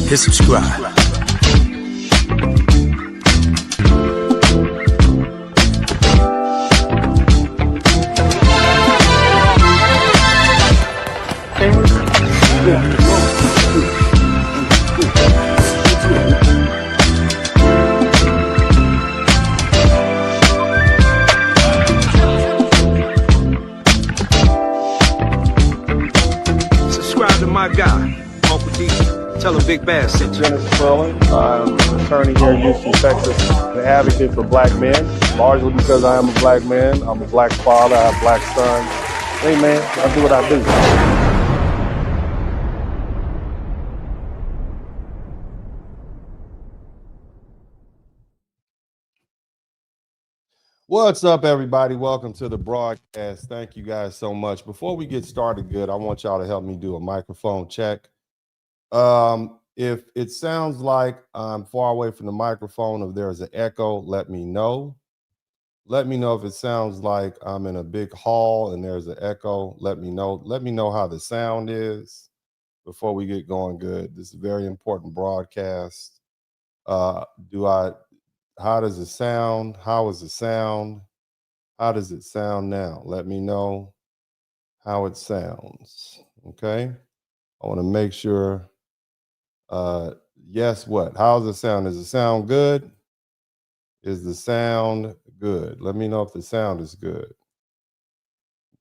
hit subscribe. Subscribe to my guy, Uncle D. Tell him Big Bass sent you. Spurling. I'm an attorney here in Houston, Texas, an advocate for black men, largely because I am a black man. I'm a black father, I have black sons. Hey man, I do what I do. What's up, everybody? Welcome to the broadcast. Thank you guys so much. Before we get started good, I want y'all to help me do a microphone check. If it sounds like I'm far away from the microphone, if there's an echo, let me know. Let me know if it sounds like I'm in a big hall and there's an echo. Let me know. Let me know how the sound is before we get going good. This is a very important broadcast. How does it sound? How is it sound? How does it sound now? Let me know how it sounds. Okay. I want to make sure. Yes, what? How's it sound? Does it sound good? Is the sound good? Let me know if the sound is good.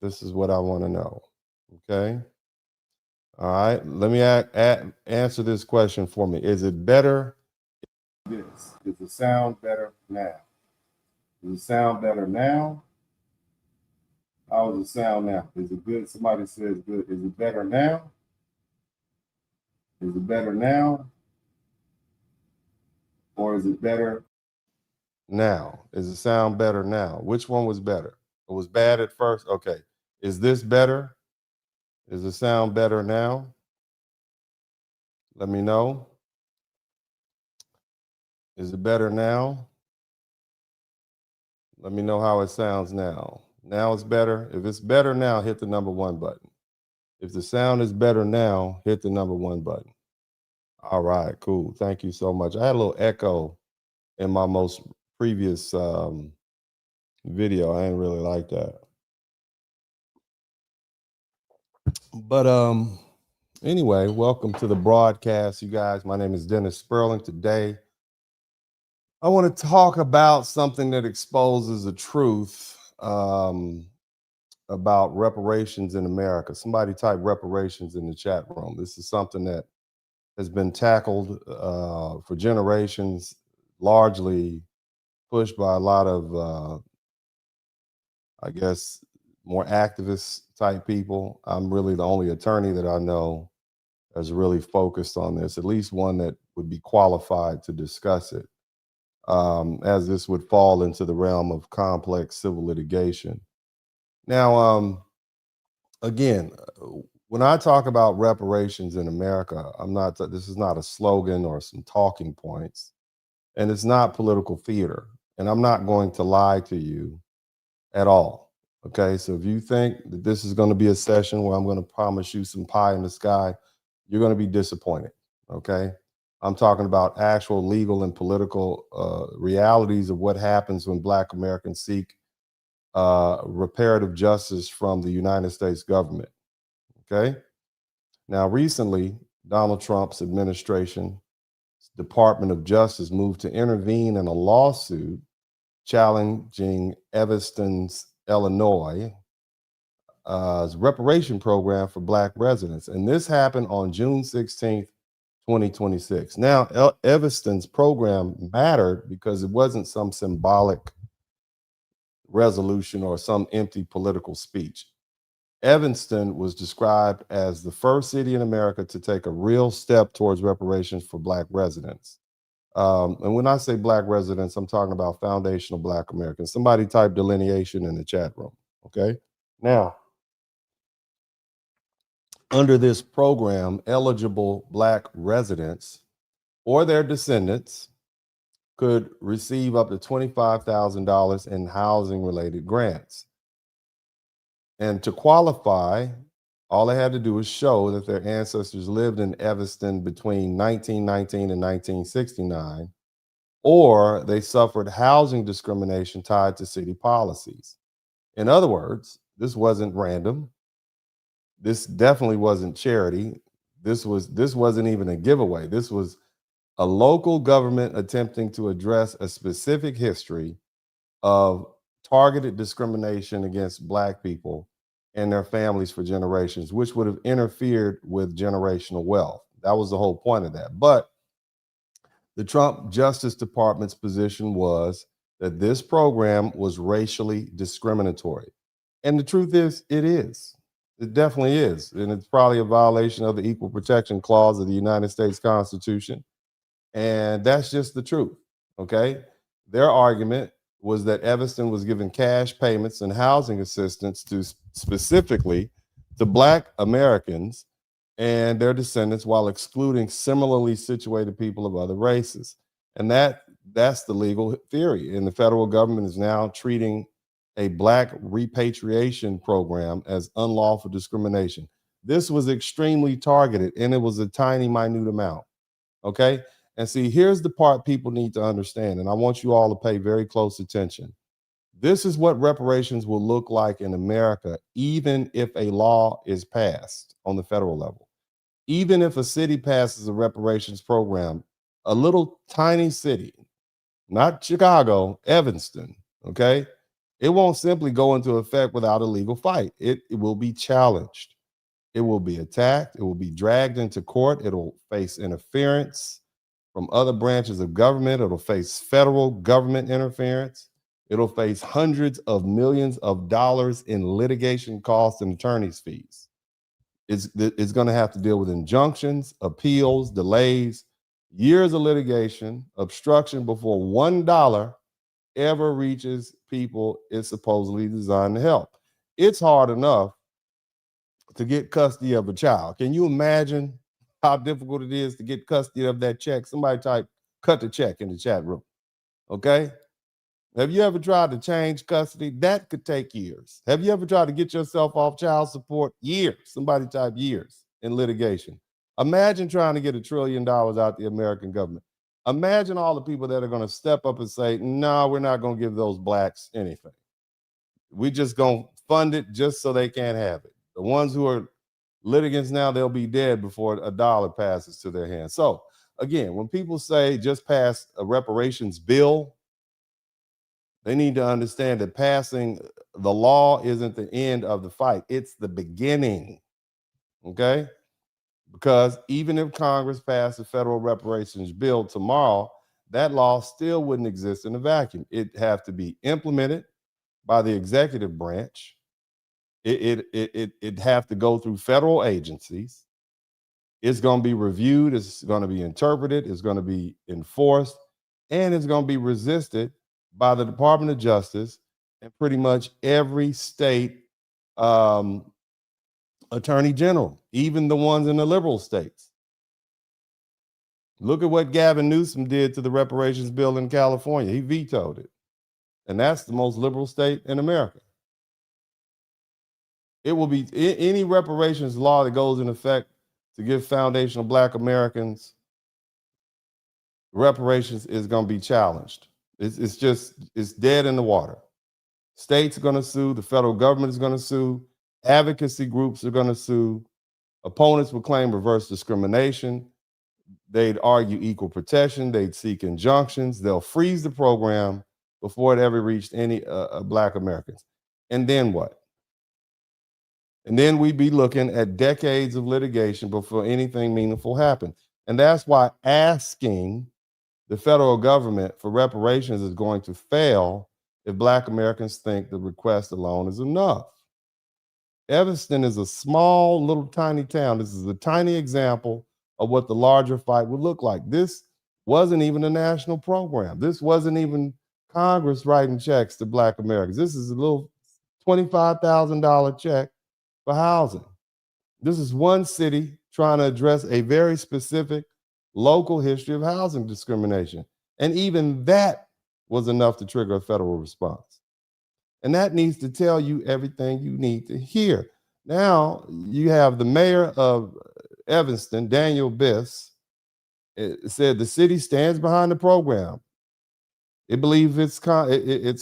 This is what I want to know. Okay. All right. Let me answer this question for me. Is it better? Is the sound better now? Does it sound better now? How does it sound now? Is it good? Somebody says good. Is it better now? Is it better now? Or is it better now? Is it sound better now? Which one was better? It was bad at first? Okay. Is this better? Is the sound better now? Let me know. Is it better now? Let me know how it sounds now. Now it's better. If it's better now, hit the number 1 button. If the sound is better now, hit the number 1 button. All right, cool. Thank you so much. I had a little echo in my most previous video. I didn't really like that. But anyway, welcome to the broadcast, you guys. My name is Dennis Spurling. Today, I want to talk about something that exposes the truth about reparations in America. Somebody type reparations in the chat room. This is something that has been tackled for generations, largely pushed by a lot of, I guess, more activist type people. I'm really the only attorney that I know that's really focused on this, at least one that would be qualified to discuss it, as this would fall into the realm of complex civil litigation. Now, again, when I talk about reparations in America, this is not a slogan or some talking points, and it's not political theater. And I'm not going to lie to you at all. Okay, so if you think that this is going to be a session where I'm going to promise you some pie in the sky, you're going to be disappointed. Okay, I'm talking about actual legal and political realities of what happens when Black Americans seek reparative justice from the United States government. Okay, now recently, Donald Trump's administration, Department of Justice, moved to intervene in a lawsuit challenging Evanston's, Illinois, reparation program for Black residents. And this happened on June 16th, 2026. Now, Evanston's program mattered because it wasn't some symbolic resolution or some empty political speech. Evanston was described as the first city in America to take a real step towards reparations for Black residents. And when I say Black residents, I'm talking about foundational Black Americans. Somebody type delineation in the chat room, okay? Now, under this program, eligible Black residents or their descendants could receive up to $25,000 in housing-related grants. And to qualify, All they had to do was show that their ancestors lived in Evanston between 1919 and 1969, or they suffered housing discrimination tied to city policies. In other words, this wasn't random. This definitely wasn't charity. This wasn't even a giveaway. This was a local government attempting to address a specific history of targeted discrimination against Black people and their families for generations, which would have interfered with generational wealth. That was the whole point of that. But the Trump Justice Department's position was that this program was racially discriminatory. And the truth is, it is. It definitely is. And it's probably a violation of the Equal Protection Clause of the United States Constitution. And that's just the truth. Okay. Their argument was that Evanston was given cash payments and housing assistance to specifically to Black Americans and their descendants while excluding similarly situated people of other races. And that's the legal theory. And the federal government is now treating a Black repatriation program as unlawful discrimination. This was extremely targeted, and it was a tiny, minute amount. Okay. And see, here's the part people need to understand, and I want you all to pay very close attention. This is what reparations will look like in America, even if a law is passed on the federal level. Even if a city passes a reparations program, a little tiny city, not Chicago, Evanston, okay? It won't simply go into effect without a legal fight. It will be challenged. It will be attacked. It will be dragged into court. It'll face interference from other branches of government. It'll face federal government interference. It'll face hundreds of millions of dollars in litigation costs and attorney's fees. It's going to have to deal with injunctions, appeals, delays, years of litigation, obstruction before $1 ever reaches people it's supposedly designed to help. It's hard enough to get custody of a child. Can you imagine how difficult it is to get custody of that check? Somebody type cut the check in the chat room. Okay. Have you ever tried to change custody? That could take years. Have you ever tried to get yourself off child support? Years. Somebody type years in litigation. Imagine trying to get $1 trillion out the American government. Imagine all the people that are going to step up and say, no, we're not going to give those Blacks anything. We're just going to fund it just so they can't have it. The ones who are litigants now, they'll be dead before $1 passes to their hands. So again, when people say just pass a reparations bill, they need to understand that passing the law isn't the end of the fight. It's the beginning, okay? Because even if Congress passed a federal reparations bill tomorrow, that law still wouldn't exist in a vacuum. It'd have to be implemented by the executive branch. It'd have to go through federal agencies. It's going to be reviewed. It's going to be interpreted. It's going to be enforced. And it's going to be resisted by the Department of Justice and pretty much every state attorney general, even the ones in the liberal states. Look at what Gavin Newsom did to the reparations bill in California. He vetoed it. And that's the most liberal state in America. It will be any reparations law that goes in effect to give foundational Black Americans reparations is going to be challenged. It's dead in the water. States are going to sue. The federal government is going to sue. Advocacy groups are going to sue. Opponents will claim reverse discrimination. They'd argue equal protection. They'd seek injunctions. They'll freeze the program before it ever reached any Black Americans. And then what? And then we'd be looking at decades of litigation before anything meaningful happened. And that's why asking the federal government for reparations is going to fail if Black Americans think the request alone is enough. Evanston is a small, little, tiny town. This is a tiny example of what the larger fight would look like. This wasn't even a national program. This wasn't even Congress writing checks to Black Americans. This is a little $25,000 check for housing. This is one city trying to address a very specific local history of housing discrimination. And even that was enough to trigger a federal response. And that needs to tell you everything you need to hear. Now you have the mayor of Evanston, Daniel Biss, said the city stands behind the program. It believes it's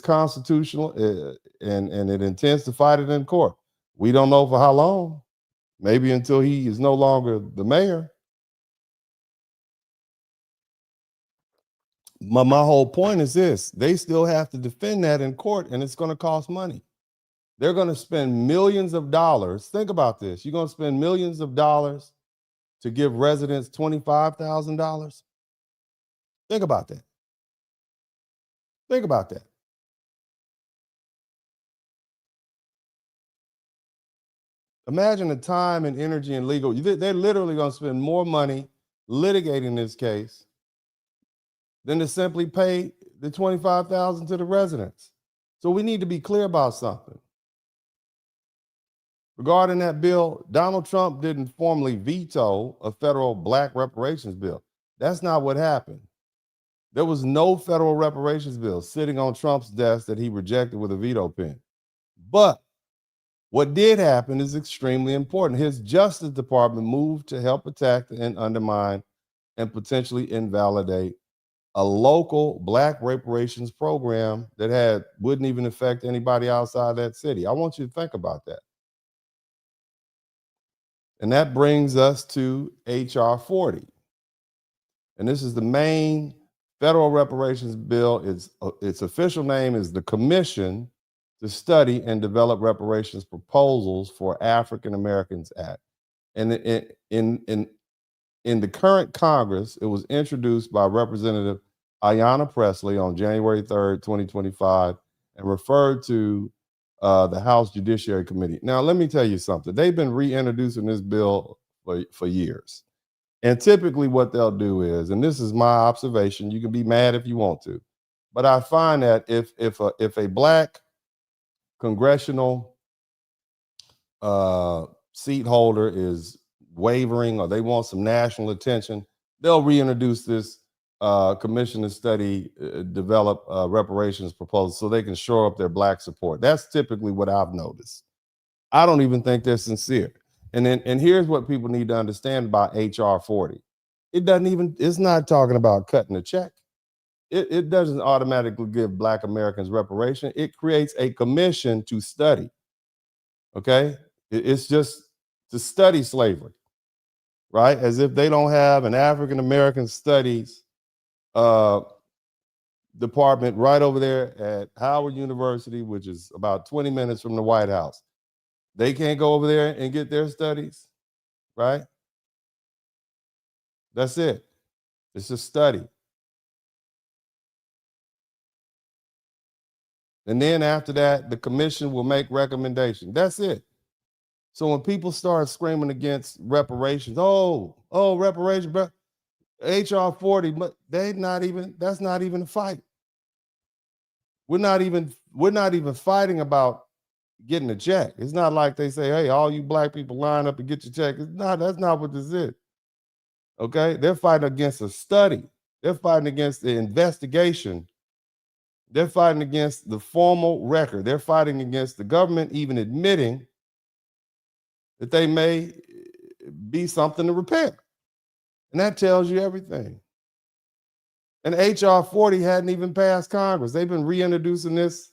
constitutional, and it intends to fight it in court. We don't know for how long. Maybe until he is no longer the mayor. My whole point is this: they still have to defend that in court, and it's going to cost money. They're going to spend millions of dollars. Think about this: you're going to spend millions of dollars to give residents $25,000. Think about that. Think about that. Imagine the time and energy and legal. They're literally going to spend more money litigating this case than to simply pay the $25,000 to the residents. So we need to be clear about something. Regarding that bill, Donald Trump didn't formally veto a federal black reparations bill. That's not what happened. There was no federal reparations bill sitting on Trump's desk that he rejected with a veto pen. But what did happen is extremely important. His Justice Department moved to help protect and undermine and potentially invalidate a local black reparations program that wouldn't even affect anybody outside that city. I want you to think about that. And that brings us to H.R. 40. And this is the main federal reparations bill. Its official name is the Commission to Study and Develop Reparations Proposals for African Americans Act. And in the current Congress, it was introduced by Representative Ayanna Pressley on January 3rd, 2025, and referred to the House Judiciary Committee. Now, let me tell you something. They've been reintroducing this bill for years. And typically what they'll do is, and this is my observation, you can be mad if you want to, but I find that if a black congressional seat holder is wavering or they want some national attention, they'll reintroduce this commission to study, develop reparations proposals so they can shore up their black support. That's typically what I've noticed. I don't even think they're sincere. And here's what people need to understand about HR 40. It's not talking about cutting a check. It doesn't automatically give Black Americans reparation. It creates a commission to study. Okay? It's just to study slavery, right? As if they don't have an African American studies department right over there at Howard University, which is about 20 minutes from the White House. They can't go over there and get their studies, right? That's it. It's a study. And then after that, the commission will make recommendations. That's it. So when people start screaming against reparations, reparations, HR 40, but that's not even a fight. We're not even fighting about getting a check. It's not like they say, hey, all you black people line up and get your check. That's not what this is. Okay? They're fighting against a study. They're fighting against the investigation. They're fighting against the formal record. They're fighting against the government even admitting that they may be something to repair. And that tells you everything. And HR 40 hadn't even passed Congress. They've been reintroducing this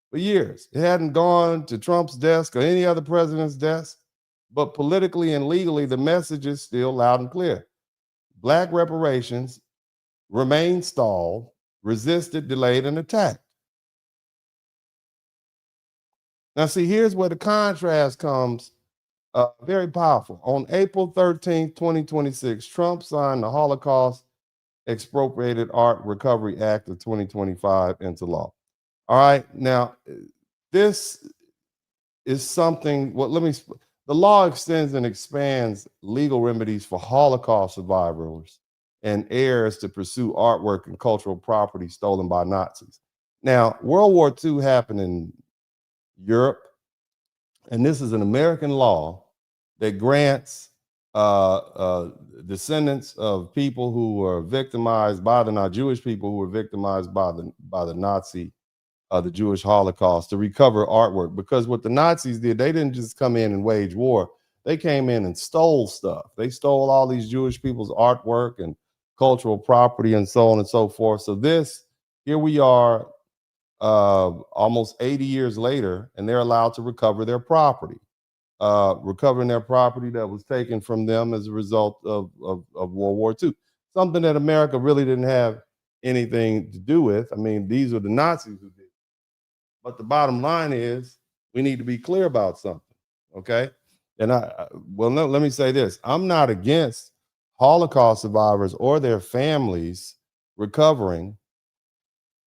for years. It hadn't gone to Trump's desk or any other president's desk, but politically and legally, the message is still loud and clear. Black reparations remain stalled, resisted, delayed, and attacked. Now, see, here's where the contrast comes very powerful. On April 13th, 2026, Trump signed the Holocaust Expropriated Art Recovery Act of 2025 into law. All right, now this is something, the law extends and expands legal remedies for Holocaust survivors and heirs to pursue artwork and cultural property stolen by Nazis. Now, World War II happened in Europe, and this is an American law that grants descendants of people who were victimized by Jewish people who were victimized by the Nazi the Jewish Holocaust, to recover artwork. Because what the Nazis did, they didn't just come in and wage war. They came in and stole stuff. They stole all these Jewish people's artwork and cultural property and so on and so forth. So here we are almost 80 years later, and they're allowed to recover their property. Recovering their property that was taken from them as a result of World War II. Something that America really didn't have anything to do with. I mean, these are the Nazis who did. But the bottom line is we need to be clear about something, okay? And let me say this. I'm not against Holocaust survivors or their families recovering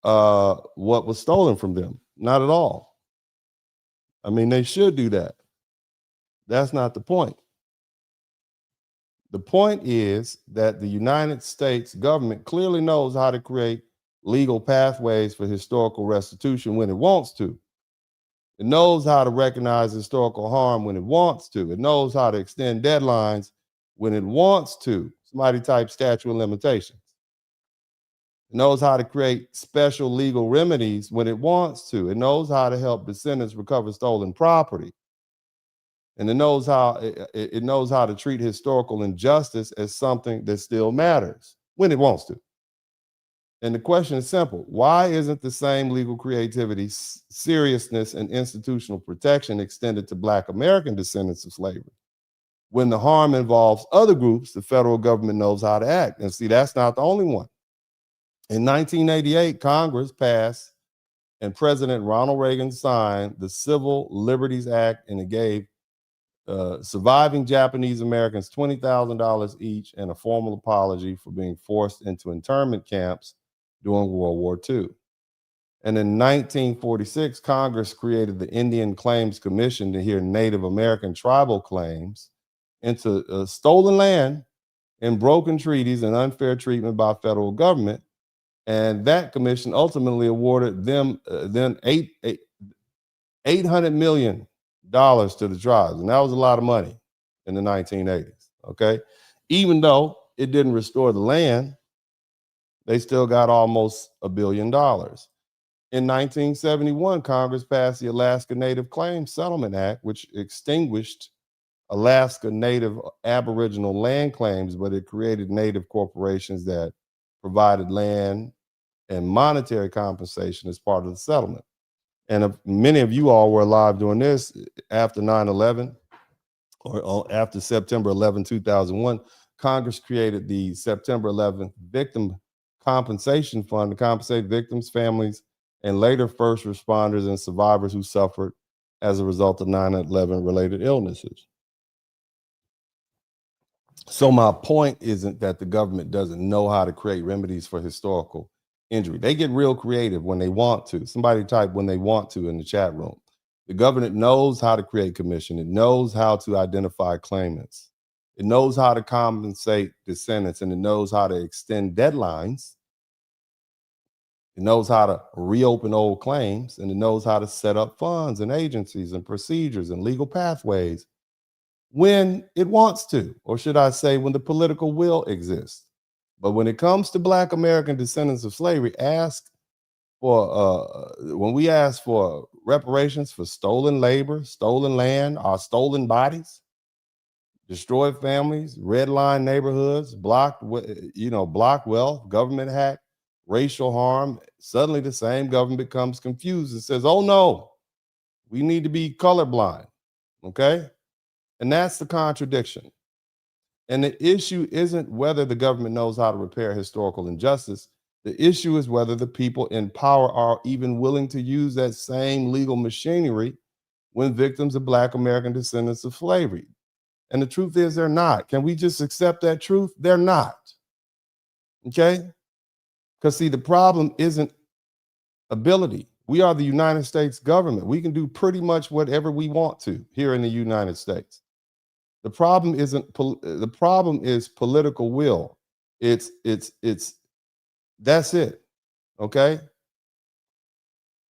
what was stolen from them. Not at all. I mean, they should do that. That's not the point. The point is that the United States government clearly knows how to create legal pathways for historical restitution when it wants to. It knows how to recognize historical harm when it wants to. It knows how to extend deadlines when it wants to. Somebody type statute of limitations. It knows how to create special legal remedies when it wants to. It knows how to help descendants recover stolen property. And it knows how to treat historical injustice as something that still matters when it wants to. And the question is simple. Why isn't the same legal creativity, seriousness, and institutional protection extended to Black American descendants of slavery? When the harm involves other groups, the federal government knows how to act. And see, that's not the only one. In 1988, Congress passed and President Ronald Reagan signed the Civil Liberties Act, and it gave surviving Japanese Americans $20,000 each and a formal apology for being forced into internment camps during World War II. And in 1946, Congress created the Indian Claims Commission to hear Native American tribal claims into stolen land and broken treaties and unfair treatment by federal government. And that commission ultimately awarded them then $800 million to the tribes. And that was a lot of money in the 1980s, okay? Even though it didn't restore the land, they still got almost $1 billion. In 1971, Congress passed the Alaska Native Claims Settlement Act, which extinguished Alaska Native Aboriginal land claims, but it created Native corporations that provided land and monetary compensation as part of the settlement. And many of you all were alive during this after 9/11 or after September 11, 2001, Congress created the September 11th Victim Compensation Fund to compensate victims, families, and later first responders and survivors who suffered as a result of 9/11 related illnesses. So my point isn't that the government doesn't know how to create remedies for historical injury. They get real creative when they want to. Somebody type when they want to in the chat room. The government knows how to create commission. It knows how to identify claimants. It knows how to compensate descendants, and it knows how to extend deadlines. It knows how to reopen old claims, and it knows how to set up funds and agencies and procedures and legal pathways when it wants to, or should I say when the political will exists. But when it comes to Black American descendants of slavery, when we ask for reparations for stolen labor, stolen land, our stolen bodies, destroyed families, redline neighborhoods, blocked wealth, government hack, racial harm, suddenly the same government becomes confused and says, oh no, we need to be colorblind, okay? And that's the contradiction. And the issue isn't whether the government knows how to repair historical injustice. The issue is whether the people in power are even willing to use that same legal machinery when victims of Black American descendants of slavery. And the truth is they're not. Can we just accept that truth? They're not. Okay? Because see, the problem isn't ability. We are the United States government. We can do pretty much whatever we want to here in the United States. The problem is political will. That's it. Okay.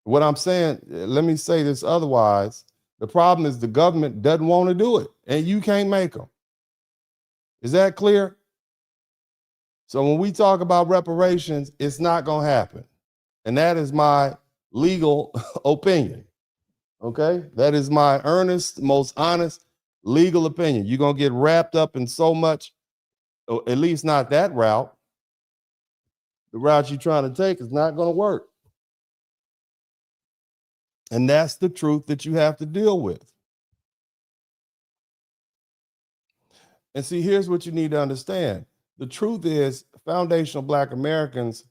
What I'm saying, let me say this otherwise. The problem is the government doesn't want to do it, and you can't make them. Is that clear? So when we talk about reparations, it's not going to happen. And that is my legal opinion. Okay? That is my earnest, most honest legal opinion. You're going to get wrapped up in so much, or at least not that route. The route you're trying to take is not going to work. And that's the truth that you have to deal with. And see, here's what you need to understand. The truth is, foundational Black Americans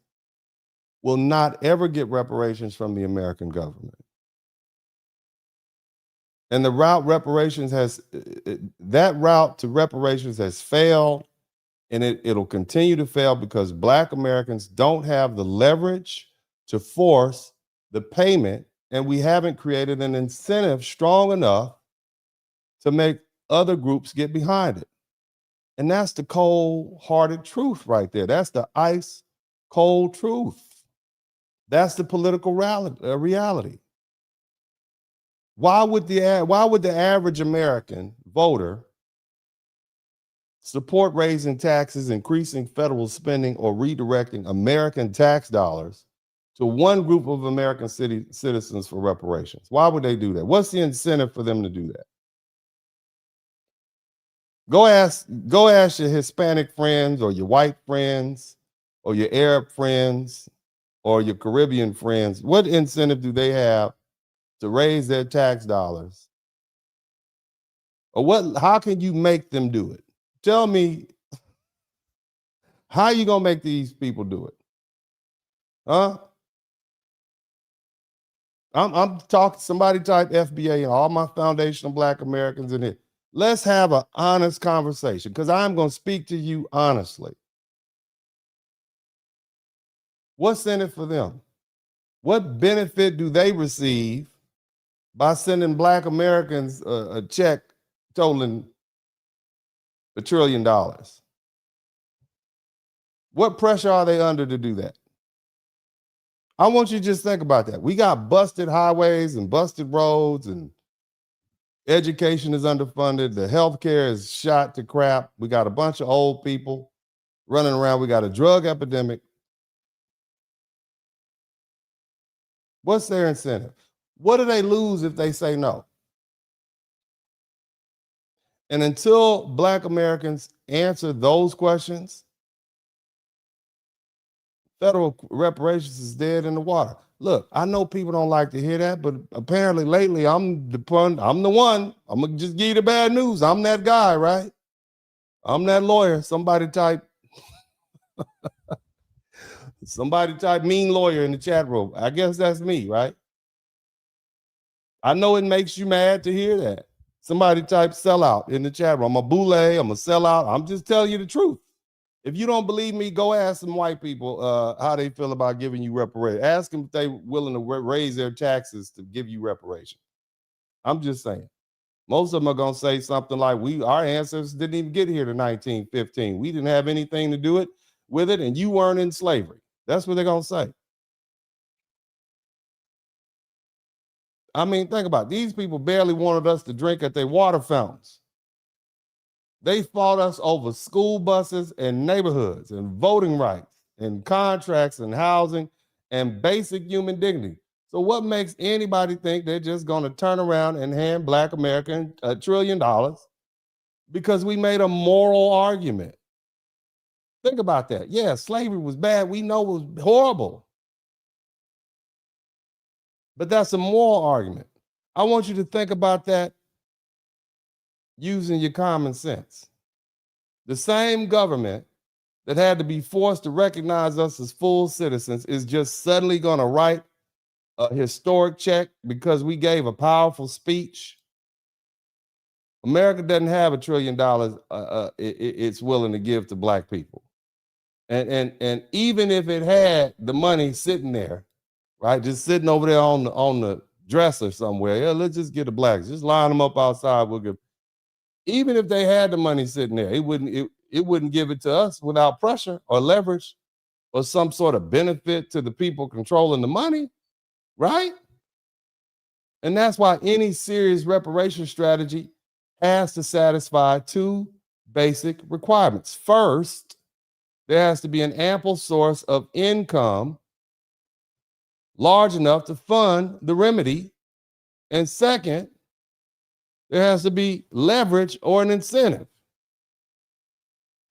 will not ever get reparations from the American government. And the route that route to reparations has failed, and it'll continue to fail because Black Americans don't have the leverage to force the payment, and we haven't created an incentive strong enough to make other groups get behind it. And that's the cold-hearted truth right there. That's the ice cold truth. That's the political reality. Why would the average American voter support raising taxes, increasing federal spending, or redirecting American tax dollars to one group of American citizens for reparations? Why would they do that? What's the incentive for them to do that? Go ask your Hispanic friends, or your white friends, or your Arab friends, or your Caribbean friends. What incentive do they have to raise their tax dollars? Or how can you make them do it? Tell me, how are you gonna make these people do it? Huh? I'm talking, somebody type FBA and all my foundational Black Americans in it. Let's have an honest conversation, because I'm going to speak to you honestly. What's in it for them? What benefit do they receive by sending Black Americans a check totaling $1 trillion? What pressure are they under to do that? I want you to just think about that. We got busted highways and busted roads, and education is underfunded. The healthcare is shot to crap. We got a bunch of old people running around. We got a drug epidemic. What's their incentive? What do they lose if they say no? And until Black Americans answer those questions, federal reparations is dead in the water. Look, I know people don't like to hear that, but apparently lately I'm the one. I'm gonna just give you the bad news. I'm that guy, right? I'm that lawyer. Somebody type mean lawyer in the chat room. I guess that's me, right? I know it makes you mad to hear that. Somebody type sellout in the chat room. I'm a boule, I'm a sellout. I'm just telling you the truth. If you don't believe me, go ask some white people how they feel about giving you reparations. Ask them if they're willing to raise their taxes to give you reparations. I'm just saying. Most of them are going to say something like, our ancestors didn't even get here to 1915. We didn't have anything to do with it, and you weren't in slavery. That's what they're going to say. I mean, think about it. These people barely wanted us to drink at their water fountains. They fought us over school buses and neighborhoods and voting rights and contracts and housing and basic human dignity. So what makes anybody think they're just going to turn around and hand Black Americans $1 trillion because we made a moral argument? Think about that. Yeah, slavery was bad. We know it was horrible. But that's a moral argument. I want you to think about that using your common sense. The same government that had to be forced to recognize us as full citizens is just suddenly going to write a historic check because we gave a powerful speech. America doesn't have $1 trillion it's willing to give to Black people. And even if it had the money sitting there, right, just sitting over there on the dresser somewhere, yeah, let's just get the Blacks, just line them up outside. We'll give. Even if they had the money sitting there, it wouldn't give it to us without pressure or leverage or some sort of benefit to the people controlling the money, right? And that's why any serious reparation strategy has to satisfy two basic requirements. First, there has to be an ample source of income, large enough to fund the remedy. And second, there has to be leverage or an incentive.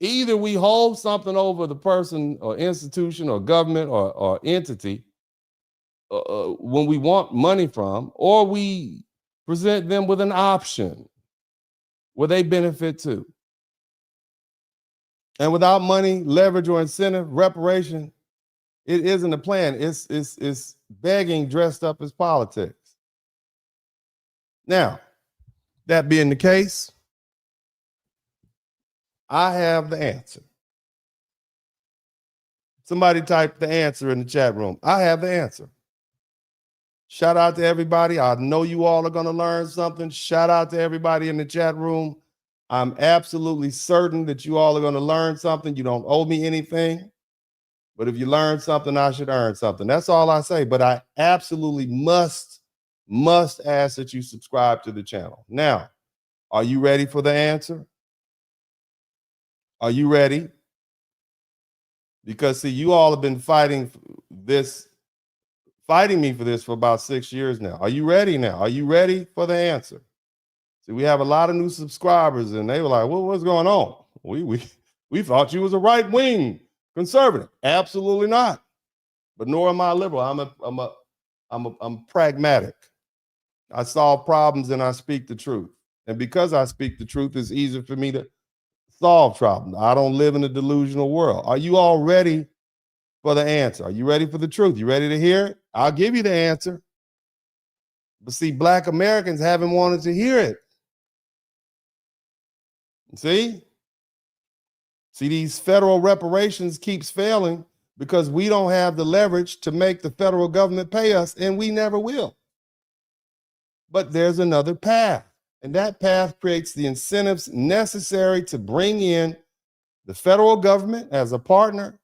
Either we hold something over the person or institution or government or entity when we want money from, or we present them with an option where they benefit too. And without money, leverage, or incentive, reparation, it isn't a plan. It's begging dressed up as politics. Now, that being the case, I have the answer. Somebody type the answer in the chat room. I have the answer. Shout out to everybody. I know you all are going to learn something. Shout out to everybody in the chat room. I'm absolutely certain that you all are going to learn something. You don't owe me anything. But if you learn something, I should earn something. That's all I say. But I absolutely must ask that you subscribe to the channel. Now, are you ready for the answer? Are you ready? Because see, you all have been fighting me for this for about 6 years now. Are you ready now? Are you ready for the answer? See, we have a lot of new subscribers, and they were like, well, what's going on? We thought you was a right-wing conservative. Absolutely not. But nor am I liberal. I'm pragmatic. I solve problems and I speak the truth. And because I speak the truth, it's easier for me to solve problems. I don't live in a delusional world. Are you all ready for the answer? Are you ready for the truth? You ready to hear it? I'll give you the answer. But see, Black Americans haven't wanted to hear it. See, these federal reparations keeps failing because we don't have the leverage to make the federal government pay us, and we never will. But there's another path, and that path creates the incentives necessary to bring in the federal government as a partner,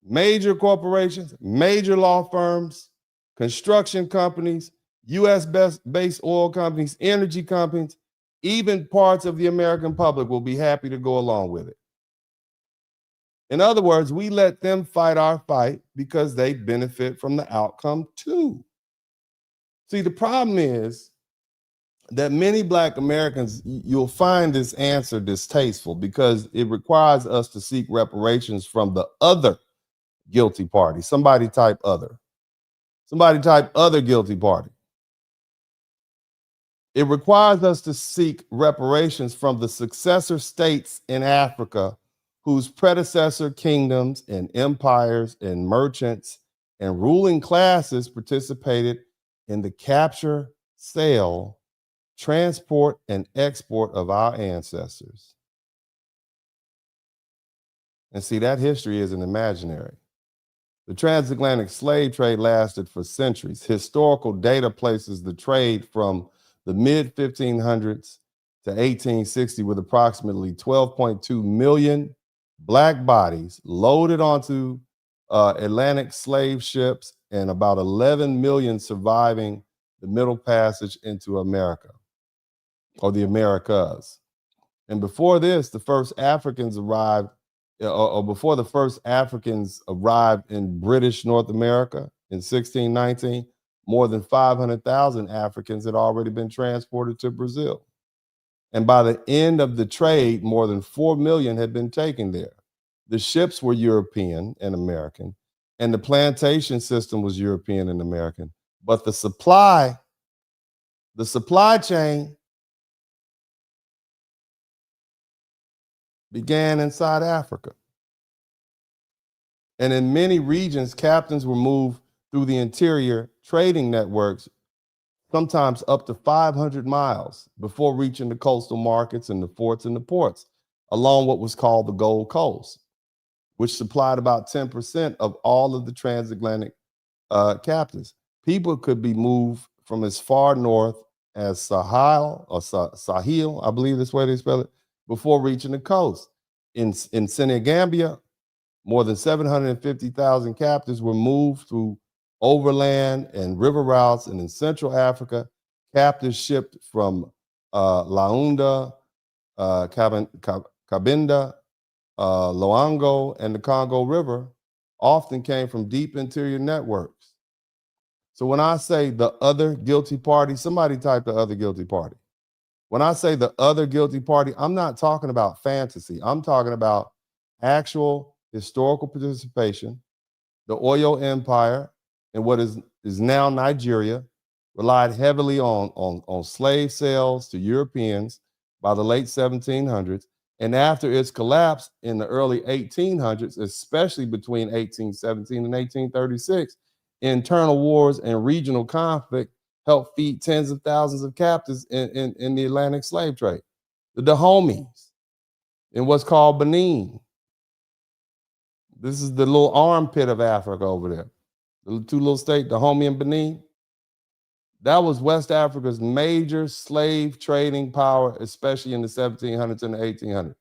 major corporations, major law firms, construction companies, US-based oil companies, energy companies, even parts of the American public will be happy to go along with it. In other words, we let them fight our fight because they benefit from the outcome too. See, the problem is that many Black Americans, you'll find this answer distasteful because it requires us to seek reparations from the other guilty party. Somebody type other. Somebody type other guilty party. It requires us to seek reparations from the successor states in Africa whose predecessor kingdoms and empires and merchants and ruling classes participated in the capture, sale, transport, and export of our ancestors. And see, that history isn't imaginary. The transatlantic slave trade lasted for centuries. Historical data places the trade from the mid-1500s to 1860 with approximately 12.2 million Black bodies loaded onto Atlantic slave ships and about 11 million surviving the Middle Passage into America, or the Americas. And before this, the first Africans arrived, or before the first Africans arrived in British North America in 1619, more than 500,000 Africans had already been transported to Brazil. And by the end of the trade, more than 4 million had been taken there. The ships were European and American, and the plantation system was European and American. But the supply chain began inside Africa. And in many regions, captains were moved through the interior trading networks, sometimes up to 500 miles before reaching the coastal markets and the forts and the ports along what was called the Gold Coast, which supplied about 10% of all of the transatlantic captives. People could be moved from as far north as Sahel, I believe that's the way they spell it, before reaching the coast. In Senegambia, more than 750,000 captives were moved through overland and river routes, and in Central Africa, captives shipped from Launda, Cabinda, Loango, and the Congo River often came from deep interior networks. So when I say the other guilty party, somebody type the other guilty party. When I say the other guilty party, I'm not talking about fantasy. I'm talking about actual historical participation. The Oyo Empire and what is now Nigeria relied heavily on slave sales to Europeans by the late 1700s. And after its collapse in the early 1800s, especially between 1817 and 1836, internal wars and regional conflict helped feed tens of thousands of captives in the Atlantic slave trade. The Dahomies in what's called Benin. This is the little armpit of Africa over there. The two little states, Dahomey and Benin. That was West Africa's major slave trading power, especially in the 1700s and the 1800s.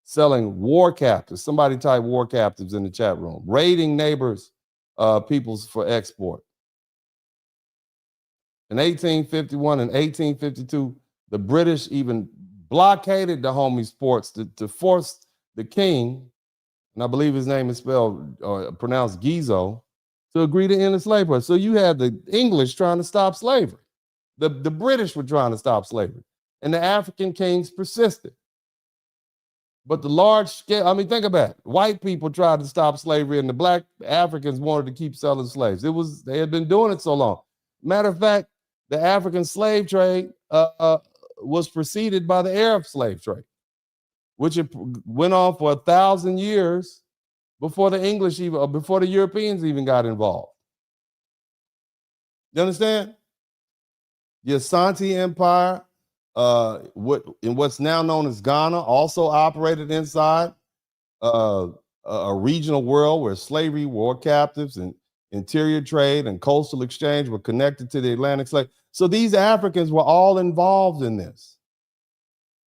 Selling war captives. Somebody type war captives in the chat room. Raiding neighbors' peoples for export. In 1851 and 1852, the British even blockaded Dahomey's ports to force the king, and I believe his name is spelled or pronounced Gizo, to agree to end the slave trade. So you had the English trying to stop slavery. The British were trying to stop slavery. And the African kings persisted. But the large scale, I mean, think about it. White people tried to stop slavery and the black Africans wanted to keep selling slaves. They had been doing it so long. Matter of fact, the African slave trade was preceded by the Arab slave trade, which it went on for 1,000 years before the English before the Europeans even got involved. You understand? The Asante Empire, in what's now known as Ghana, also operated inside a regional world where slavery, war captives, and interior trade and coastal exchange were connected to the Atlantic slave. So these Africans were all involved in this.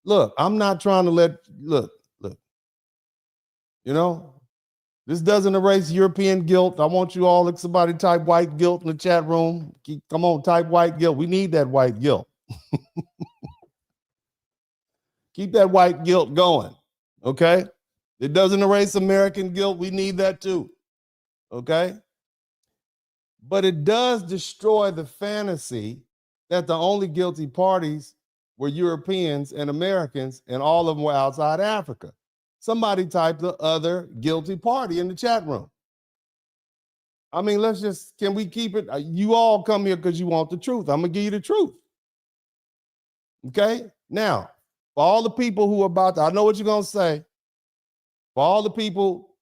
Look, I'm not trying to look, you know, this doesn't erase European guilt. I want you all, somebody type white guilt in the chat room. Come on, type white guilt. We need that white guilt. Keep that white guilt going, okay? It doesn't erase American guilt. We need that too, okay? But it does destroy the fantasy that the only guilty parties were Europeans and Americans, and all of them were outside Africa. Somebody type the other guilty party in the chat room. I mean, can we keep it? You all come here because you want the truth. I'm going to give you the truth. Okay? Now, for all the people who are about to, I know what you're going to say. For all the people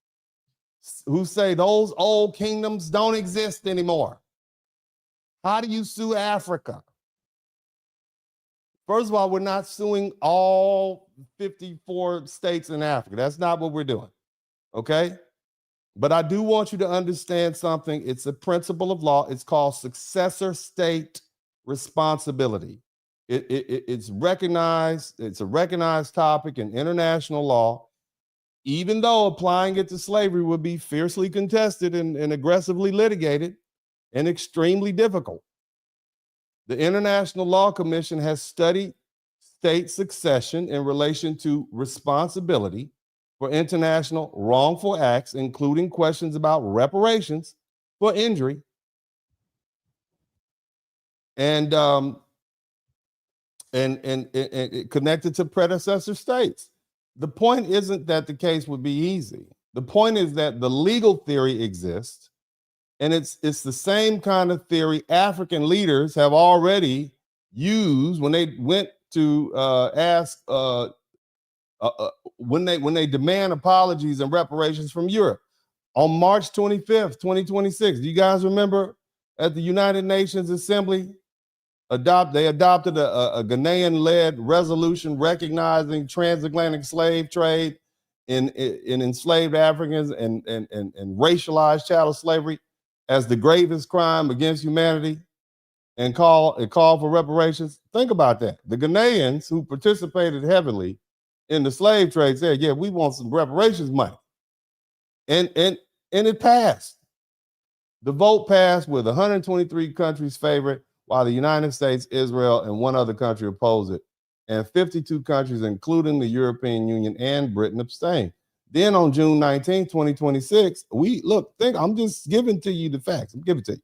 who say those old kingdoms don't exist anymore, how do you sue Africa? First of all, we're not suing all 54 states in Africa. That's not what we're doing, okay? But I do want you to understand something. It's a principle of law. It's called successor-state responsibility. It's recognized. It's a recognized topic in international law, even though applying it to slavery would be fiercely contested and aggressively litigated and extremely difficult. The International Law Commission has studied state succession in relation to responsibility for international wrongful acts, including questions about reparations for injury and connected to predecessor states. The point isn't that the case would be easy. The point is that the legal theory exists. And it's the same kind of theory African leaders have already used when they went to ask when they demand apologies and reparations from Europe. On March 25th, 2026, do you guys remember at the United Nations Assembly, they adopted a Ghanaian-led resolution recognizing transatlantic slave trade in enslaved Africans and racialized chattel slavery as the gravest crime against humanity, and call for reparations. Think about that. The Ghanaians who participated heavily in the slave trade said, yeah, we want some reparations money. And it passed. The vote passed with 123 countries favored, while the United States, Israel, and one other country opposed it. And 52 countries, including the European Union and Britain, abstained. Then on June 19, 2026, I'm just giving to you the facts. I'm giving it to you.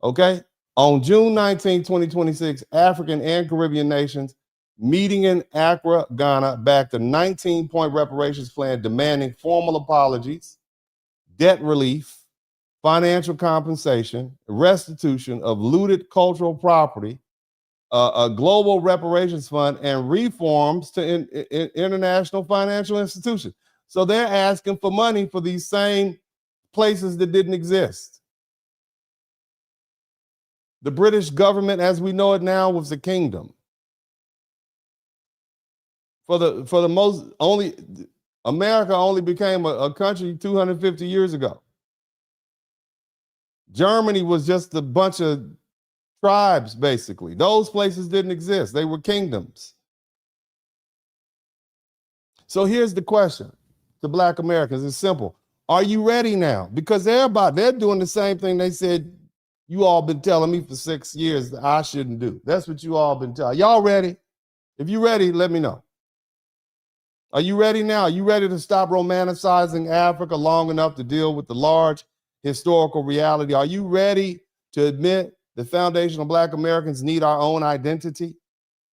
Okay? On June 19, 2026, African and Caribbean nations meeting in Accra, Ghana, backed a 19-point reparations plan demanding formal apologies, debt relief, financial compensation, restitution of looted cultural property, a global reparations fund, and reforms to international financial institutions. So they're asking for money for these same places that didn't exist. The British government, as we know it now, was a kingdom. For the most, America only became a country 250 years ago. Germany was just a bunch of tribes, basically. Those places didn't exist. They were kingdoms. So here's the question to Black Americans. It's simple. Are you ready now? Because they're doing the same thing they said you all been telling me for 6 years that I shouldn't do. That's what you all been telling. Y'all ready? If you're ready, let me know. Are you ready now? Are you ready to stop romanticizing Africa long enough to deal with the large historical reality? Are you ready to admit the foundational Black Americans need our own identity,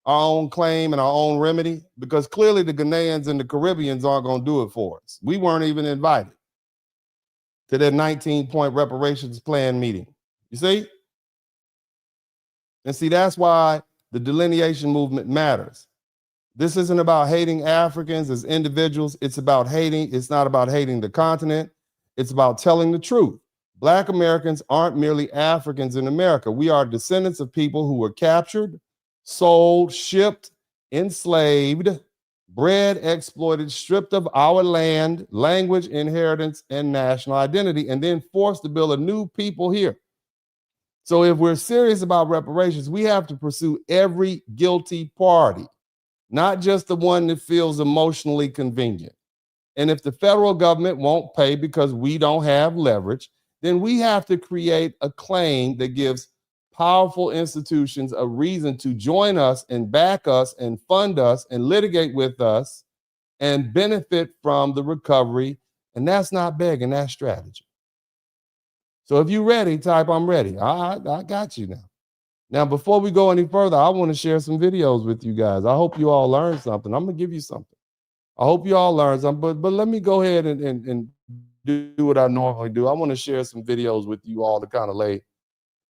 our own claim, and our own remedy? Because clearly the Ghanaians and the Caribbeans aren't going to do it for us. We weren't even invited to their 19-point reparations plan meeting. You see? And see, that's why the delineation movement matters. This isn't about hating Africans as individuals. It's not about hating the continent. It's about telling the truth. Black Americans aren't merely Africans in America. We are descendants of people who were captured, sold, shipped, enslaved, bred, exploited, stripped of our land, language, inheritance, and national identity, and then forced to build a new people here. So if we're serious about reparations, we have to pursue every guilty party, not just the one that feels emotionally convenient. And if the federal government won't pay because we don't have leverage, then we have to create a claim that gives powerful institutions a reason to join us and back us and fund us and litigate with us and benefit from the recovery. And that's not begging, that's strategy. So if you're ready, type I'm ready. I got you now. Now, before we go any further, I want to share some videos with you guys. I hope you all learned something. I'm going to give you something. I hope you all learned something, but let me go ahead and do what I normally do. I want to share some videos with you all to kind of lay,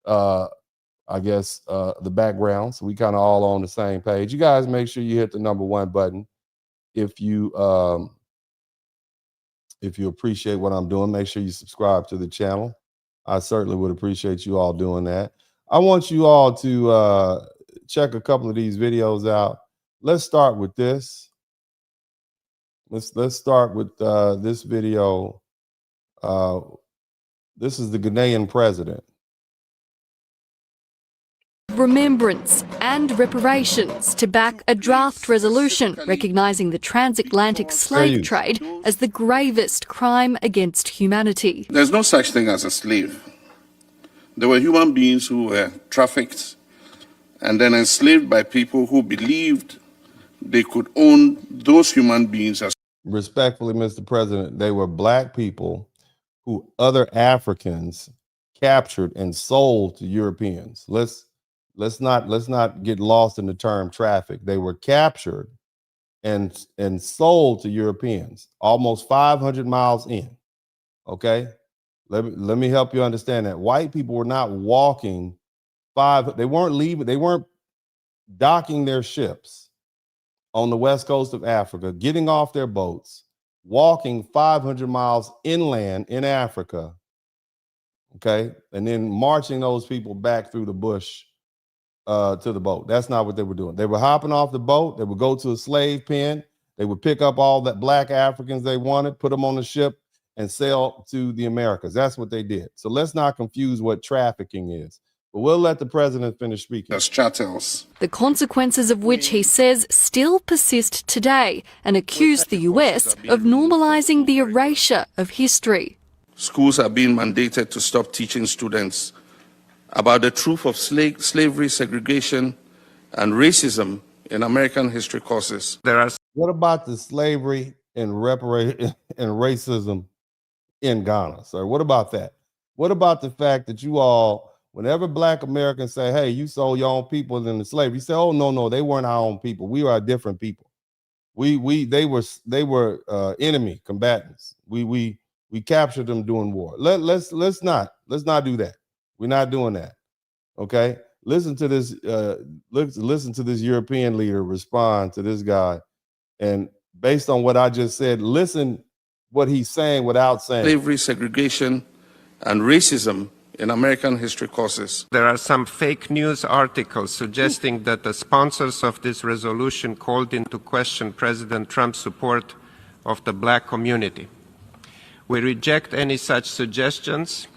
I guess, the background, so we kind of all on the same page. You guys make sure you hit the #1 button if you appreciate what I'm doing. Make sure you subscribe to the channel. I certainly would appreciate you all doing that. I want you all to check a couple of these videos out. Let's start with this. Let's start with this video. This is the Ghanaian president. Remembrance and reparations to back a draft resolution recognising the transatlantic slave trade as the gravest crime against humanity. There's no such thing as a slave. There were human beings who were trafficked and then enslaved by people who believed they could own those human beings as. Respectfully, Mr. President, they were Black people who other Africans captured and sold to Europeans. Let's not get lost in the term traffic. They were captured and sold to Europeans almost 500 miles in. Okay, let me help you understand that. White people were not walking they weren't docking their ships on the west coast of Africa, getting off their boats, walking 500 miles inland in Africa, okay, and then marching those people back through the bush to the boat. That's not what they were doing. They were hopping off the boat. They would go to a slave pen. They would pick up all that Black Africans they wanted, put them on the ship, and sail to the Americas. That's what they did. So let's not confuse what trafficking is. But we'll let the president finish speaking. As chattels. The consequences of which he says still persist today, and accused the US of normalising the erasure of history. Schools are being mandated to stop teaching students about the truth of slavery, segregation, and racism in American history courses. What about the slavery and racism in Ghana, sir? What about that? What about the fact that you all Whenever Black Americans say, hey, you sold your own people into slavery, you say, oh, no, they weren't our own people. We are different people. They were enemy combatants. We captured them during war. Let's not do that. We're not doing that. Okay. Listen to this. Listen to this European leader respond to this guy, and based on what I just said, listen what he's saying without saying. Slavery, segregation, and racism in American history courses. There are some fake news articles suggesting that the sponsors of this resolution called into question President Trump's support of the Black community. We reject any such suggestions.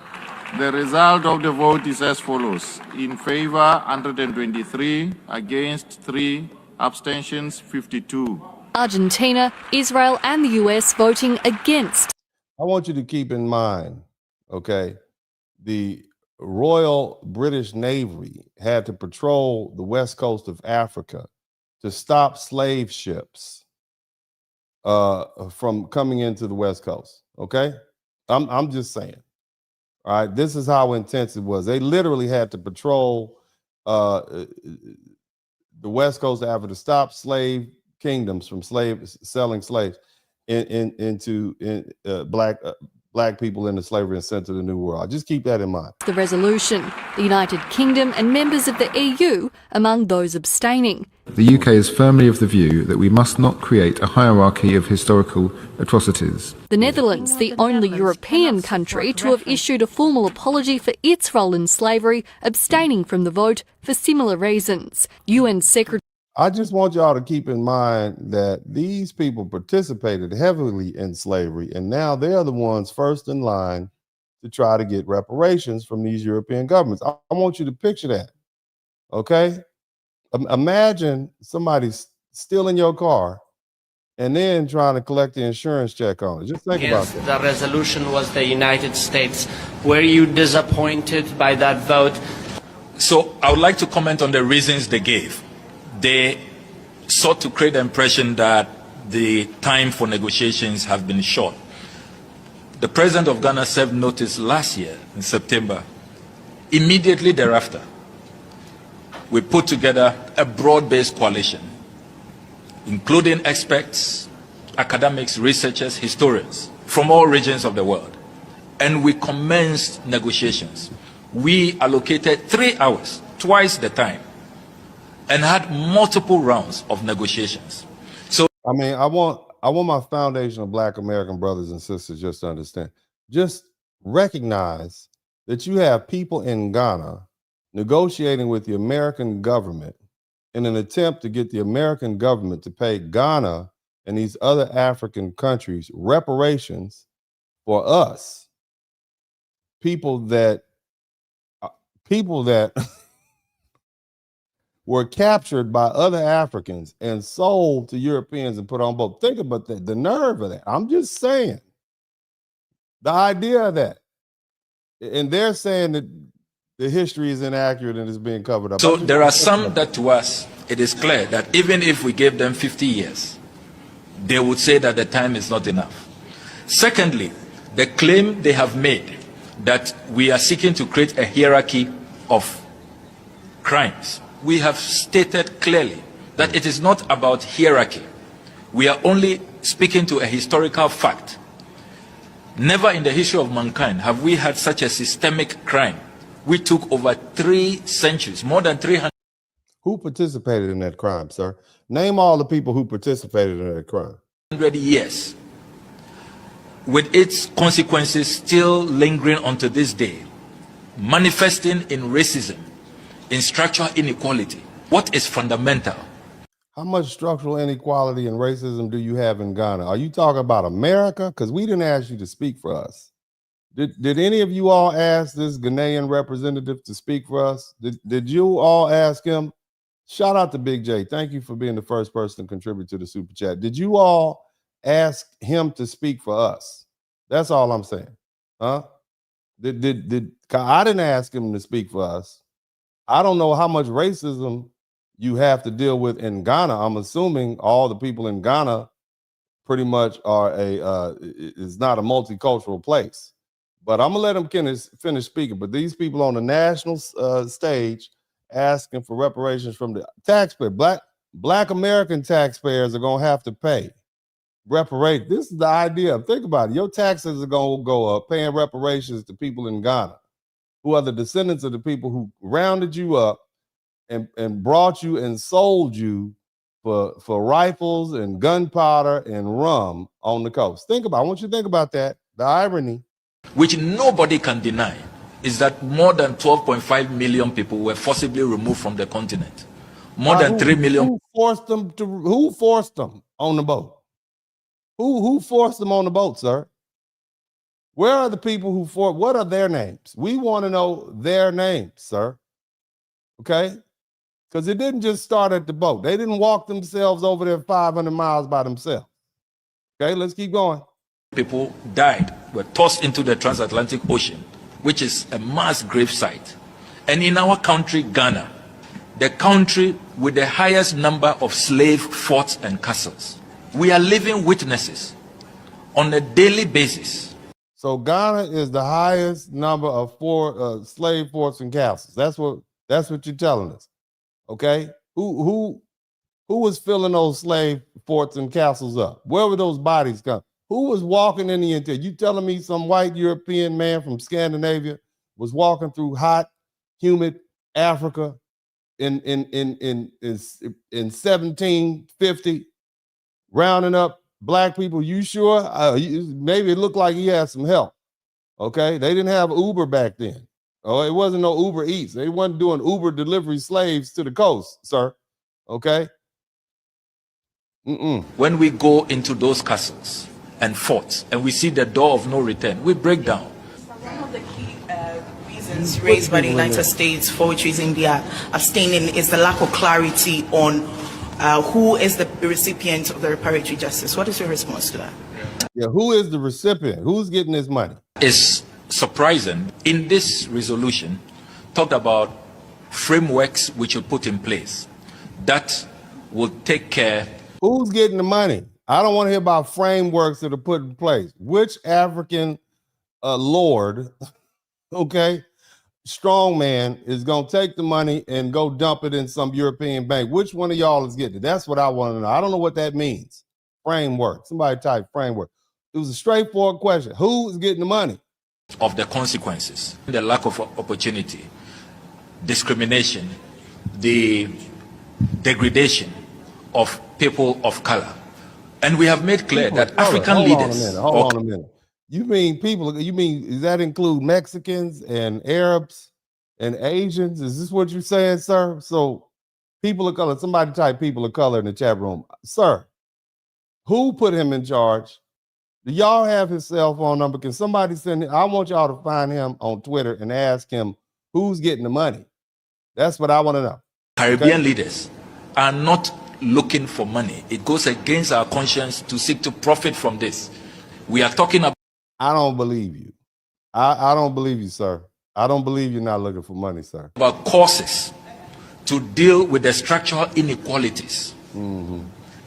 The result of the vote is as follows. In favor, 123, against 3, abstentions 52. Argentina, Israel and the US voting against. I want you to keep in mind, okay, the Royal British Navy had to patrol the west coast of Africa to stop slave ships from coming into the west coast. Okay, I'm just saying. All right, this is how intense it was. They literally had to patrol the west coast of Africa to stop slave kingdoms from selling slaves into black people into slavery and sent to the New World. Just keep that in mind. The resolution, the United Kingdom and members of the EU among those abstaining. The UK is firmly of the view that we must not create a hierarchy of historical atrocities. The Netherlands, the only European country to have issued a formal apology for its role in slavery, abstaining from the vote for similar reasons. UN Secretary I just want y'all to keep in mind that these people participated heavily in slavery, and now they're the ones first in line to try to get reparations from these European governments. I want you to picture that, okay? Imagine somebody stealing your car and then trying to collect the insurance check on it. Just think about that. The resolution was the United States. Were you disappointed by that vote? So I would like to comment on the reasons they gave. They sought to create the impression that the time for negotiations have been short. The president of Ghana served notice last year in September. Immediately thereafter, we put together a broad-based coalition, including experts, academics, researchers, historians from all regions of the world. And we commenced negotiations. We allocated 3 hours, twice the time, and had multiple rounds of negotiations. So I mean, I want my foundation of Black American brothers and sisters just to understand. Just recognize that you have people in Ghana negotiating with the American government in an attempt to get the American government to pay Ghana and these other African countries reparations for us. People that were captured by other Africans and sold to Europeans and put on boat. Think about that, the nerve of that. I'm just saying, the idea of that. And they're saying that the history is inaccurate and is being covered up. So there are some that to us, it is clear that even if we gave them 50 years, they would say that the time is not enough. Secondly, the claim they have made that we are seeking to create a hierarchy of crimes. We have stated clearly that it is not about hierarchy. We are only speaking to a historical fact. Never in the history of mankind have we had such a systemic crime. We took over 3 centuries, more than 300. Who participated in that crime, sir? Name all the people who participated in that crime. 100 years, with its consequences still lingering onto this day, manifesting in racism, in structural inequality. What is fundamental? How much structural inequality and racism do you have in Ghana? Are you talking about America? Because we didn't ask you to speak for us. Did any of you all ask this Ghanaian representative to speak for us? Did you all ask him? Shout out to Big J. Thank you for being the first person to contribute to the super chat. Did you all ask him to speak for us? That's all I'm saying. Huh? I didn't ask him to speak for us. I don't know how much racism you have to deal with in Ghana. I'm assuming all the people in Ghana pretty much are is not a multicultural place. But I'm gonna let him finish speaking. But these people on the national stage asking for reparations from the taxpayer, black American taxpayers are gonna have to pay reparate. This is the idea. Think about it. Your taxes are gonna go up, paying reparations to people in Ghana, who are the descendants of the people who rounded you up and brought you and sold you for rifles and gunpowder and rum on the coast. Think about it. I want you to think about that. The irony. Which nobody can deny is that more than 12.5 million people were forcibly removed from the continent. More than 3 million. Who forced them on the boat? Who forced them on the boat, sir? Where are the people who what are their names? We want to know their names, sir. Okay? Because it didn't just start at the boat. They didn't walk themselves over there 500 miles by themselves. Okay, let's keep going. People died, were tossed into the transatlantic ocean, which is a mass grave site. And in our country, Ghana, the country with the highest number of slave forts and castles, we are living witnesses on a daily basis. So Ghana is the highest number of slave forts and castles. That's what you're telling us. Okay, who was filling those slave forts and castles up? Where were those bodies come? Who was walking in the interior? You telling me some white European man from Scandinavia was walking through hot, humid Africa in 1750, rounding up black people? You sure? Maybe it looked like he had some help. Okay, they didn't have Uber back then. Oh, it wasn't no Uber Eats. They wasn't doing Uber delivery slaves to the coast, sir. Okay? When we go into those castles and forts and we see the door of no return, we break down. One of the key reasons raised by the United States for which reason they are abstaining is the lack of clarity on who is the recipient of the reparatory justice. What is your response to that? Yeah, who is the recipient? Who's getting this money? It's surprising. In this resolution, talked about frameworks which will put in place that will take care. Who's getting the money? I don't want to hear about frameworks that are put in place. Which African lord, okay, strongman is going to take the money and go dump it in some European bank? Which one of y'all is getting it? That's what I want to know. I don't know what that means. Framework. Somebody type framework. It was a straightforward question. Who is getting the money? Of the consequences, the lack of opportunity, discrimination, the degradation of people of color. And we have made clear that African leaders... Hold on a minute. You mean people, does that include Mexicans and Arabs and Asians? Is this what you're saying, sir? So people of color, somebody type people of color in the chat room. Sir, who put him in charge? Do y'all have his cell phone number? Can somebody send it? I want y'all to find him on Twitter and ask him who's getting the money. That's what I want to know. Caribbean leaders are not looking for money. It goes against our conscience to seek to profit from this. We are talking about... I don't believe you. I don't believe you, sir. I don't believe you're not looking for money, sir. About courses to deal with the structural inequalities.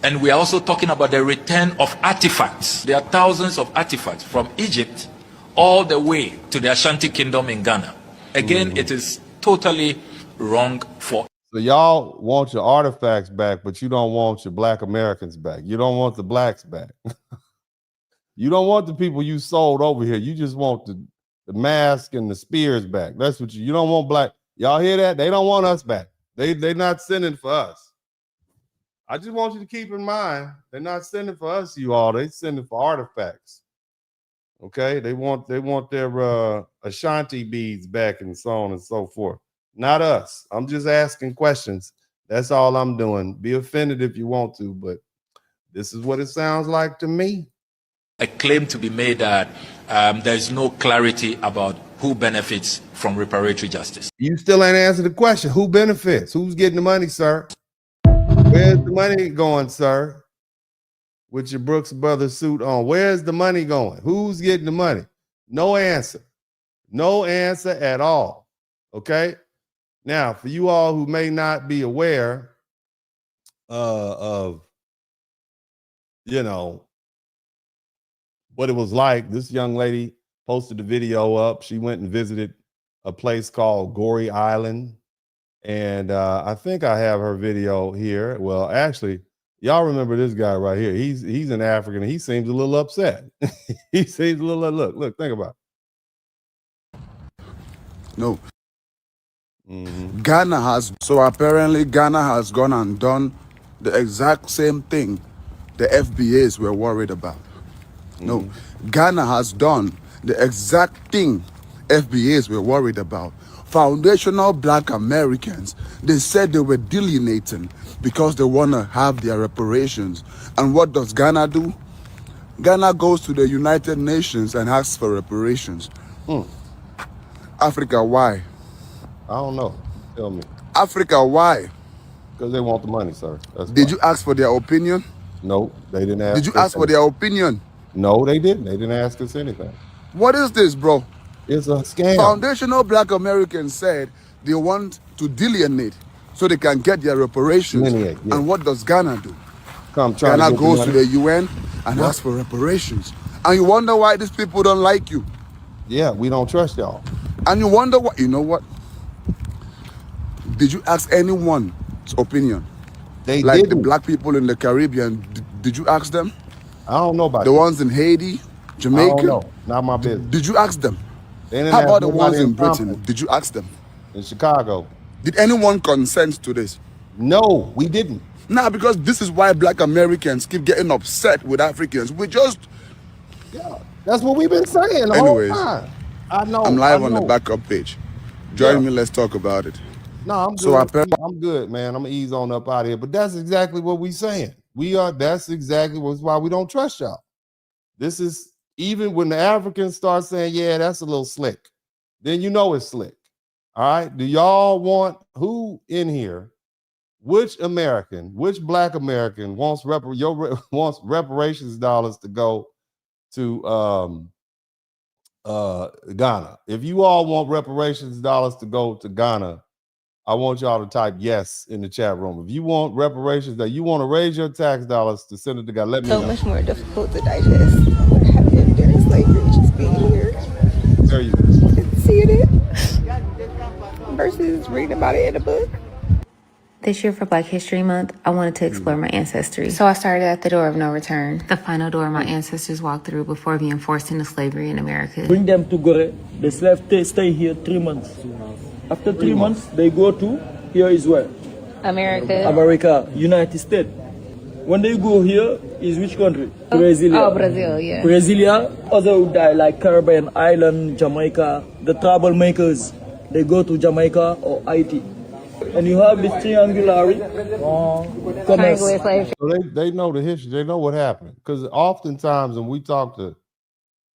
And we are also talking about the return of artifacts. There are thousands of artifacts from Egypt all the way to the Ashanti Kingdom in Ghana. Again, it is totally wrong for... So y'all want your artifacts back, but you don't want your black Americans back. You don't want the blacks back. You don't want the people you sold over here. You just want the mask and the spears back. That's what you don't want black. Y'all hear that? They don't want us back. They're not sending for us. I just want you to keep in mind, they're not sending for us, you all. They're sending for artifacts. Okay, they want their Ashanti beads back and so on and so forth. Not us. I'm just asking questions. That's all I'm doing. Be offended if you want to, but this is what it sounds like to me. A claim to be made that there is no clarity about who benefits from reparatory justice. You still ain't answered the question. Who benefits? Who's getting the money, sir? Where's the money going, sir? With your Brooks Brothers suit on. Where's the money going? Who's getting the money? No answer. No answer at all. Okay? Now, for you all who may not be aware of, what it was like, this young lady posted the video up. She went and visited a place called Gory Island. And I think I have her video here. Well, actually, y'all remember this guy right here. He's an African. And he seems a little upset. He seems a little, look, think about it. No. Ghana has, so apparently Ghana has gone and done the exact same thing the FBAs were worried about. No, Ghana has done the exact thing FBAs were worried about. Foundational Black Americans, they said they were delineating because they want to have their reparations. And what does Ghana do? Ghana goes to the United Nations and asks for reparations. Africa, why? I don't know. Tell me. Africa, why? Because they want the money, sir. That's Did why. you ask for their opinion? No, they didn't ask. Did you ask for their opinion? No, they didn't. They didn't ask us anything. What is this, bro? It's a scam. Foundational Black Americans said they want to delineate so they can get their reparations. Delineate, yeah. And what does Ghana do? Ghana goes to the UN and asks for reparations. And you wonder why these people don't like you. Yeah, we don't trust y'all. And you wonder what, you know what? Did you ask anyone's opinion? They like didn't. The black people in the Caribbean, did you ask them? I don't know about the ones in Haiti, Jamaica? I don't know. Not my business. Did you ask them? They didn't How ask about the ones nobody in Britain? Compton. Did you ask them? In Chicago. Did anyone consent to this? No, we didn't. Nah, because this is why Black Americans keep getting upset with Africans. We just... Yeah, that's what we've been saying the whole time. I know. I'm live on the backup page. Join me, let's talk about it. No, I'm good. I'm good, man. I'm gonna ease on up out of here. But that's exactly what we're saying. That's exactly why we don't trust y'all. This is, even when the Africans start saying, yeah, that's a little slick, then you know it's slick. All right. Do y'all want, who in here, which Black American wants reparations dollars to go to Ghana? If you all want reparations dollars to go to Ghana, I want y'all to type yes in the chat room. If you want reparations, that you want to raise your tax dollars to send it to God, let me know. So much more difficult to digest what happened during slavery, just being here. There you Seeing it versus reading about it in a book. This year for Black History Month, I wanted to explore my ancestry. So I started at the door of no return, the final door my ancestors walked through before being forced into slavery in America. Bring them to Gore. The slaves stay here 3 months. After 3 months, they go to, here is where? America, United States. When they go here, is which country? Brazil. Oh, Brazil, yeah. Brasilia, other would die, like Caribbean island, Jamaica. The troublemakers, they go to Jamaica or Haiti. And you have this triangular commerce. So they know the history. They know what happened. Because oftentimes when we talk to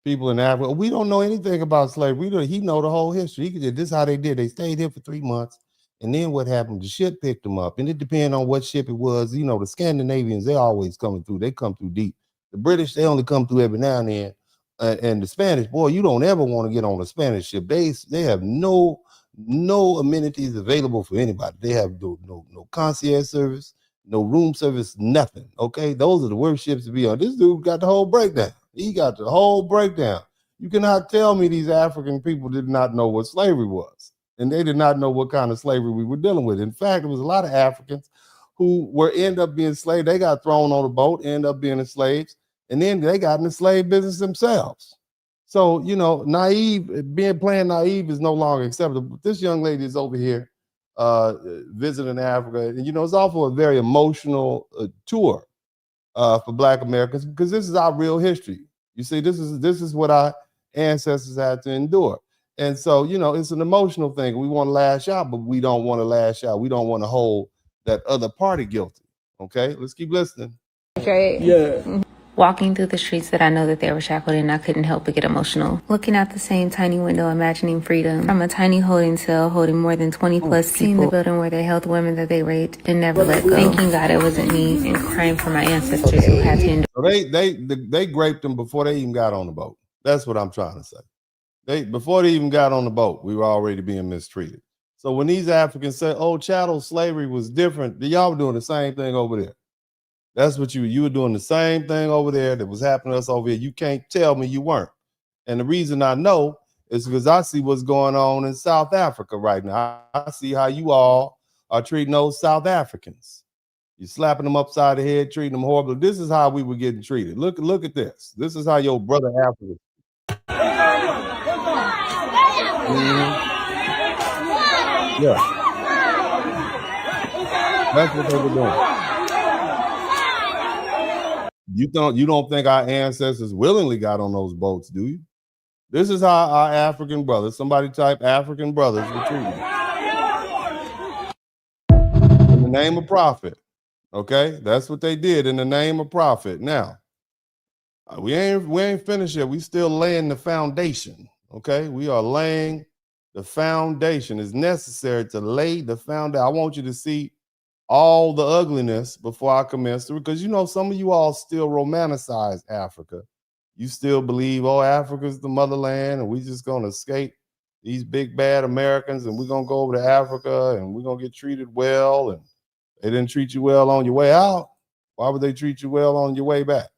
people in Africa, we don't know anything about slavery. He know the whole history. This is how they did. They stayed here for 3 months. And then what happened? The ship picked them up. And it depends on what ship it was. You know, the Scandinavians, they always coming through. They come through deep. The British, they only come through every now and then. And the Spanish, boy, you don't ever want to get on a Spanish ship. They have no amenities available for anybody. They have no concierge service, no room service, nothing. Okay, those are the worst ships to be on. This dude got the whole breakdown. He got the whole breakdown. You cannot tell me these African people did not know what slavery was, and they did not know what kind of slavery we were dealing with. In fact, there was a lot of Africans who end up being enslaved. They got thrown on a boat, end up being enslaved, and then they got in the slave business themselves. So, you know, playing naive is no longer acceptable. But this young lady is over here visiting Africa. And, you know, it's also a very emotional tour for Black Americans, because this is our real history. You see, this is what our ancestors had to endure. And so, you know, it's an emotional thing. We want to lash out, but we don't want to lash out. We don't want to hold that other party guilty. Okay, let's keep listening. Right. Yeah. Walking through the streets that I know that they were shackled in, I couldn't help but get emotional. Looking out the same tiny window, imagining freedom from a tiny holding cell holding more than 20 plus people. Seeing the building where they held women that they raped and never let go. Thanking God it wasn't me, and crying for my ancestors who had to endure. So they raped them before they even got on the boat. That's what I'm trying to say. Before they even got on the boat, we were already being mistreated. So when these Africans say, oh, chattel slavery was different, y'all were doing the same thing over there. That's what you were doing the same thing over there that was happening to us over here. You can't tell me you weren't. And the reason I know is because I see what's going on in South Africa right now. I see how you all are treating those South Africans. You're slapping them upside the head, treating them horribly. This is how we were getting treated. Look at this. This is how your brother African. Yeah. That's what they were doing. You don't think our ancestors willingly got on those boats, do you? This is how our African brothers, somebody type African brothers, were treated. In the name of profit. Okay, that's what they did in the name of profit. Now, we ain't finished yet. We still laying the foundation. Okay, we are laying the foundation. It's necessary to lay the foundation. I want you to see all the ugliness before I commence through, because you know some of you all still romanticize Africa. You still believe, oh, Africa's the motherland, and we just gonna escape these big bad Americans, and we're gonna go over to Africa, and we're gonna get treated well, and they didn't treat you well on your way out. Why would they treat you well on your way back?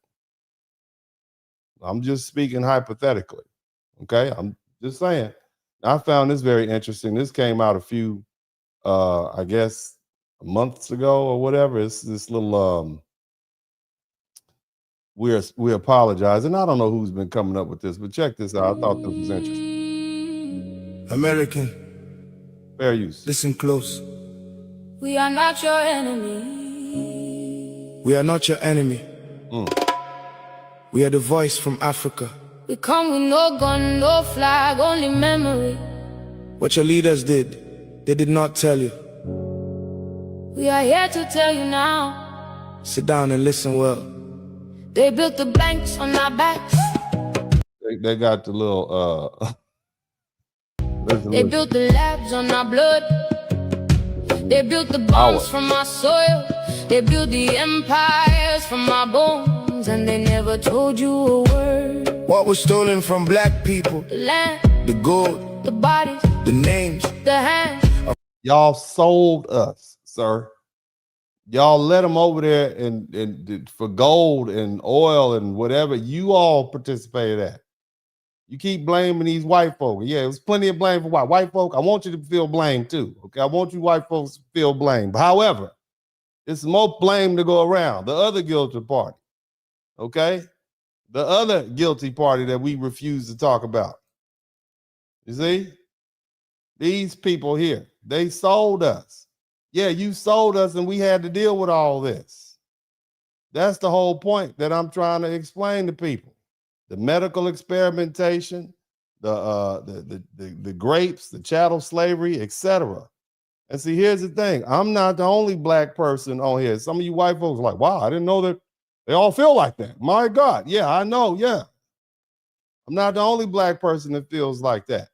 I'm just speaking hypothetically. Okay, I'm just saying. I found this very interesting. This came out a few, I guess, months ago or whatever. It's this little, we apologize. And I don't know who's been coming up with this, but check this out. I thought this was interesting. American. Fair use. Listen close. We are not your enemy. We are not your enemy. We are the voice from Africa. We come with no gun, no flag, only memory. What your leaders did, they did not tell you. We are here to tell you now. Sit down and listen well. They built the banks on our backs. They got the little, They built the labs on our blood. They built the bombs from our soil. They built the empires from our bones. And they never told you a word. What was stolen from black people? The land, the gold, the bodies, the names, the hands. Y'all sold us, sir. Y'all let them over there and for gold and oil and whatever you all participated at. You keep blaming these white folk. Yeah, it was plenty of blame for white folk. I want you to feel blame too. Okay, I want you white folks to feel blame. However, it's more blame to go around. The other guilty party. Okay, the other guilty party that we refuse to talk about. You see, these people here, they sold us. Yeah, you sold us and we had to deal with all this. That's the whole point that I'm trying to explain to people. The medical experimentation, the grapes, the chattel slavery, etc. And see, here's the thing. I'm not the only black person on here. Some of you white folks are like, wow, I didn't know that they all feel like that. My God. Yeah, I know. Yeah. I'm not the only black person that feels like that.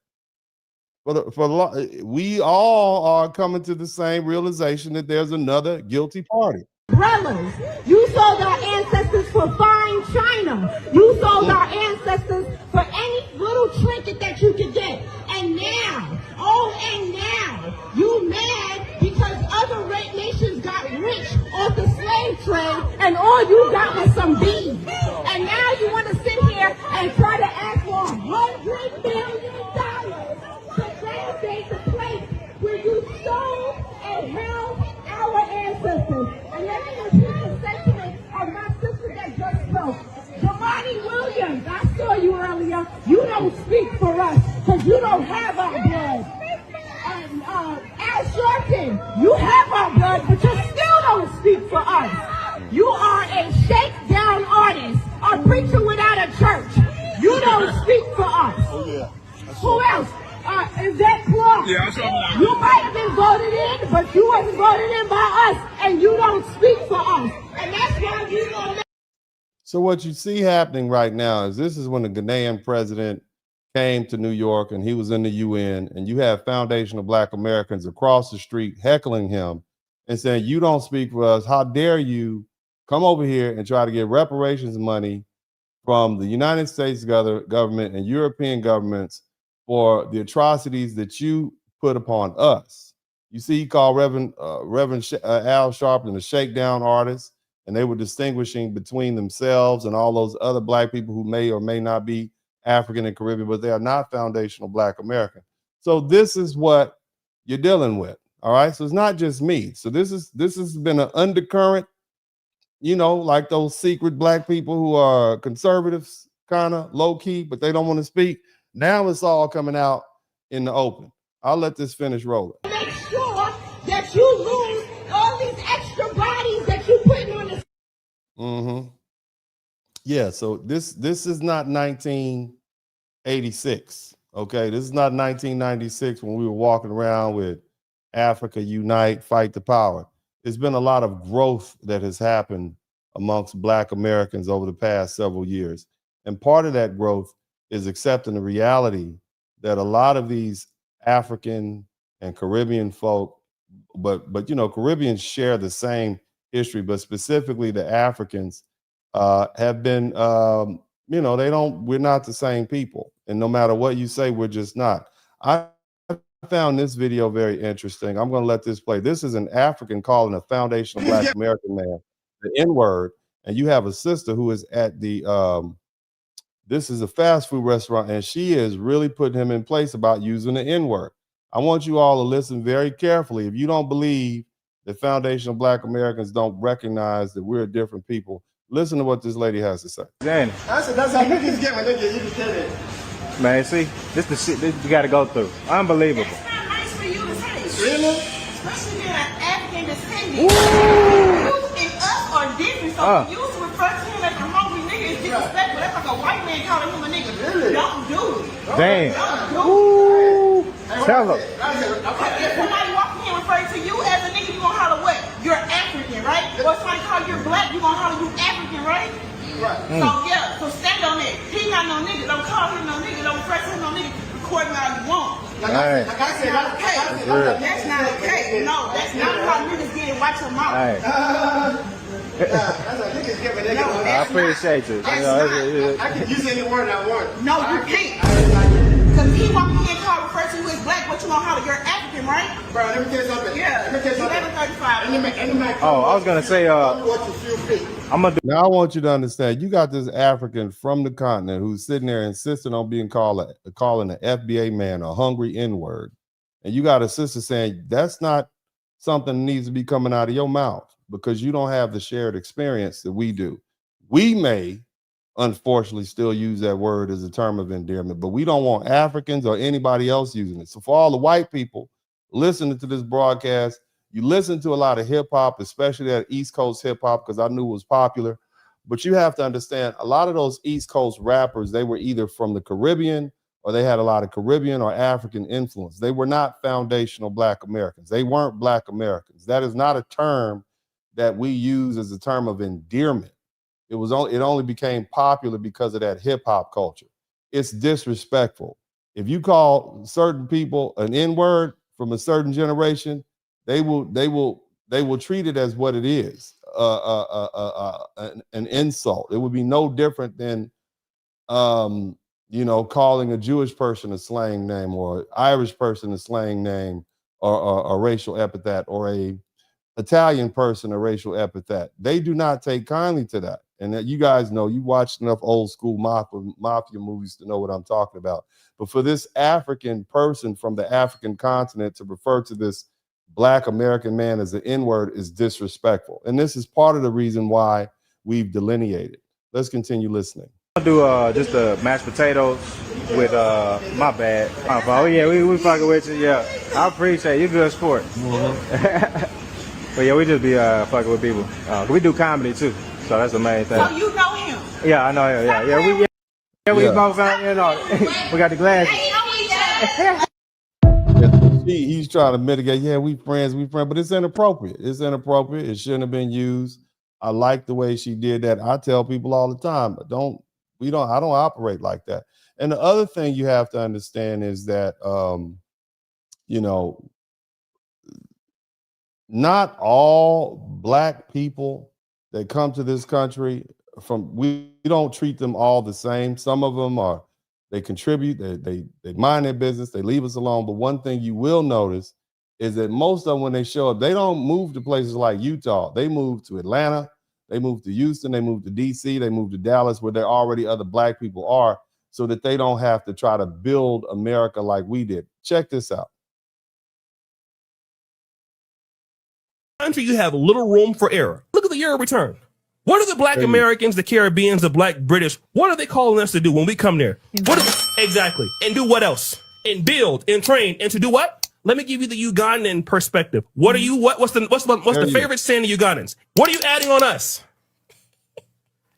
We all are coming to the same realization that there's another guilty party. Brothers, you sold our ancestors for fine china. You sold our ancestors for any little trinket that you could get. And now, you mad because other nations got rich off the slave trade and all you got was some beans. And now you want to sit here and try to ask for $100 million to translate the place where you sold and held our ancestors. And let me repeat the sentiment of my sister that just spoke. Jamani Williams, I saw you earlier. You don't speak for us because you don't have our blood. And Al Sharpton, you have our blood, but you still don't speak for us. You are a shakedown artist, a preacher without a church. You don't speak for us. Oh, yeah. Who else? Is that Clark? Yeah, you might have been voted in, but you wasn't voted in by us, and you don't speak for us. And that's why we don't. So what you see happening right now is this is when the Ghanaian president came to New York and he was in the UN, and you have Foundation of Black Americans across the street heckling him and saying, you don't speak for us. How dare you come over here and try to get reparations money from the United States government and European governments for the atrocities that you put upon us. You see, he called Reverend Al Sharpton a shakedown artist, and they were distinguishing between themselves and all those other black people who may or may not be African and Caribbean, but they are not foundational Black American. So this is what you're dealing with. All right. So it's not just me. So this has been an undercurrent, you know, like those secret Black people who are conservatives, kind of low key, but they don't want to speak. Now it's all coming out in the open. I'll let this finish rolling. Make sure that you lose all these extra bodies that you put on the. Yeah, so this is not 1986. Okay, this is not 1996 when we were walking around with Africa Unite, Fight the Power. There's been a lot of growth that has happened amongst Black Americans over the past several years. And part of that growth is accepting the reality that a lot of these African and Caribbean folk, but you know, Caribbeans share the same history, but specifically the Africans have been, you know, we're not the same people. And no matter what you say, we're just not. I found this video very interesting. I'm going to let this play. This is an African calling a foundational Black American man the N-word. And you have a sister who is at the, this is a fast food restaurant, and she is really putting him in place about using the N-word. I want you all to listen very carefully. If you don't believe that foundational Black Americans don't recognize that we're different people, listen to what this lady has to say. Danny. That's how niggas get when they get you to tell it. Man, see, this the shit that you got to go through. Unbelievable. That's not nice for you to say. Really? Especially being an African descendant. You and us are different, so when you refer to him as a hungry nigga, it's disrespectful. That's like a white man calling him a nigga. Really? Don't do it. Damn. Don't do it. Tell her. If somebody walking in referring to you as a nigga, you gonna holler what? You're African, right? Or if somebody call you Black, you gonna holler you African, right? Right. So yeah, so stand on it. He not no nigga. Don't call him no nigga. Don't refer to him no nigga. Record him how you want. Like I said, That's not okay. That's not okay. No, that's not how niggas get it. Watch your mouth. That's a niggas get when they get on. I appreciate you. I can use any word I want. No, you can't. Because he walking in car refer to you as Black, what you gonna holler? You're African, right? Bro, let me tell you something. Yeah. Let me tell you something. 11:35. Oh, I was gonna say, what you feel free. Now I want you to understand, you got this African from the continent who's sitting there insisting on being calling an FBA man a hungry N-word. And you got a sister saying that's not something that needs to be coming out of your mouth because you don't have the shared experience that we do. We may, unfortunately, still use that word as a term of endearment, but we don't want Africans or anybody else using it. So for all the white people listening to this broadcast, you listen to a lot of hip hop, especially that East Coast hip hop, because I knew it was popular. But you have to understand, a lot of those East Coast rappers, they were either from the Caribbean or they had a lot of Caribbean or African influence. They were not foundational Black Americans. They weren't Black Americans. That is not a term that we use as a term of endearment. It only became popular because of that hip hop culture. It's disrespectful. If you call certain people an N-word from a certain generation, they will treat it as what it is, an insult. It would be no different than, you know, calling a Jewish person a slang name or an Irish person a slang name or a racial epithet or a Italian person a racial epithet. They do not take kindly to that. And that you guys know, you watched enough old school mafia movies to know what I'm talking about. But for this African person from the African continent to refer to this Black American man as an N-word is disrespectful. And this is part of the reason why we've delineated. Let's continue listening. I'll do just mashed potatoes with my bad. Oh yeah, we fucking with you. Yeah, I appreciate you. Good sport. But yeah, we just be fucking with people. We do comedy too, so that's the main thing. So you know him? Yeah, I know him. We both you know. We got the glasses. He's trying to mitigate. Yeah, we friends, but it's inappropriate. It's inappropriate. It shouldn't have been used. I like the way she did that. I tell people all the time, I don't operate like that. And the other thing you have to understand is that, you know, not all Black people that come to this country we don't treat them all the same. Some of them they contribute, they mind their business, they leave us alone. But one thing you will notice is that most of them, when they show up, they don't move to places like Utah. They move to Atlanta, they move to Houston, they move to DC, they move to Dallas, where there already other Black people are. so that they don't have to try to build America like we did. Check this out. Country, you have little room for error. Look at the year of return. What are the Black Americans, the Caribbeans, the Black British, what are they calling us to do when we come there? Exactly. And do what else? And build and train and to do what? Let me give you the Ugandan perspective. What are you? What's the favorite sin of Ugandans? What are you adding on us?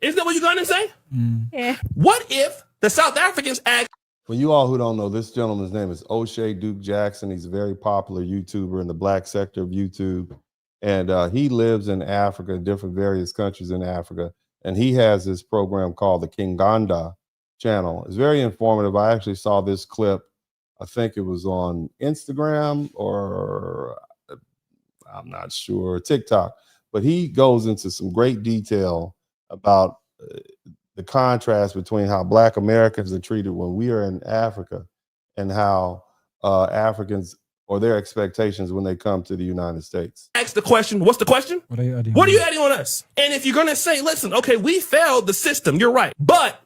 Isn't that what Ugandans say? Yeah. What if the South Africans act? For you all who don't know, this gentleman's name is O'Shea Duke Jackson. He's a very popular YouTuber in the Black sector of YouTube. And he lives in Africa, different various countries in Africa. And he has this program called the Kinganda channel. It's very informative. I actually saw this clip. I think it was on Instagram or I'm not sure, TikTok. But he goes into some great detail about the contrast between how Black Americans are treated when we are in Africa and how Africans or their expectations when they come to the United States. Ask the question, what's the question? What are you adding on us? And if you're going to say, listen, okay, we failed the system, you're right. But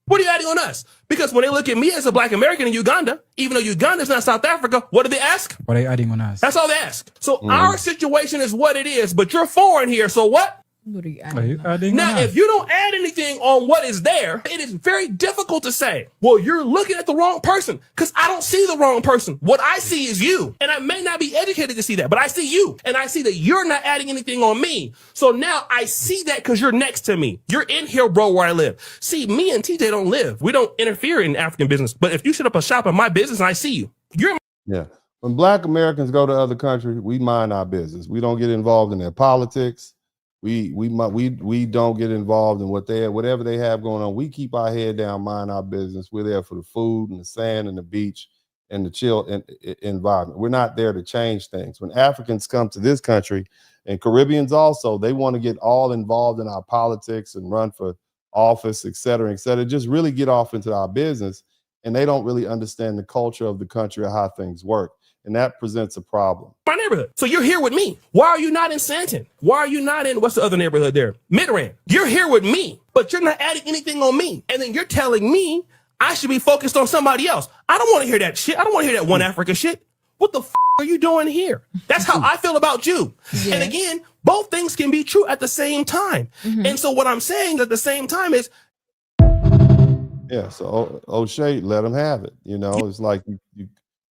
what are you adding on us? Because when they look at me as a Black American in Uganda, even though Uganda is not South Africa, what do they ask? What are you adding on us? That's all they ask. So our situation is what it is, but you're foreign here, so what? What are you adding Now, if you don't add anything on what is there, it is very difficult to say, well, you're looking at the wrong person, because I don't see the wrong person. What I see is you. And I may not be educated to see that, but I see you. And I see that you're not adding anything on me. So now I see that because you're next to me. You're in here, bro, where I live. See, me and TJ don't live. We don't interfere in African business. But if you set up a shop in my business and I see you, you're... Yeah. When Black Americans go to other countries, we mind our business. We don't get involved in their politics. We don't get involved in whatever they have going on. We keep our head down, mind our business. We're there for the food and the sand and the beach and the chill environment. We're not there to change things. When Africans come to this country, and Caribbeans also, they want to get all involved in our politics and run for office, et cetera, just really get off into our business. And they don't really understand the culture of the country or how things work. And that presents a problem. My neighborhood. So you're here with me. Why are you not in Santon? Why are you not in, what's the other neighborhood there? Midrand. You're here with me, but you're not adding anything on me. And then you're telling me I should be focused on somebody else. I don't want to hear that shit. I don't want to hear that one Africa shit. What the f are you doing here? That's how I feel about you. Yeah. And again, both things can be true at the same time. And so what I'm saying at the same time is, yeah, so O'Shea, let them have it. You know, it's like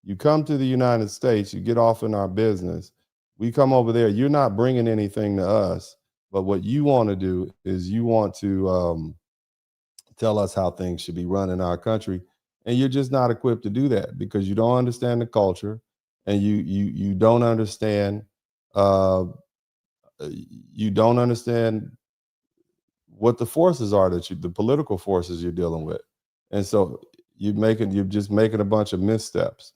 you come to the United States, you get off in our business. We come over there, you're not bringing anything to us, but what you want to do is you want to tell us how things should be run in our country. And you're just not equipped to do that because you don't understand the culture and you don't understand what the forces are the political forces you're dealing with. And so you're just making a bunch of missteps.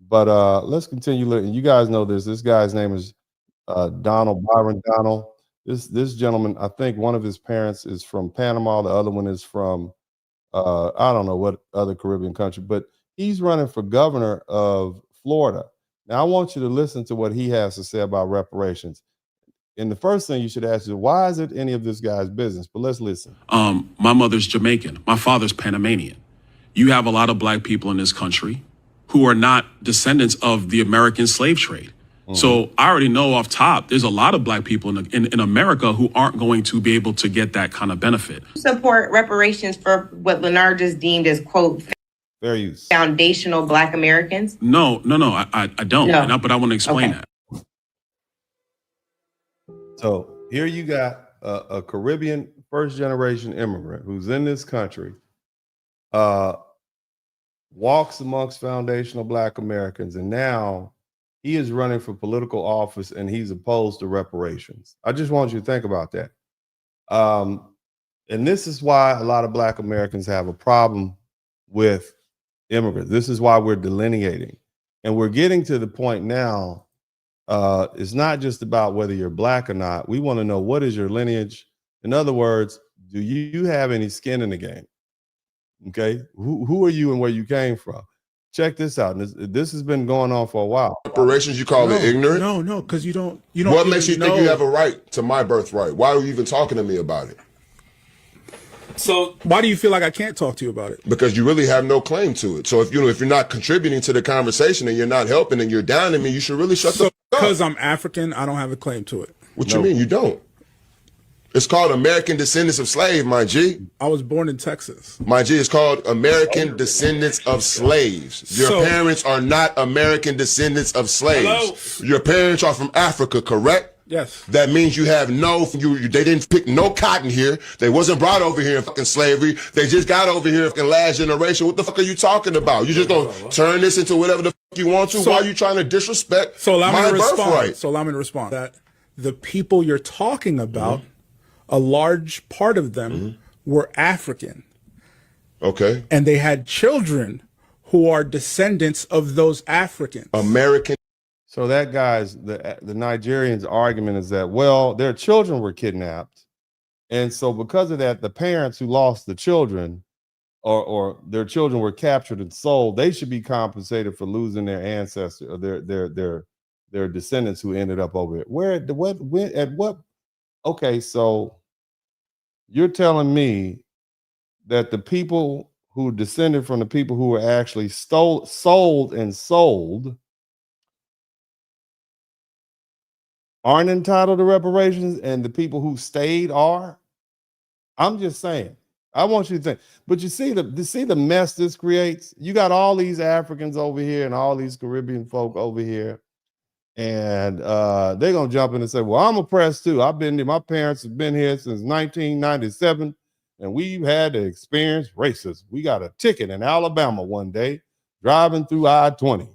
But let's continue looking. You guys know this. This guy's name is Byron Donald. This gentleman, I think one of his parents is from Panama. The other one is from, I don't know what other Caribbean country, but he's running for governor of Florida. Now, I want you to listen to what he has to say about reparations. And the first thing you should ask is, why is it any of this guy's business? But let's listen. My mother's Jamaican. My father's Panamanian. You have a lot of Black people in this country who are not descendants of the American slave trade. So I already know off top, there's a lot of Black people in America who aren't going to be able to get that kind of benefit. Support reparations for what Leonard just deemed as, quote, fair use, foundational Black Americans? No, I don't. No. But I want to explain that. So here you got a Caribbean first-generation immigrant who's in this country, walks amongst foundational Black Americans, and now he is running for political office and he's opposed to reparations. I just want you to think about that. And this is why a lot of Black Americans have a problem with immigrants. This is why we're delineating. And we're getting to the point now, it's not just about whether you're Black or not. We want to know, what is your lineage? In other words, do you have any skin in the game? Okay, who are you and where you came from? Check this out. This has been going on for a while. Reparations, you call it ignorant? No, because you don't. What makes you think you have a right to my birthright? Why are you even talking to me about it? So why do you feel like I can't talk to you about it? Because you really have no claim to it. So if you're not contributing to the conversation and you're not helping and you're down on me, you should really shut the fuck up. Because I'm African, I don't have a claim to it. What you mean you don't? It's called American Descendants of Slaves, my G. I was born in Texas. My G, it's called American Descendants of Slaves. Your parents are not American descendants of slaves. Hello? Your parents are from Africa, correct? Yes. That means you have they didn't pick no cotton here. They wasn't brought over here in fucking slavery. They just got over here in last generation. What the fuck are you talking about? You just gonna turn this into whatever the fuck you want to? Why are you trying to disrespect my birthright? So allow me to respond. That the people you're talking about, a large part of them were African. Okay. And they had children who are descendants of those Africans. American. So that guy's, the Nigerian's argument is that, well, their children were kidnapped. And so because of that, the parents who lost the children or their children were captured and sold, they should be compensated for losing their ancestors or their descendants who ended up over here. When? Okay, so you're telling me that the people who descended from the people who were actually sold aren't entitled to reparations, and the people who stayed are? I'm just saying. I want you to think. But you see the mess this creates? You got all these Africans over here and all these Caribbean folk over here. And they're gonna jump in and say, well, I'm oppressed too. My parents have been here since 1997, and we've had to experience racism. We got a ticket in Alabama one day, driving through I-20.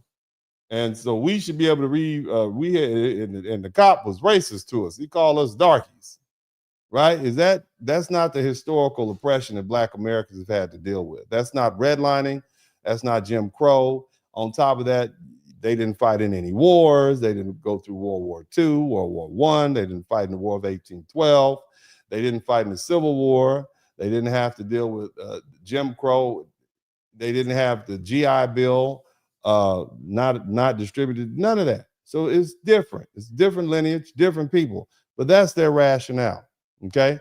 And so we should be able to read, and the cop was racist to us. He called us darkies, right? That's not the historical oppression that Black Americans have had to deal with. That's not redlining. That's not Jim Crow. On top of that, they didn't fight in any wars. They didn't go through World War II, World War I. They didn't fight in the War of 1812. They didn't fight in the Civil War. They didn't have to deal with Jim Crow. They didn't have the GI Bill. Not distributed, none of that. So it's different. It's different lineage, different people, but that's their rationale. Okay.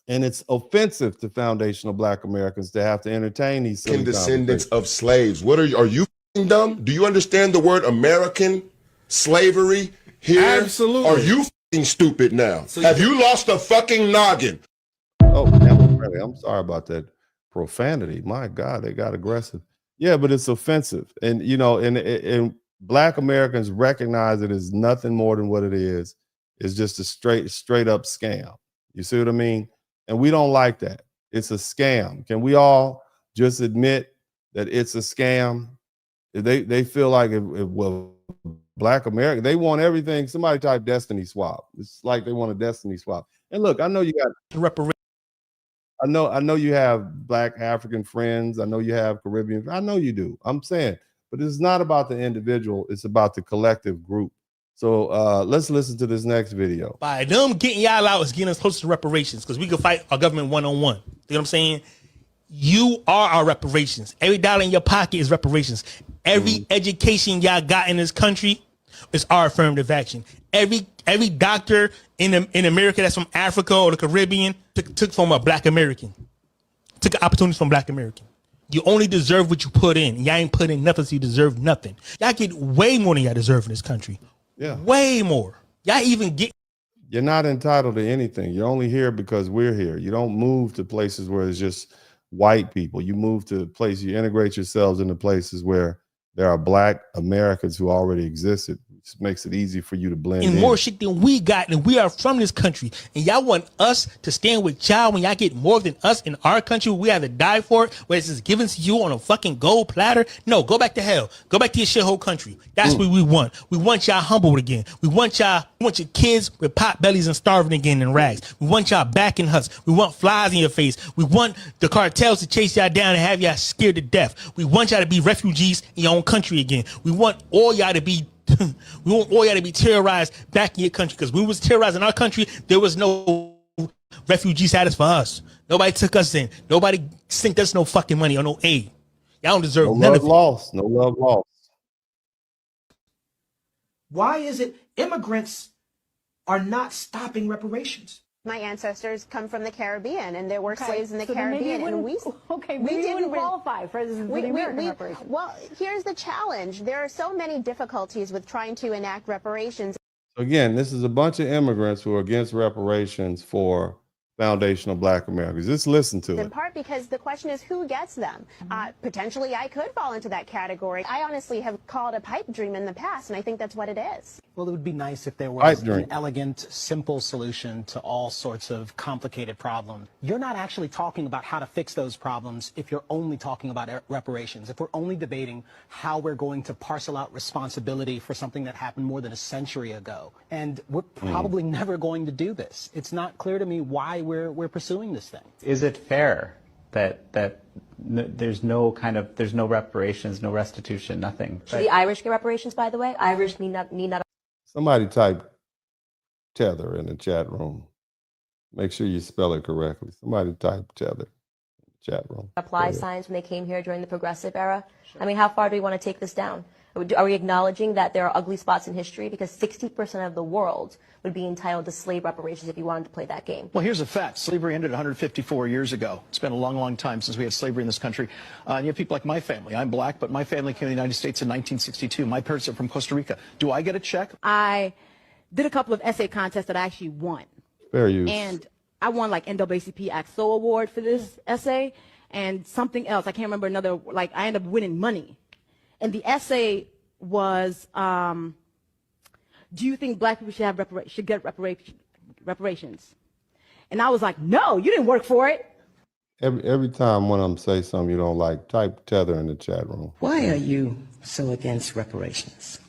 And it's offensive to foundational Black Americans to have to entertain these descendants of slaves. What are you dumb? Do you understand the word American slavery here? Absolutely. Are you stupid now? Have you lost a fucking noggin? Oh, I'm sorry about that profanity. My God, they got aggressive. Yeah, but it's offensive. And, and Black Americans recognize it as nothing more than what it is. It's just a straight up scam. You see what I mean? And we don't like that. It's a scam. Can we all just admit that it's a scam? They feel like well, Black America, they want everything. Somebody type destiny swap. It's like they want a destiny swap. And look, I know you got reparations. I know you have Black African friends. I know you have Caribbean. I know you do. I'm saying, but it's not about the individual. It's about the collective group. So let's listen to this next video. By them getting y'all out is getting us closer to reparations, because we can fight our government one-on-one. You know what I'm saying? You are our reparations. Every dollar in your pocket is reparations. Every education y'all got in this country is our affirmative action. Every doctor in America that's from Africa or the Caribbean took from a Black American. Took opportunities from Black American. You only deserve what you put in. Y'all ain't put in nothing, so you deserve nothing. Y'all get way more than y'all deserve in this country. Yeah. Way more. Y'all even get... You're not entitled to anything. You're only here because we're here. You don't move to places where it's just white people. You move to places, you integrate yourselves into places where there are Black Americans who already existed. It makes it easy for you to blend in. More shit than we got, and we are from this country. And y'all want us to stand with y'all when y'all get more than us in our country. We have to die for it, where it's just given to you on a fucking gold platter. No, go back to hell. Go back to your shithole country. That's what we want. We want y'all humbled again. We want your kids with pot bellies and starving again in rags. We want y'all back in huts. We want flies in your face. We want the cartels to chase y'all down and have y'all scared to death. We want y'all to be refugees in your own country again. We want all y'all to be we want all y'all to be terrorized back in your country, because when we was terrorized in our country, there was no refugee status for us. Nobody took us in. Nobody sent us no fucking money or no aid. Y'all don't deserve none of it. No love lost. Why is it immigrants are not stopping reparations? My ancestors come from the Caribbean, and there were slaves in the so then maybe Caribbean, and we didn't qualify for the American reparations. Well, here's the challenge. There are so many difficulties with trying to enact reparations. Again, this is a bunch of immigrants who are against reparations for foundational Black Americans. Just listen to In it. part because the question is who gets them. Potentially, I could fall into that category. I honestly have called a pipe dream in the past, and I think that's what it is. Well, it would be nice if there was an elegant, simple solution to all sorts of complicated problems. You're not actually talking about how to fix those problems if you're only talking about reparations. If we're only debating how we're going to parcel out responsibility for something that happened more than a century ago. And we're probably never going to do this. It's not clear to me why we're pursuing this thing. Is it fair that there's no reparations, no restitution, nothing? Should the Irish get reparations, by the way? Irish need not. Somebody type tether in the chat room. Make sure you spell it correctly. Somebody type tether in the chat room. Apply signs when they came here during the progressive era. I mean, how far do we want to take this down? Are we acknowledging that there are ugly spots in history? Because 60% of the world would be entitled to slave reparations if you wanted to play that game. Well, here's a fact. Slavery ended 154 years ago. It's been a long, long time since we had slavery in this country. And you have people like my family. I'm Black, but my family came to the United States in 1962. My parents are from Costa Rica. Do I get a check? I did a couple of essay contests that I actually won. Fair use. And I won like NAACP AXO award for this essay and something else. I can't remember another, like I ended up winning money. And the essay was, do you think Black people should get reparations? And I was like, no, you didn't work for it. Every time one of them say something you don't like, type tether in the chat room. Why are you so against reparations?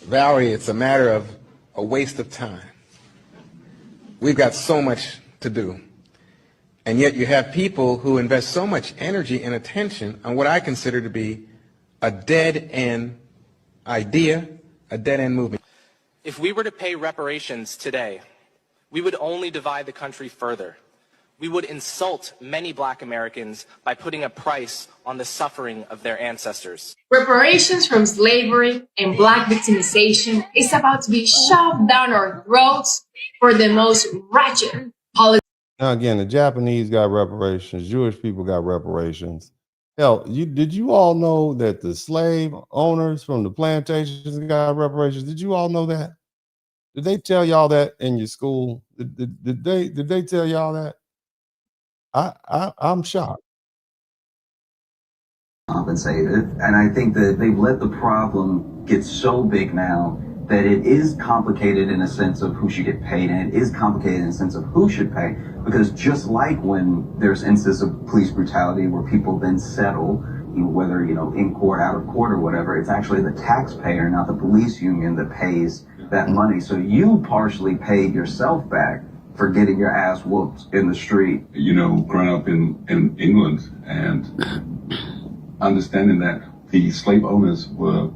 Valerie, it's a matter of a waste of time. We've got so much to do. And yet you have people who invest so much energy and attention on what I consider to be a dead-end idea, a dead-end movement. If we were to pay reparations today, we would only divide the country further. We would insult many Black Americans by putting a price on the suffering of their ancestors. Reparations from slavery and Black victimization is about to be shoved down our throats for the most wretched politics. Now again, the Japanese got reparations, Jewish people got reparations. Hell, did you all know that the slave owners from the plantations got reparations? Did you all know that? Did they tell y'all that in your school? Did they tell y'all that? I'm shocked. Compensated, and I think that they've let the problem get so big now that it is complicated in a sense of who should get paid, and it is complicated in a sense of who should pay, because just like when there's instances of police brutality where people then settle, whether in court, out of court, or whatever, it's actually the taxpayer, not the police union, that pays that money. So you partially paid yourself back for getting your ass whooped in the street. Growing up in England and understanding that the slave owners were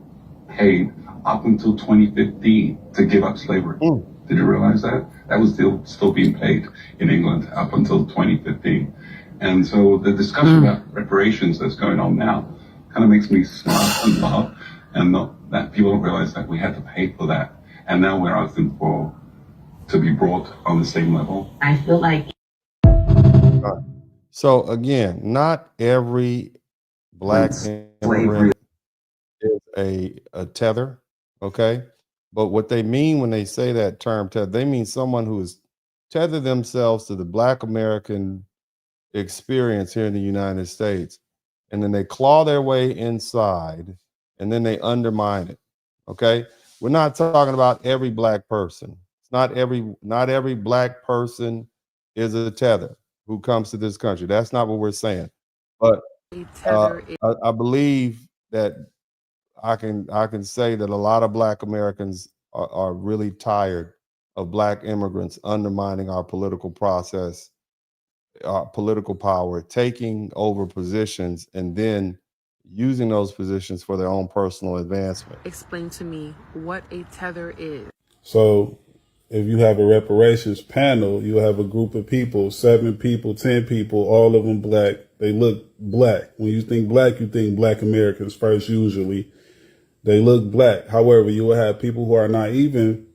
paid up until 2015 to give up slavery. Did you realize that? That was still being paid in England up until 2015. And so the discussion about reparations that's going on now kind of makes me smile and laugh, and not that people don't realize that we had to pay for that. And now we're asking to be brought on the same level. I feel like. So again, not every Black immigrant is a tether. Okay. But what they mean when they say that term tether, they mean someone who has tethered themselves to the Black American experience here in the United States. And then they claw their way inside and then they undermine it. Okay. We're not talking about every Black person. It's not every Black person is a tether who comes to this country. That's not what we're saying. But I believe that I can say that a lot of Black Americans are really tired of Black immigrants undermining our political process, our political power, taking over positions, and then using those positions for their own personal advancement. Explain to me what a tether is. So if you have a reparations panel, you have a group of people, 7 people, 10 people, all of them Black. They look Black. When you think Black, you think Black Americans first, usually. They look Black. However, you will have people who are not even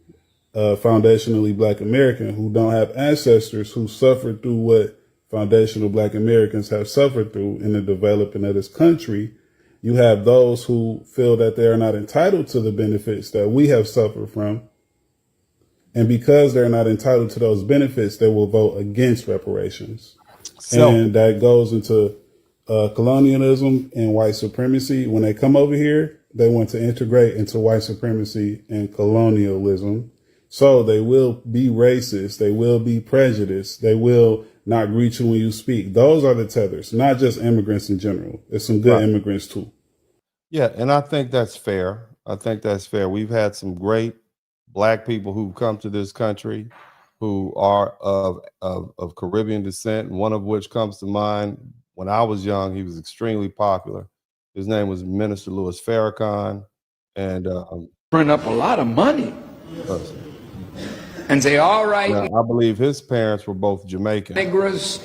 foundationally Black American who don't have ancestors who suffered through what foundational Black Americans have suffered through in the developing of this country. You have those who feel that they are not entitled to the benefits that we have suffered from. And because they're not entitled to those benefits, they will vote against reparations. And that goes into colonialism and white supremacy. When they come over here, they want to integrate into white supremacy and colonialism. So they will be racist. They will be prejudiced. They will not greet you when you speak. Those are the tethers, not just immigrants in general. There's some good immigrants too. Yeah, and I think that's fair. I think that's fair. We've had some great Black people who've come to this country who are of Caribbean descent, one of which comes to mind. When I was young, he was extremely popular. His name was Minister Louis Farrakhan. And print up a lot of money and say, all right. Now, I believe his parents were both Jamaican. Negroes.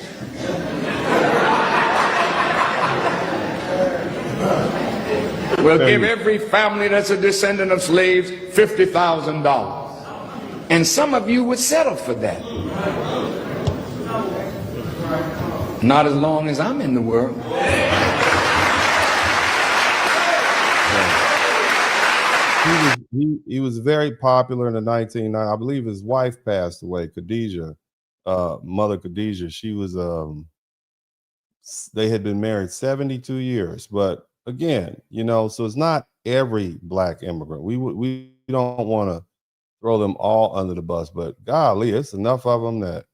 We'll give every family that's a descendant of slaves $50,000. And some of you would settle for that. Not as long as I'm in the world. He was very popular in the 1990s. I believe his wife passed away, Khadijah, Mother Khadijah. She was, they had been married 72 years. But again, you know, so it's not every Black immigrant. We don't want to throw them all under the bus, but golly, it's enough of them that,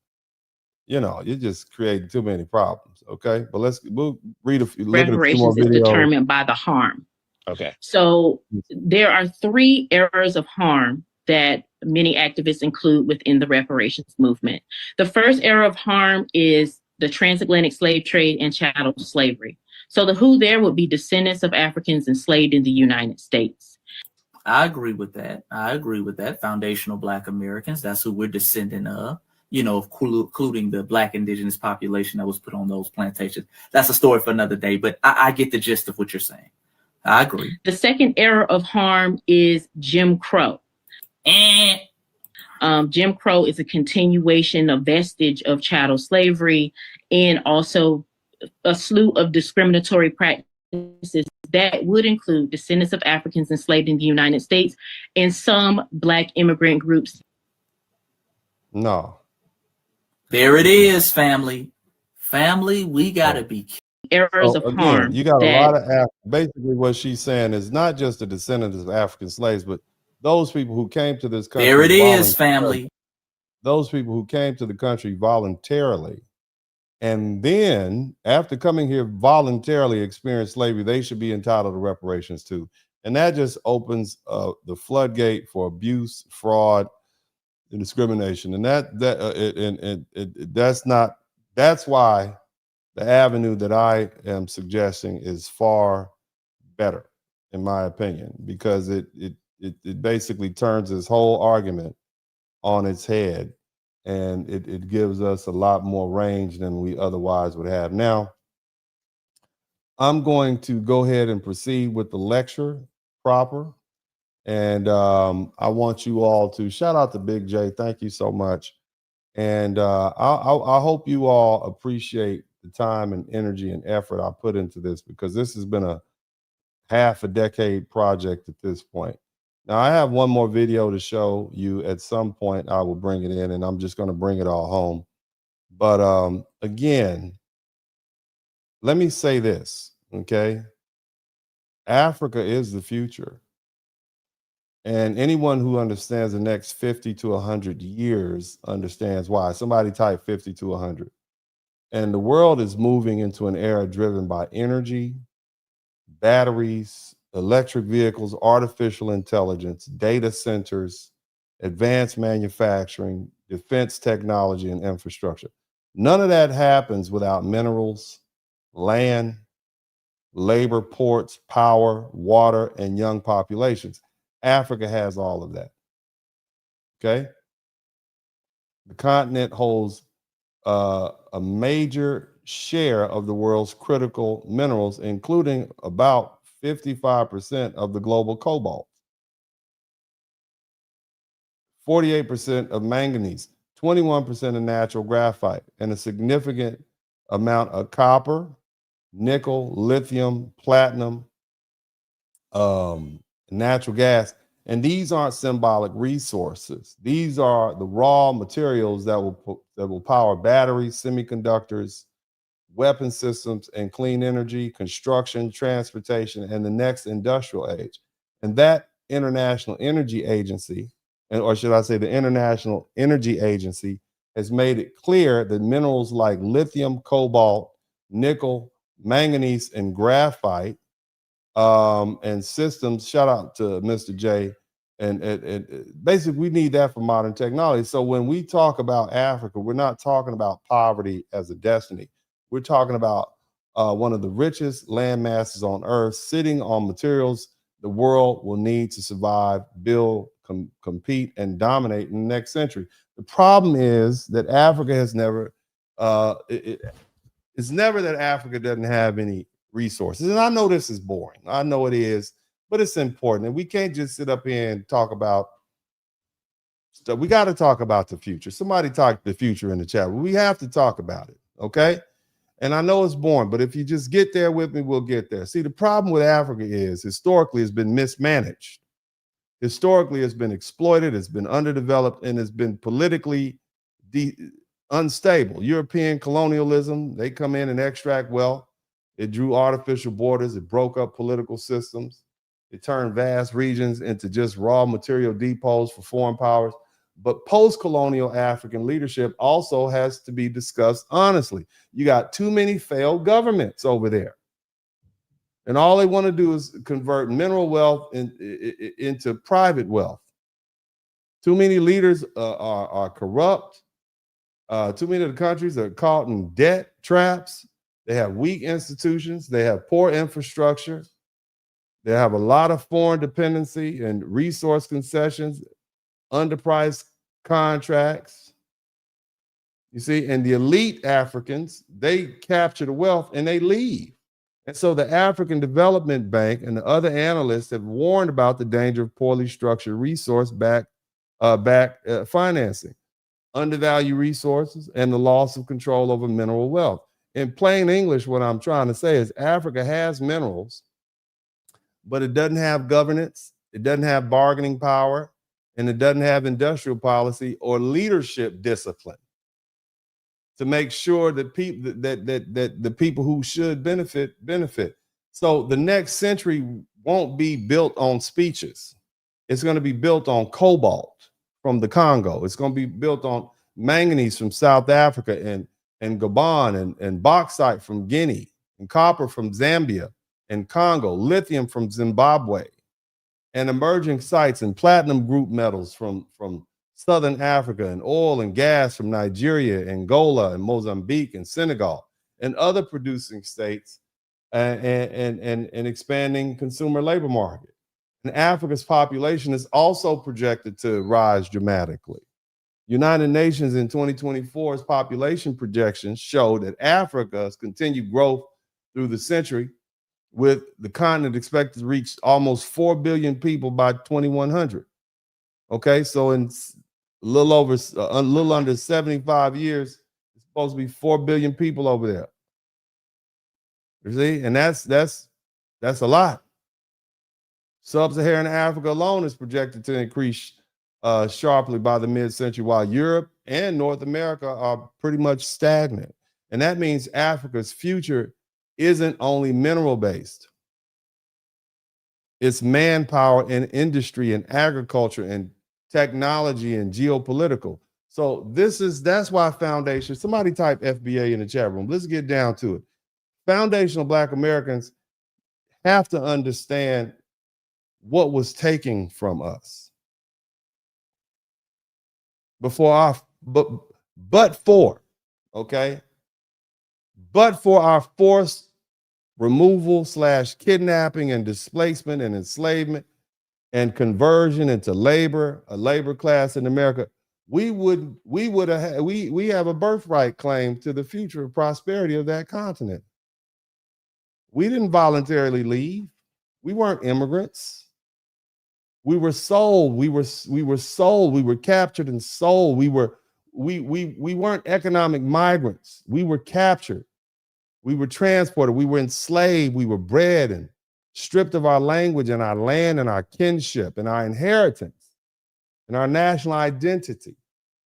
you know, you just create too many problems. Okay, but we'll read a few. Reparations is determined by the harm. Okay. So there are 3 errors of harm that many activists include within the reparations movement. The first error of harm is the transatlantic slave trade and chattel slavery. So the who there would be descendants of Africans enslaved in the United States. I agree with that. Foundational Black Americans, that's who we're descendant of, you know, including the Black indigenous population that was put on those plantations. That's a story for another day, but I get the gist of what you're saying. I agree. The second error of harm is Jim Crow. Jim Crow is a continuation, a vestige of chattel slavery, and also a slew of discriminatory practices that would include descendants of Africans enslaved in the United States and some Black immigrant groups. No. There it is, family. Family, we gotta be errors of harm. You got a lot of basically what she's saying is not just the descendants of African slaves, but those people who came to this country. There it is, family. Those people who came to the country voluntarily. And then after coming here voluntarily experienced slavery, they should be entitled to reparations too. And that just opens the floodgate for abuse, fraud, and discrimination. And that's why the avenue that I am suggesting is far better, in my opinion, because it basically turns this whole argument on its head, and it gives us a lot more range than we otherwise would have. Now, I'm going to go ahead and proceed with the lecture proper. And I want you all to shout out to Big J. Thank you so much. And I hope you all appreciate the time and energy and effort I put into this, because this has been a half a decade project at this point. Now, I have one more video to show you. At some point, I will bring it in, and I'm just going to bring it all home. But again, let me say this, okay? Africa is the future. And anyone who understands the next 50 to 100 years understands why. Somebody type 50 to 100. And the world is moving into an era driven by energy, batteries, electric vehicles, artificial intelligence, data centers, advanced manufacturing, defense technology, and infrastructure. None of that happens without minerals, land, labor, ports, power, water, and young populations. Africa has all of that. Okay? The continent holds a major share of the world's critical minerals, including about 55% of the global cobalt. 48% of manganese, 21% of natural graphite, and a significant amount of copper, nickel, lithium, platinum, natural gas. And these aren't symbolic resources. These are the raw materials that will power batteries, semiconductors, weapon systems, and clean energy, construction, transportation, and the next industrial age. And that International Energy Agency, or should I say the International Energy Agency, has made it clear that minerals like lithium, cobalt, nickel, manganese, and graphite, and systems, shout out to Mr. J, and basically we need that for modern technology. So when we talk about Africa, we're not talking about poverty as a destiny. We're talking about one of the richest land masses on earth sitting on materials the world will need to survive, build, compete, and dominate in the next century. The problem is that Africa has never, it's never that Africa doesn't have any resources. And I know this is boring. I know it is, but it's important. And we can't just sit up here and talk about stuff. We got to talk about the future. Somebody talk the future in the chat. We have to talk about it, okay? And I know it's boring, but if you just get there with me, we'll get there. See, the problem with Africa is historically it's been mismanaged. Historically, it's been exploited, it's been underdeveloped, and it's been politically unstable. European colonialism, they come in and extract wealth. It drew artificial borders. It broke up political systems. It turned vast regions into just raw material depots for foreign powers. But post-colonial African leadership also has to be discussed honestly. You got too many failed governments over there. And all they want to do is convert mineral wealth into private wealth. Too many leaders are corrupt. Too many of the countries are caught in debt traps. They have weak institutions. They have poor infrastructure. They have a lot of foreign dependency and resource concessions, underpriced contracts. You see, and the elite Africans, they capture the wealth and they leave. And so the African Development Bank and the other analysts have warned about the danger of poorly structured resource-backed financing, undervalued resources, and the loss of control over mineral wealth. In plain English, what I'm trying to say is Africa has minerals, but it doesn't have governance, it doesn't have bargaining power, and it doesn't have industrial policy or leadership discipline to make sure that people that the people who should benefit. So the next century won't be built on speeches. It's going to be built on cobalt from the Congo. It's going to be built on manganese from South Africa and Gabon and bauxite from Guinea and copper from Zambia and Congo, lithium from Zimbabwe, and emerging sites and platinum group metals from Southern Africa, and oil and gas from Nigeria, Angola, and Mozambique, and Senegal, and other producing states, and expanding consumer labor market. And Africa's population is also projected to rise dramatically. United Nations in 2024's population projections show that Africa's continued growth through the century, with the continent expected to reach almost 4 billion people by 2100. Okay, so in a little under 75 years, it's supposed to be 4 billion people over there. You see, and that's a lot. Sub-Saharan Africa alone is projected to increase sharply by the mid-century, while Europe and North America are pretty much stagnant. And that means Africa's future isn't only mineral-based. It's manpower and industry and agriculture and technology and geopolitical. So that's why foundation, somebody type FBA in the chat room. Let's get down to it. Foundational Black Americans have to understand what was taken from us before our, but for our forced removal / kidnapping and displacement and enslavement and conversion into a labor class in America, we have a birthright claim to the future prosperity of that continent. We didn't voluntarily leave. We weren't immigrants. We were sold. We were sold. We were captured and sold. We weren't economic migrants. We were captured. We were transported. We were enslaved. We were bred and stripped of our language and our land and our kinship and our inheritance and our national identity,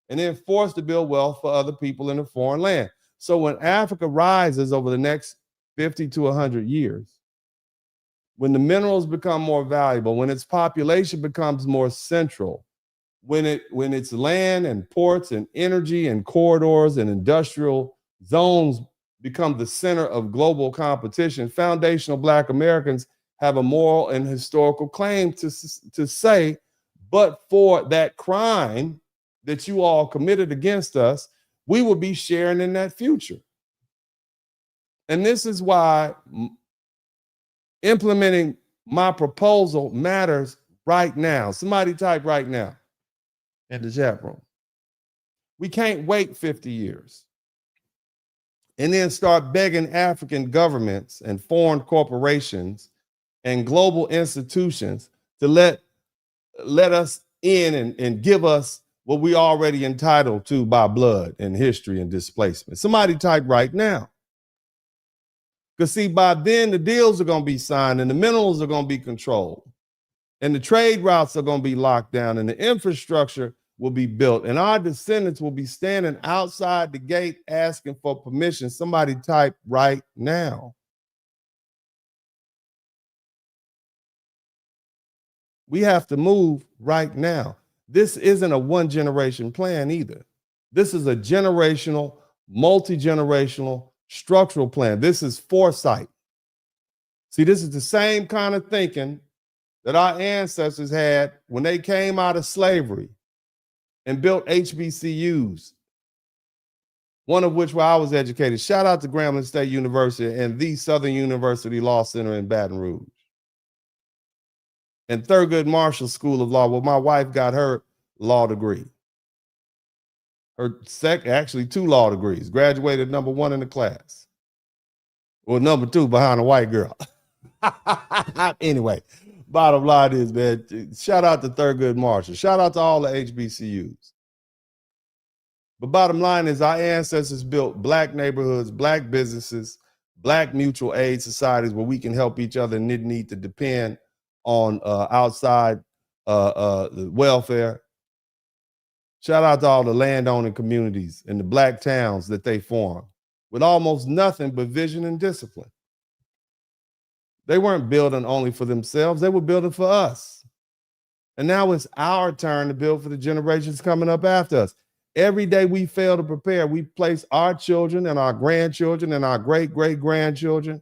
and then forced to build wealth for other people in a foreign land. So when Africa rises over the next 50 to 100 years, when the minerals become more valuable, when its population becomes more central, when its land and ports and energy and corridors and industrial zones become the center of global competition, foundational Black Americans have a moral and historical claim to say, but for that crime that you all committed against us, we will be sharing in that future. And this is why implementing my proposal matters right now. Somebody type right now in the chat room. We can't wait 50 years and then start begging African governments and foreign corporations and global institutions to let us in and give us what we already entitled to by blood and history and displacement. Somebody type right now. Because see, by then the deals are going to be signed and the minerals are going to be controlled and the trade routes are going to be locked down and the infrastructure will be built and our descendants will be standing outside the gate asking for permission. Somebody type right now. We have to move right now. This isn't a one-generation plan either. This is a generational, multi-generational structural plan. This is foresight. See, this is the same kind of thinking that our ancestors had when they came out of slavery and built HBCUs, one of which where I was educated. Shout out to Grambling State University and the Southern University Law Center in Baton Rouge. And Thurgood Marshall School of Law, where my wife got her law degree. Actually 2 law degrees, graduated #1 in the class. Or #2 behind a white girl. Anyway, bottom line is, man, shout out to Thurgood Marshall. Shout out to all the HBCUs. But bottom line is our ancestors built Black neighborhoods, Black businesses, Black mutual aid societies where we can help each other and didn't need to depend on outside welfare. Shout out to all the landowning communities and the Black towns that they formed with almost nothing but vision and discipline. They weren't building only for themselves, they were building for us. And now it's our turn to build for the generations coming up after us. Every day we fail to prepare, we place our children and our grandchildren and our great-great-grandchildren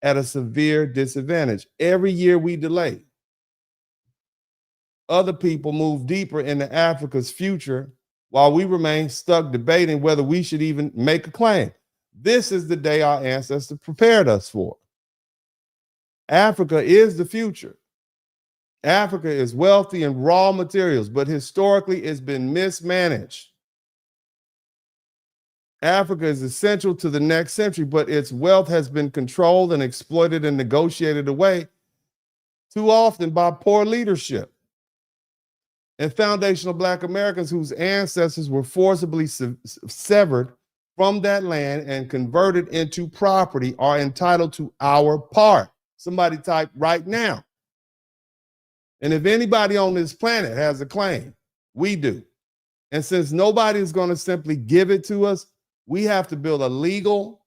at a severe disadvantage. Every year we delay. Other people move deeper into Africa's future while we remain stuck debating whether we should even make a claim. This is the day our ancestors prepared us for. Africa is the future. Africa is wealthy in raw materials, but historically it's been mismanaged. Africa is essential to the next century, but its wealth has been controlled and exploited and negotiated away too often by poor leadership. And foundational Black Americans whose ancestors were forcibly severed from that land and converted into property are entitled to our part. Somebody type right now. And if anybody on this planet has a claim, we do. And since nobody is going to simply give it to us, we have to build a legal,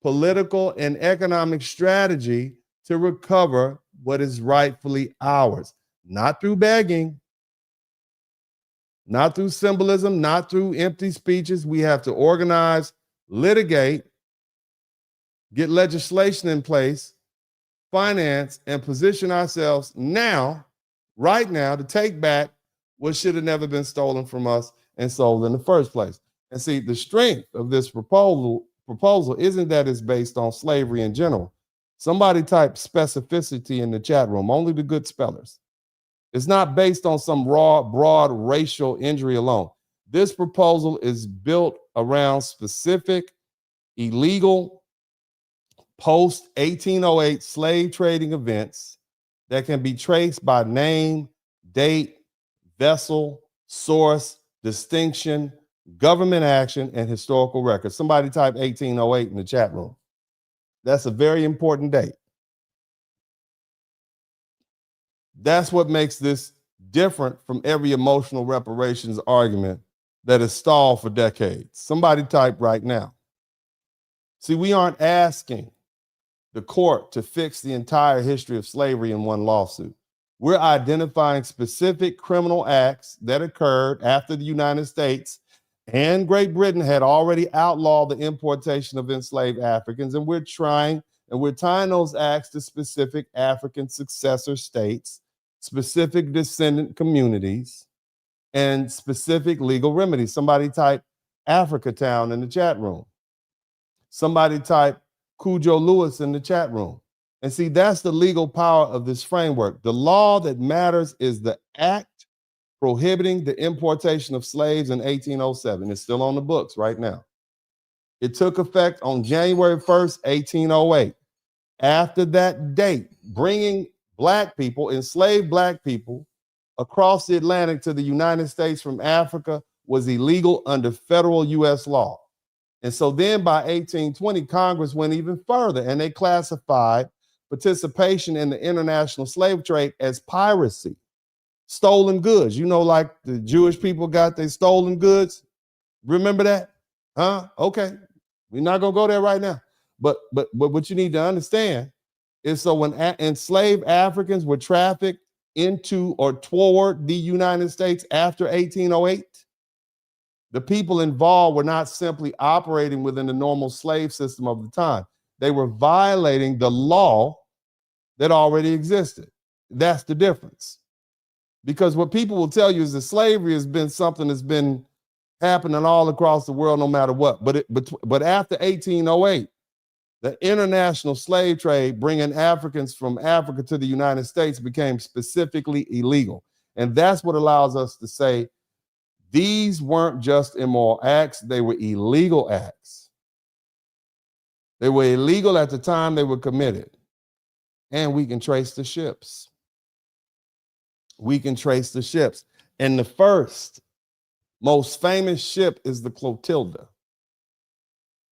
political, and economic strategy to recover what is rightfully ours. Not through begging, not through symbolism, not through empty speeches. We have to organize, litigate, get legislation in place, finance, and position ourselves now, right now, to take back what should have never been stolen from us and sold in the first place. And see, the strength of this proposal isn't that it's based on slavery in general. Somebody type specificity in the chat room, only the good spellers. It's not based on some broad racial injury alone. This proposal is built around specific, illegal, post-1808 slave trading events that can be traced by name, date, vessel, source, distinction, government action, and historical record. Somebody type 1808 in the chat room. That's a very important date. That's what makes this different from every emotional reparations argument that has stalled for decades. Somebody type right now. See, we aren't asking the court to fix the entire history of slavery in one lawsuit. We're identifying specific criminal acts that occurred after the United States and Great Britain had already outlawed the importation of enslaved Africans, and we're tying those acts to specific African successor states, specific descendant communities, and specific legal remedies. Somebody type Africa Town in the chat room. Somebody type Cujo Lewis in the chat room. And see, that's the legal power of this framework. The law that matters is the act prohibiting the importation of slaves in 1807. It's still on the books right now. It took effect on January 1st, 1808. After that date, bringing Black people, enslaved Black people, across the Atlantic to the United States from Africa was illegal under federal U.S. law. And so then by 1820, Congress went even further and they classified participation in the international slave trade as piracy, stolen goods. You know, like the Jewish people got their stolen goods. Remember that? Huh? Okay. We're not going to go there right now. But what you need to understand is, so when enslaved Africans were trafficked into or toward the United States after 1808, the people involved were not simply operating within the normal slave system of the time. They were violating the law that already existed. That's the difference. Because what people will tell you is that slavery has been something that's been happening all across the world no matter what. But after 1808, the international slave trade bringing Africans from Africa to the United States became specifically illegal. And that's what allows us to say these weren't just immoral acts, they were illegal acts. They were illegal at the time they were committed. And we can trace the ships. We can trace the ships. And the first most famous ship is the Clotilda.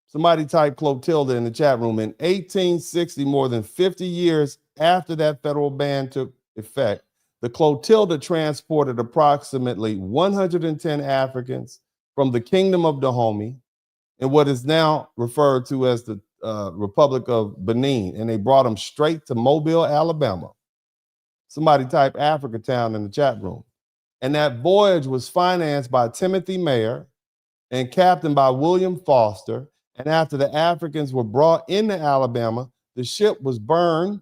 Somebody type Clotilda in the chat room. In 1860, more than 50 years after that federal ban took effect, the Clotilda transported approximately 110 Africans from the Kingdom of Dahomey in what is now referred to as the Republic of Benin, and they brought them straight to Mobile, Alabama. Somebody type Africa Town in the chat room. And that voyage was financed by Timothy Mayer and captained by William Foster. And after the Africans were brought into Alabama, the ship was burned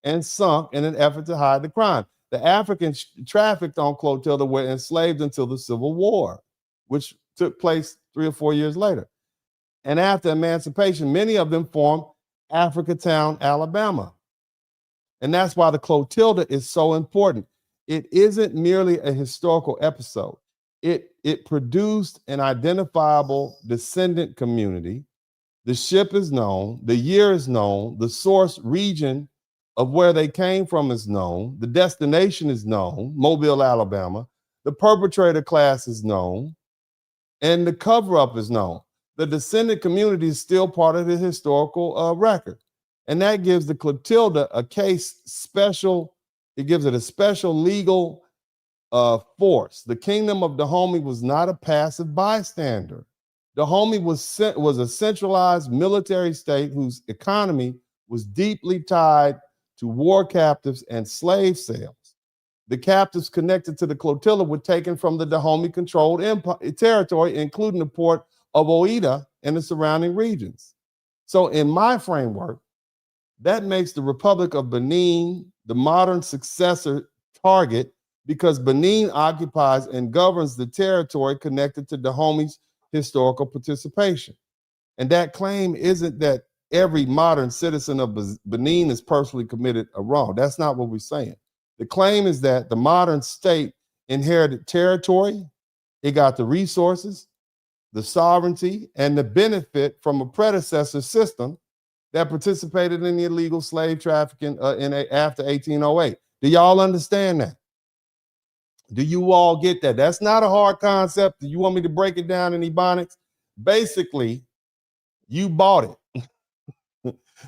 and sunk in an effort to hide the crime. The Africans trafficked on Clotilda were enslaved until the Civil War, which took place 3 or 4 years later. And after emancipation, many of them formed Africa Town, Alabama. And that's why the Clotilda is so important. It isn't merely a historical episode. It produced an identifiable descendant community. The ship is known, the year is known, the source region of where they came from is known, the destination is known, Mobile, Alabama, the perpetrator class is known, and the cover-up is known. The descendant community is still part of the historical record. And that gives the Clotilda a case special, it gives it a special legal force. The Kingdom of Dahomey was not a passive bystander. Dahomey was a centralized military state whose economy was deeply tied to war captives and slave sales. The captives connected to the Clotilda were taken from the Dahomey-controlled territory, including the port of Oida and the surrounding regions. So in my framework, that makes the Republic of Benin the modern successor target, because Benin occupies and governs the territory connected to Dahomey's historical participation. And that claim isn't that every modern citizen of Benin has personally committed a wrong. That's not what we're saying. The claim is that the modern state inherited territory, it got the resources, the sovereignty, and the benefit from a predecessor system that participated in the illegal slave trafficking after 1808. Do y'all understand that? Do you all get that? That's not a hard concept. Do you want me to break it down in Ebonics? Basically, you bought it.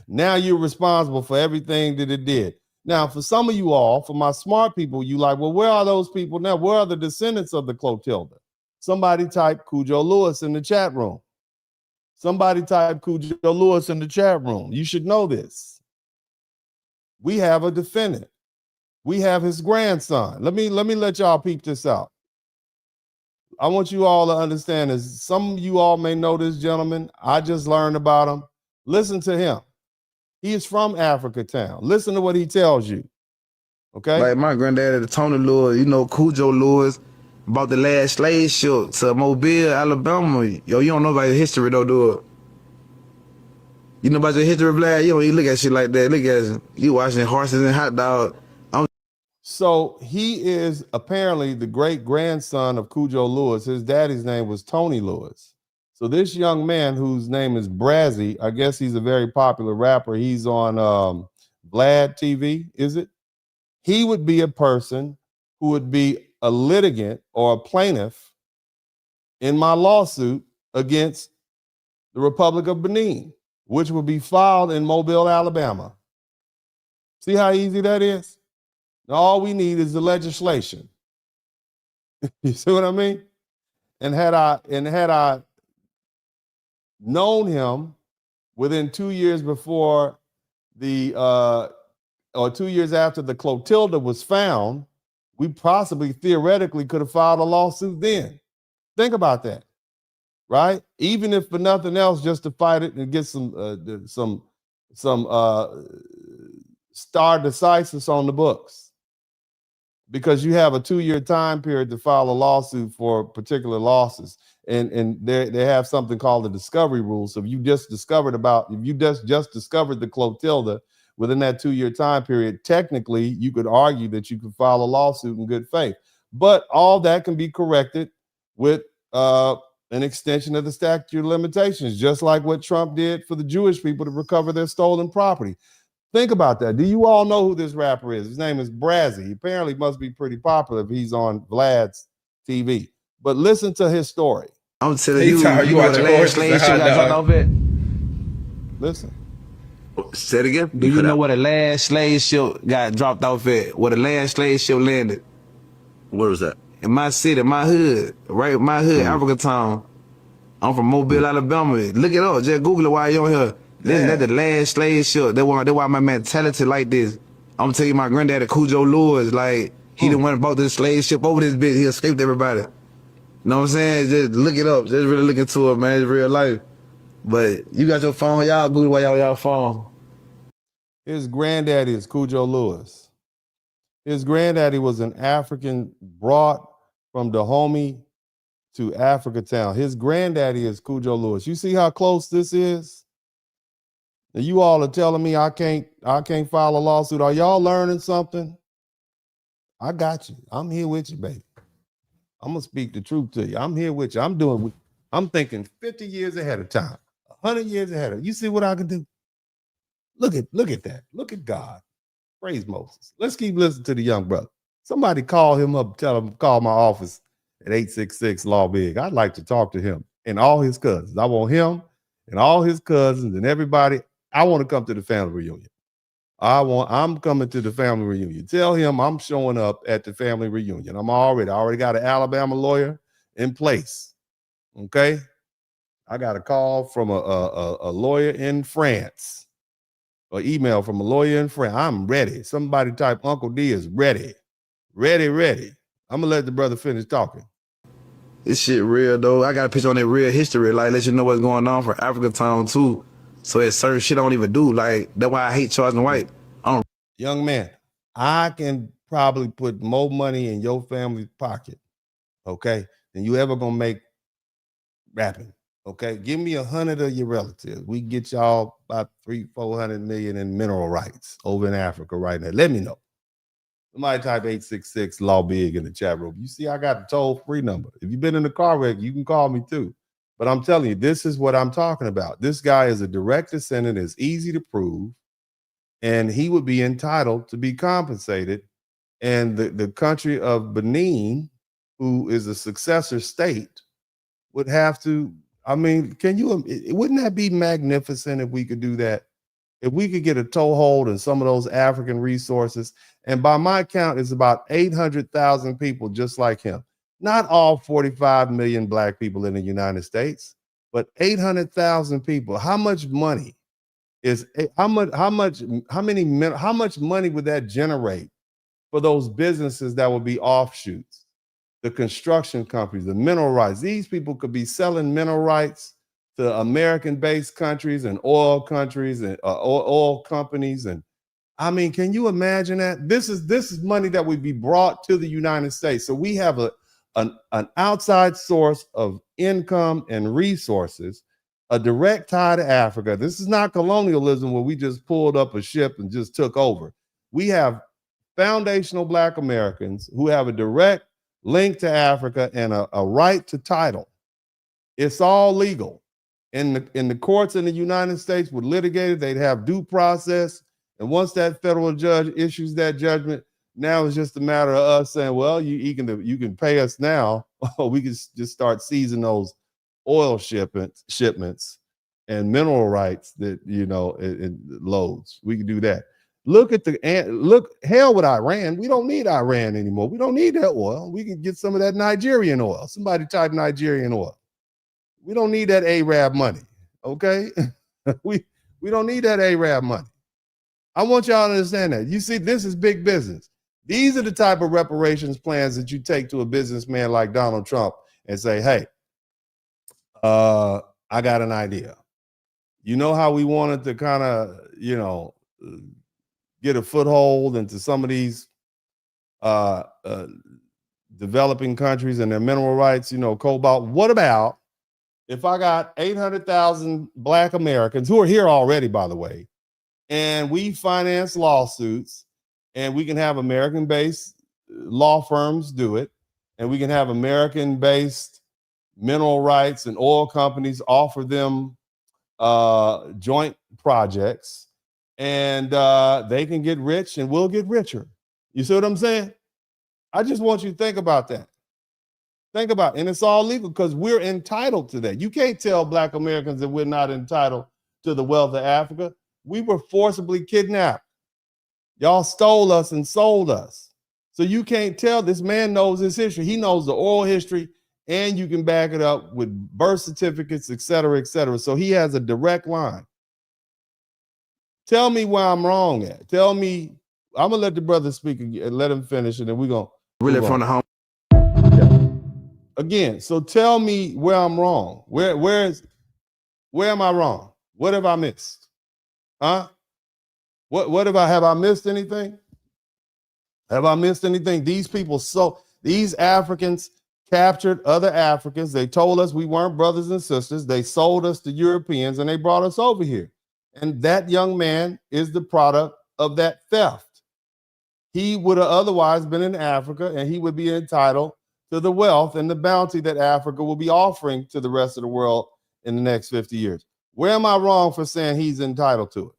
Now you're responsible for everything that it did. Now, for some of you all, for my smart people, you like, well, where are those people now? Where are the descendants of the Clotilda? Somebody type Cujo Lewis in the chat room. Somebody type Cujo Lewis in the chat room. You should know this. We have a defendant. We have his grandson. Let me let y'all peep this out. I want you all to understand this. Some of you all may know this gentleman. I just learned about him. Listen to him. He is from Africa Town. Listen to what he tells you. Okay? Like my granddaddy, Tony Lewis, you know, Cujo Lewis, about the last slave ship to Mobile, Alabama. Yo, you don't know about your history though, do it? You know about your history, Vlad? You don't even look at shit like that. Look at you watching horses and hot dogs. So he is apparently the great grandson of Cujo Lewis. His daddy's name was Tony Lewis. So this young man whose name is Brazzy, I guess he's a very popular rapper. He's on Vlad TV, is it? He would be a person who would be a litigant or a plaintiff in my lawsuit against the Republic of Benin, which would be filed in Mobile, Alabama. See how easy that is? All we need is the legislation. You see what I mean? And had I known him within 2 years before the or 2 years after the Clotilda was found, we possibly theoretically could have filed a lawsuit then. Think about that, right? Even if for nothing else, just to fight it and get some stare decisis on the books. Because you have a 2-year time period to file a lawsuit for particular losses. And they have something called the discovery rule. So if you just discovered the Clotilda within that 2-year time period, technically you could argue that you could file a lawsuit in good faith. But all that can be corrected with an extension of the statute of limitations, just like what Trump did for the Jewish people to recover their stolen property. Think about that. Do you all know who this rapper is? His name is Brazzy. He apparently must be pretty popular if he's on Vlad's TV. But listen to his story. I'm telling you, you watch the last slave ship got dropped off it. Listen. Say it again. Do you know where the last slave ship got dropped off at? Where the last slave ship landed? Where was that? In my city, my hood, right? My hood, Africa Town. I'm from Mobile, Alabama. Look it up. Just Google it while you're on here. Listen, that's the last slave ship. That's why my mentality like this. I'm gonna tell you, my granddaddy Cujo Lewis, like he the one bought this slave ship over this bitch. He escaped everybody. You know what I'm saying? Just look it up. Just really look into it, man. It's real life. But you got your phone, y'all Google while y'all phone. His granddaddy is Cujo Lewis. His granddaddy was an African brought from Dahomey to Africa Town. His granddaddy is Cujo Lewis. You see how close this is? Now you all are telling me I can't file a lawsuit. Are y'all learning something? I got you. I'm here with you, baby. I'm gonna speak the truth to you. I'm here with you. I'm thinking 50 years ahead of time, 100 years ahead of. You see what I can do? Look at that. Look at God. Praise Moses. Let's keep listening to the young brother. Somebody call him up, tell him call my office at 866 Law Big. I'd like to talk to him and all his cousins. I want him and all his cousins and everybody. I want to come to the family reunion. I'm coming to the family reunion. Tell him I'm showing up at the family reunion. I already got an Alabama lawyer in place. Okay. I got a call from a lawyer in France, or email from a lawyer in France. I'm ready. Somebody type Uncle D is ready. Ready. I'm gonna let the brother finish talking. This shit real though. I got a picture on that real history, like let you know what's going on for Africa Town too. So it's certain shit I don't even do. Like, that's why I hate charging white. Young man, I can probably put more money in your family's pocket, okay, than you ever gonna make rapping. Okay. Give me 100 of your relatives. We get y'all about 300-400 million in mineral rights over in Africa right now. Let me know. Somebody type 866 Law Big in the chat room. You see, I got the toll-free number. If you've been in a car wreck, you can call me too. But I'm telling you, this is what I'm talking about. This guy is a direct descendant. It's easy to prove. And he would be entitled to be compensated And the country of Benin, who is a successor state, would have to, I mean, wouldn't that be magnificent if we could do that? If we could get a toehold in some of those African resources, and by my count, it's about 800,000 people just like him. Not all 45 million black people in the United States, but 800,000 people. How much money how much money would that generate for those businesses that would be offshoots? The construction companies, the mineral rights. These people could be selling mineral rights to American-based countries and oil countries and oil companies. And I mean, can you imagine that? This is money that would be brought to the United States. So we have an outside source of income and resources, a direct tie to Africa. This is not colonialism where we just pulled up a ship and just took over. We have foundational Black Americans who have a direct link to Africa and a right to title. It's all legal. In the courts in the United States would litigate it, they'd have due process. And once that federal judge issues that judgment, now it's just a matter of us saying, well, you can pay us now, or we can just start seizing those oil shipments and mineral rights that, in loads. We can do that. Look, hell with Iran. We don't need Iran anymore. We don't need that oil. We can get some of that Nigerian oil. Somebody type Nigerian oil. We don't need that Arab money, okay? we don't need that Arab money. I want y'all to understand that. You see, this is big business. These are the type of reparations plans that you take to a businessman like Donald Trump and say, hey, I got an idea. You know how we wanted to kind of, get a foothold into some of these developing countries and their mineral rights, cobalt. What about if I got 800,000 Black Americans who are here already, by the way, and we finance lawsuits, and we can have American-based law firms do it, and we can have American-based mineral rights and oil companies offer them joint projects, and they can get rich and we'll get richer. You see what I'm saying? I just want you to think about that. Think about it. And it's all legal because we're entitled to that. You can't tell Black Americans that we're not entitled to the wealth of Africa. We were forcibly kidnapped. Y'all stole us and sold us. So you can't tell. This man knows his history. He knows the oral history, and you can back it up with birth certificates, et cetera, et cetera. So he has a direct line. Tell me where I'm wrong at. Tell me. I'm going to let the brother speak and let him finish, and then we're going to really from the home. Again, so tell me where I'm wrong. Where am I wrong? What have I missed? Huh? What have I missed anything? Have I missed anything? These Africans captured other Africans. They told us we weren't brothers and sisters. They sold us to Europeans and they brought us over here. And that young man is the product of that theft. He would have otherwise been in Africa and he would be entitled to the wealth and the bounty that Africa will be offering to the rest of the world in the next 50 years. Where am I wrong for saying he's entitled to it?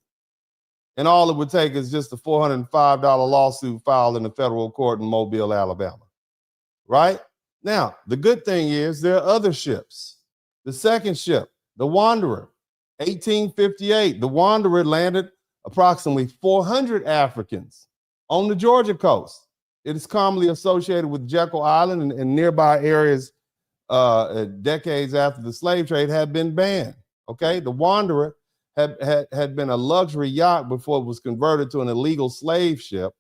And all it would take is just a $405 lawsuit filed in the federal court in Mobile, Alabama. Right? Now, the good thing is there are other ships. The second ship, the Wanderer, 1858, the Wanderer landed approximately 400 Africans on the Georgia coast. It is commonly associated with Jekyll Island and nearby areas decades after the slave trade had been banned. Okay, the Wanderer had been a luxury yacht before it was converted to an illegal slave ship.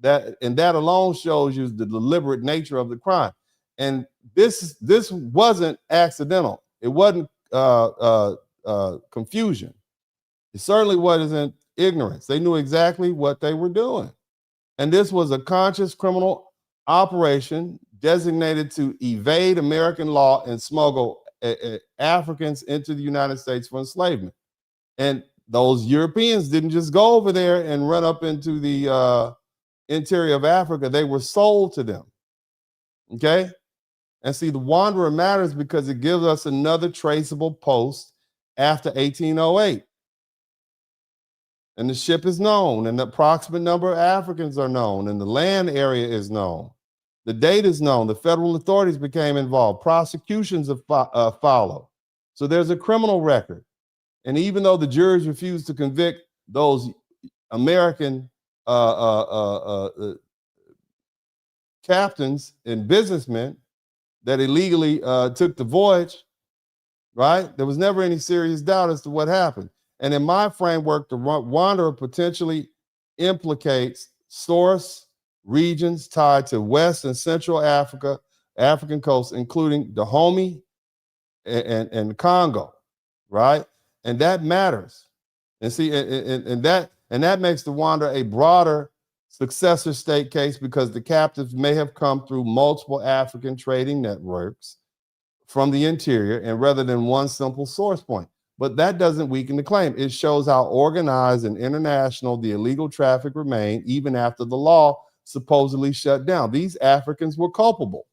That alone shows you the deliberate nature of the crime. And this wasn't accidental. It wasn't confusion. It certainly wasn't ignorance. They knew exactly what they were doing. And this was a conscious criminal operation designated to evade American law and smuggle Africans into the United States for enslavement. And those Europeans didn't just go over there and run up into the interior of Africa. They were sold to them. Okay? And see, the Wanderer matters because it gives us another traceable post after 1808. And the ship is known, and the approximate number of Africans are known, and the land area is known. The date is known. The federal authorities became involved. Prosecutions have followed. So there's a criminal record. And even though the juries refused to convict those American captains and businessmen that illegally took the voyage, right? There was never any serious doubt as to what happened. And in my framework, the wanderer potentially implicates source regions tied to West and Central Africa, African coast, including Dahomey and Congo, right? And that matters. And see, and that makes the wanderer a broader successor state case because the captives may have come through multiple African trading networks from the interior and rather than one simple source point. But that doesn't weaken the claim. It shows how organized and international the illegal traffic remained even after the law supposedly shut down. These Africans were culpable.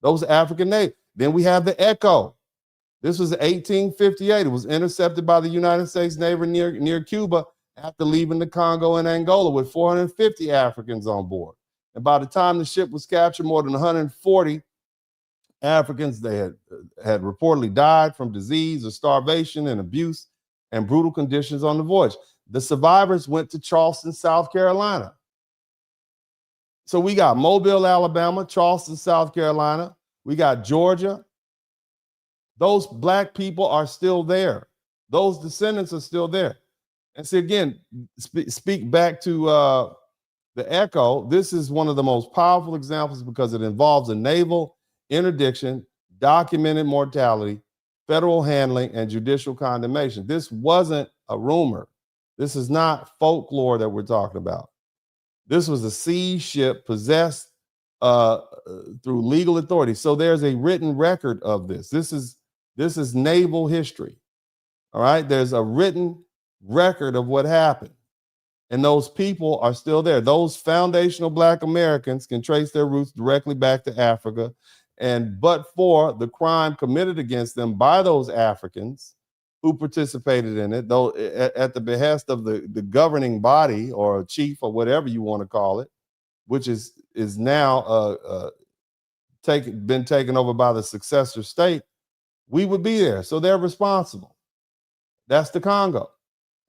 Those African natives. Then we have the Echo. This was 1858. It was intercepted by the United States Navy near Cuba after leaving the Congo and Angola with 450 Africans on board. And by the time the ship was captured, more than 140 Africans, they had reportedly died from disease or starvation and abuse and brutal conditions on the voyage. The survivors went to Charleston, South Carolina. So we got Mobile, Alabama, Charleston, South Carolina. We got Georgia. Those Black people are still there. Those descendants are still there. And see, again, speak back to the Echo. This is one of the most powerful examples because it involves a naval interdiction, documented mortality, federal handling, and judicial condemnation. This wasn't a rumor. This is not folklore that we're talking about. This was a sea ship possessed through legal authority. So there's a written record of this. This is naval history. All right. There's a written record of what happened. And those people are still there. Those foundational Black Americans can trace their roots directly back to Africa. But for the crime committed against them by those Africans who participated in it, though at the behest of the governing body or chief or whatever you want to call it, which is now been taken over by the successor state, we would be there. So they're responsible. That's the Congo.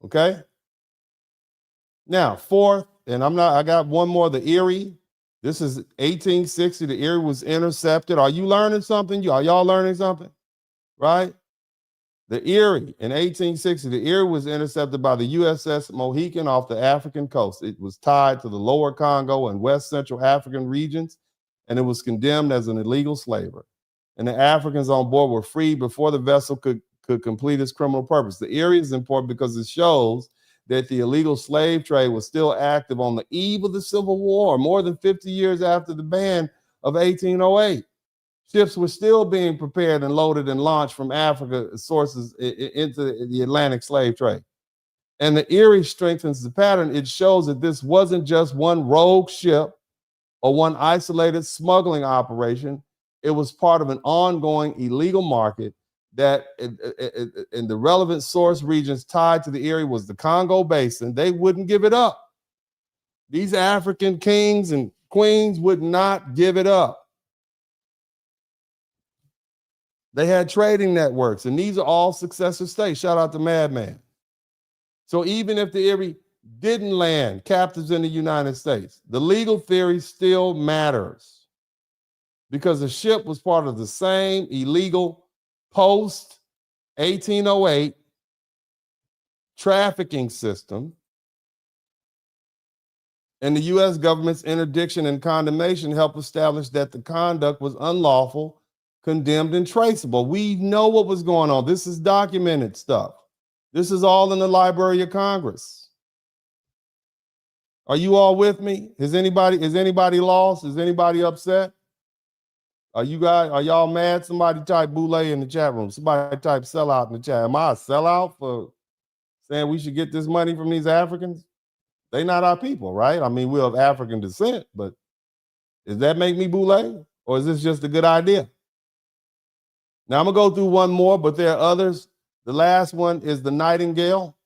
Okay. Now, fourth, and I got one more, the Erie. This is 1860. The Erie was intercepted. Are you learning something? Are y'all learning something? Right? The Erie in 1860, the Erie was intercepted by the USS Mohican off the African coast. It was tied to the lower Congo and West Central African regions, and it was condemned as an illegal slaver. And the Africans on board were freed before the vessel could complete its criminal purpose. The Erie is important because it shows that the illegal slave trade was still active on the eve of the Civil War, more than 50 years after the ban of 1808. Ships were still being prepared and loaded and launched from Africa sources into the Atlantic slave trade. And the Erie strengthens the pattern. It shows that this wasn't just one rogue ship or one isolated smuggling operation. It was part of an ongoing illegal market that in the relevant source regions tied to the Erie was the Congo Basin. They wouldn't give it up. These African kings and queens would not give it up. They had trading networks, and these are all successor states. Shout out to Madman. So even if the Erie didn't land captives in the United States, the legal theory still matters because the ship was part of the same illegal post-1808 trafficking system, and the U.S. government's interdiction and condemnation helped establish that the conduct was unlawful, condemned, and traceable. We know what was going on. This is documented stuff. This is all in the Library of Congress. Are you all with me? Is anybody lost? Is anybody upset? Are y'all mad? Somebody type boule in the chat room. Somebody type sellout in the chat. Am I a sellout for saying we should get this money from these Africans? They not our people, right? I mean, we're of African descent, but does that make me boule? Or is this just a good idea? Now I'm gonna go through one more, but there are others. The last one is the Nightingale.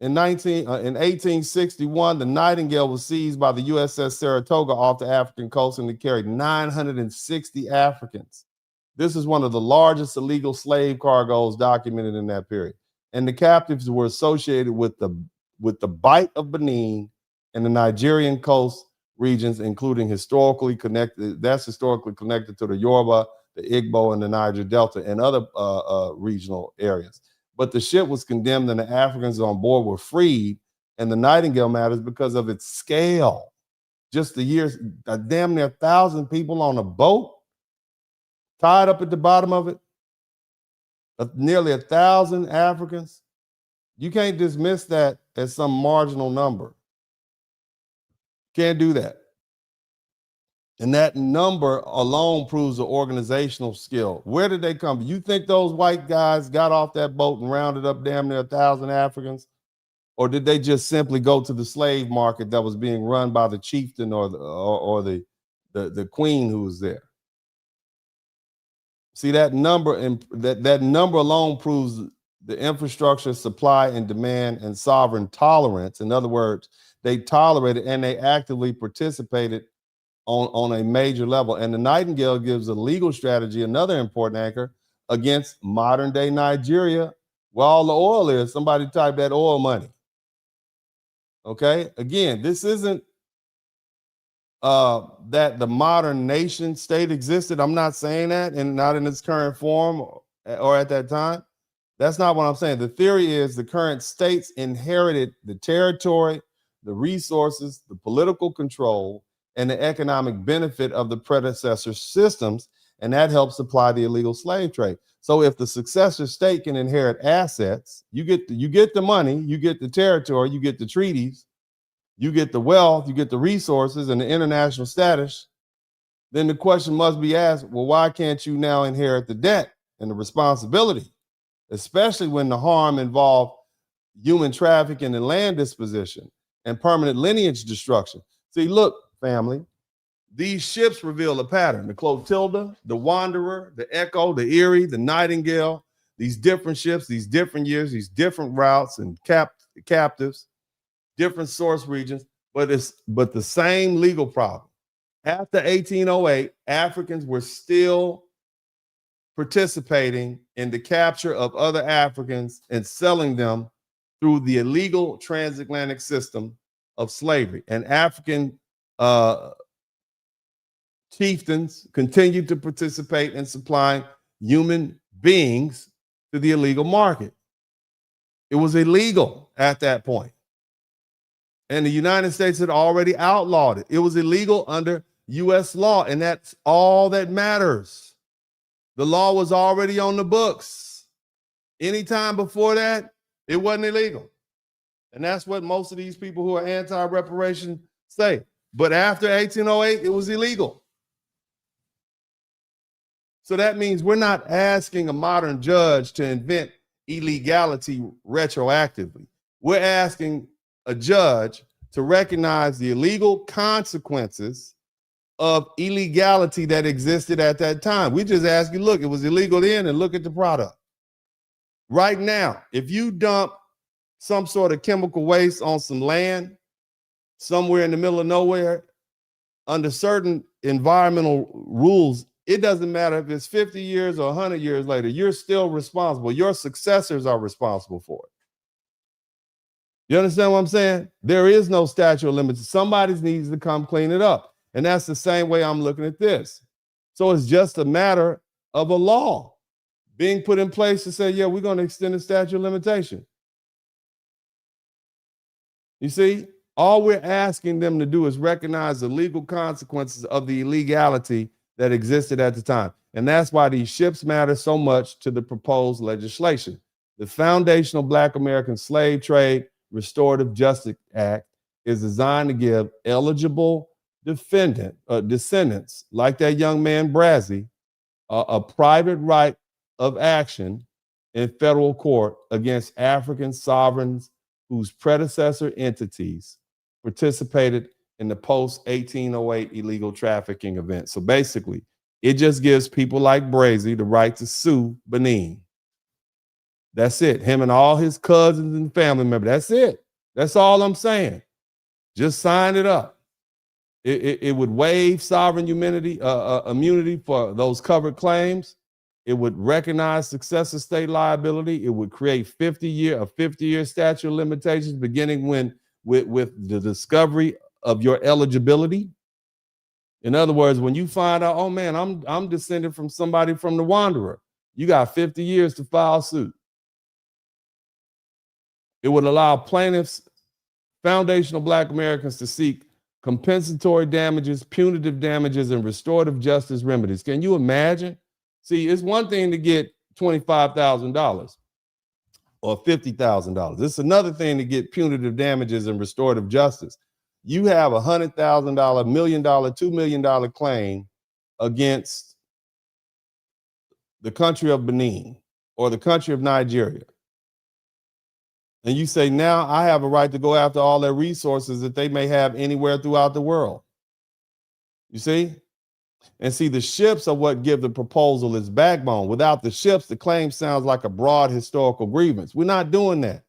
In 1861, the Nightingale was seized by the USS Saratoga off the African coast, and it carried 960 Africans. This is one of the largest illegal slave cargoes documented in that period. And the captives were associated with the Bight of Benin and the Nigerian coast regions, including historically connected to the Yoruba, the Igbo, and the Niger Delta, and other regional areas. But the ship was condemned and the Africans on board were freed, and the Nightingale matters because of its scale. Just the years, damn near 1,000 people on a boat, tied up at the bottom of it, nearly 1,000 Africans. You can't dismiss that as some marginal number. Can't do that. And that number alone proves the organizational skill. Where did they come from? You think those white guys got off that boat and rounded up damn near 1,000 Africans? Or did they just simply go to the slave market that was being run by the chieftain or the queen who was there? See, that number and that number alone proves the infrastructure, supply and demand, and sovereign tolerance. In other words, they tolerated and they actively participated on a major level. And the Nightingale gives a legal strategy, another important anchor, against modern day Nigeria, where all the oil is. Somebody type that oil money. Okay, again, this isn't that the modern nation state existed. I'm not saying that, and not in its current form or at that time. That's not what I'm saying. The theory is the current states inherited the territory, the resources, the political control, and the economic benefit of the predecessor systems, and that helps supply the illegal slave trade. So if the successor state can inherit assets, you get the money, you get the territory, you get the treaties, you get the wealth, you get the resources and the international status, then the question must be asked, well, why can't you now inherit the debt and the responsibility, especially when the harm involved human trafficking and land disposition and permanent lineage destruction? See, look, family, these ships reveal a pattern. The Clotilda, the Wanderer, the Echo, the Erie, the Nightingale, these different ships, these different years, these different routes and captives, different source regions, but the same legal problem. After 1808, Africans were still participating in the capture of other Africans and selling them through the illegal transatlantic system of slavery. And African chieftains continued to participate in supplying human beings to the illegal market. It was illegal at that point. And the United States had already outlawed it. It was illegal under U.S. law, and that's all that matters. The law was already on the books. Anytime before that, it wasn't illegal. And that's what most of these people who are anti-reparation say. But after 1808, it was illegal. So that means we're not asking a modern judge to invent illegality retroactively. We're asking a judge to recognize the illegal consequences of illegality that existed at that time. We just ask you, look, it was illegal then, and look at the product. Right now, if you dump some sort of chemical waste on some land somewhere in the middle of nowhere, under certain environmental rules, it doesn't matter if it's 50 years or 100 years later, you're still responsible. Your successors are responsible for it. You understand what I'm saying? There is no statute of limits. Somebody needs to come clean it up. And that's the same way I'm looking at this. So it's just a matter of a law being put in place to say, yeah, we're going to extend the statute of limitation. You see, all we're asking them to do is recognize the legal consequences of the illegality that existed at the time. And that's why these ships matter so much to the proposed legislation. The foundational Black American Slave Trade Restorative Justice Act is designed to give eligible descendants, like that young man Brazzy, a private right of action in federal court against African sovereigns whose predecessor entities participated in the post-1808 illegal trafficking event. So basically, it just gives people like Brazzy the right to sue Benin. That's it. Him and all his cousins and family members. That's it. That's all I'm saying. Just sign it up. It would waive sovereign immunity for those covered claims. It would recognize successor-state liability. It would create a 50-year statute of limitations beginning with the discovery of your eligibility. In other words, when you find out, oh man, I'm descended from somebody from the Wanderer, you got 50 years to file suit. It would allow plaintiffs, foundational Black Americans, to seek compensatory damages, punitive damages, and restorative justice remedies. Can you imagine? See, it's one thing to get $25,000 or $50,000. It's another thing to get punitive damages and restorative justice. You have a $100,000, $1 million, $2 million claim against the country of Benin or the country of Nigeria. And you say, now I have a right to go after all their resources that they may have anywhere throughout the world. You see? And see, the ships are what give the proposal its backbone. Without the ships, the claim sounds like a broad historical grievance. We're not doing that.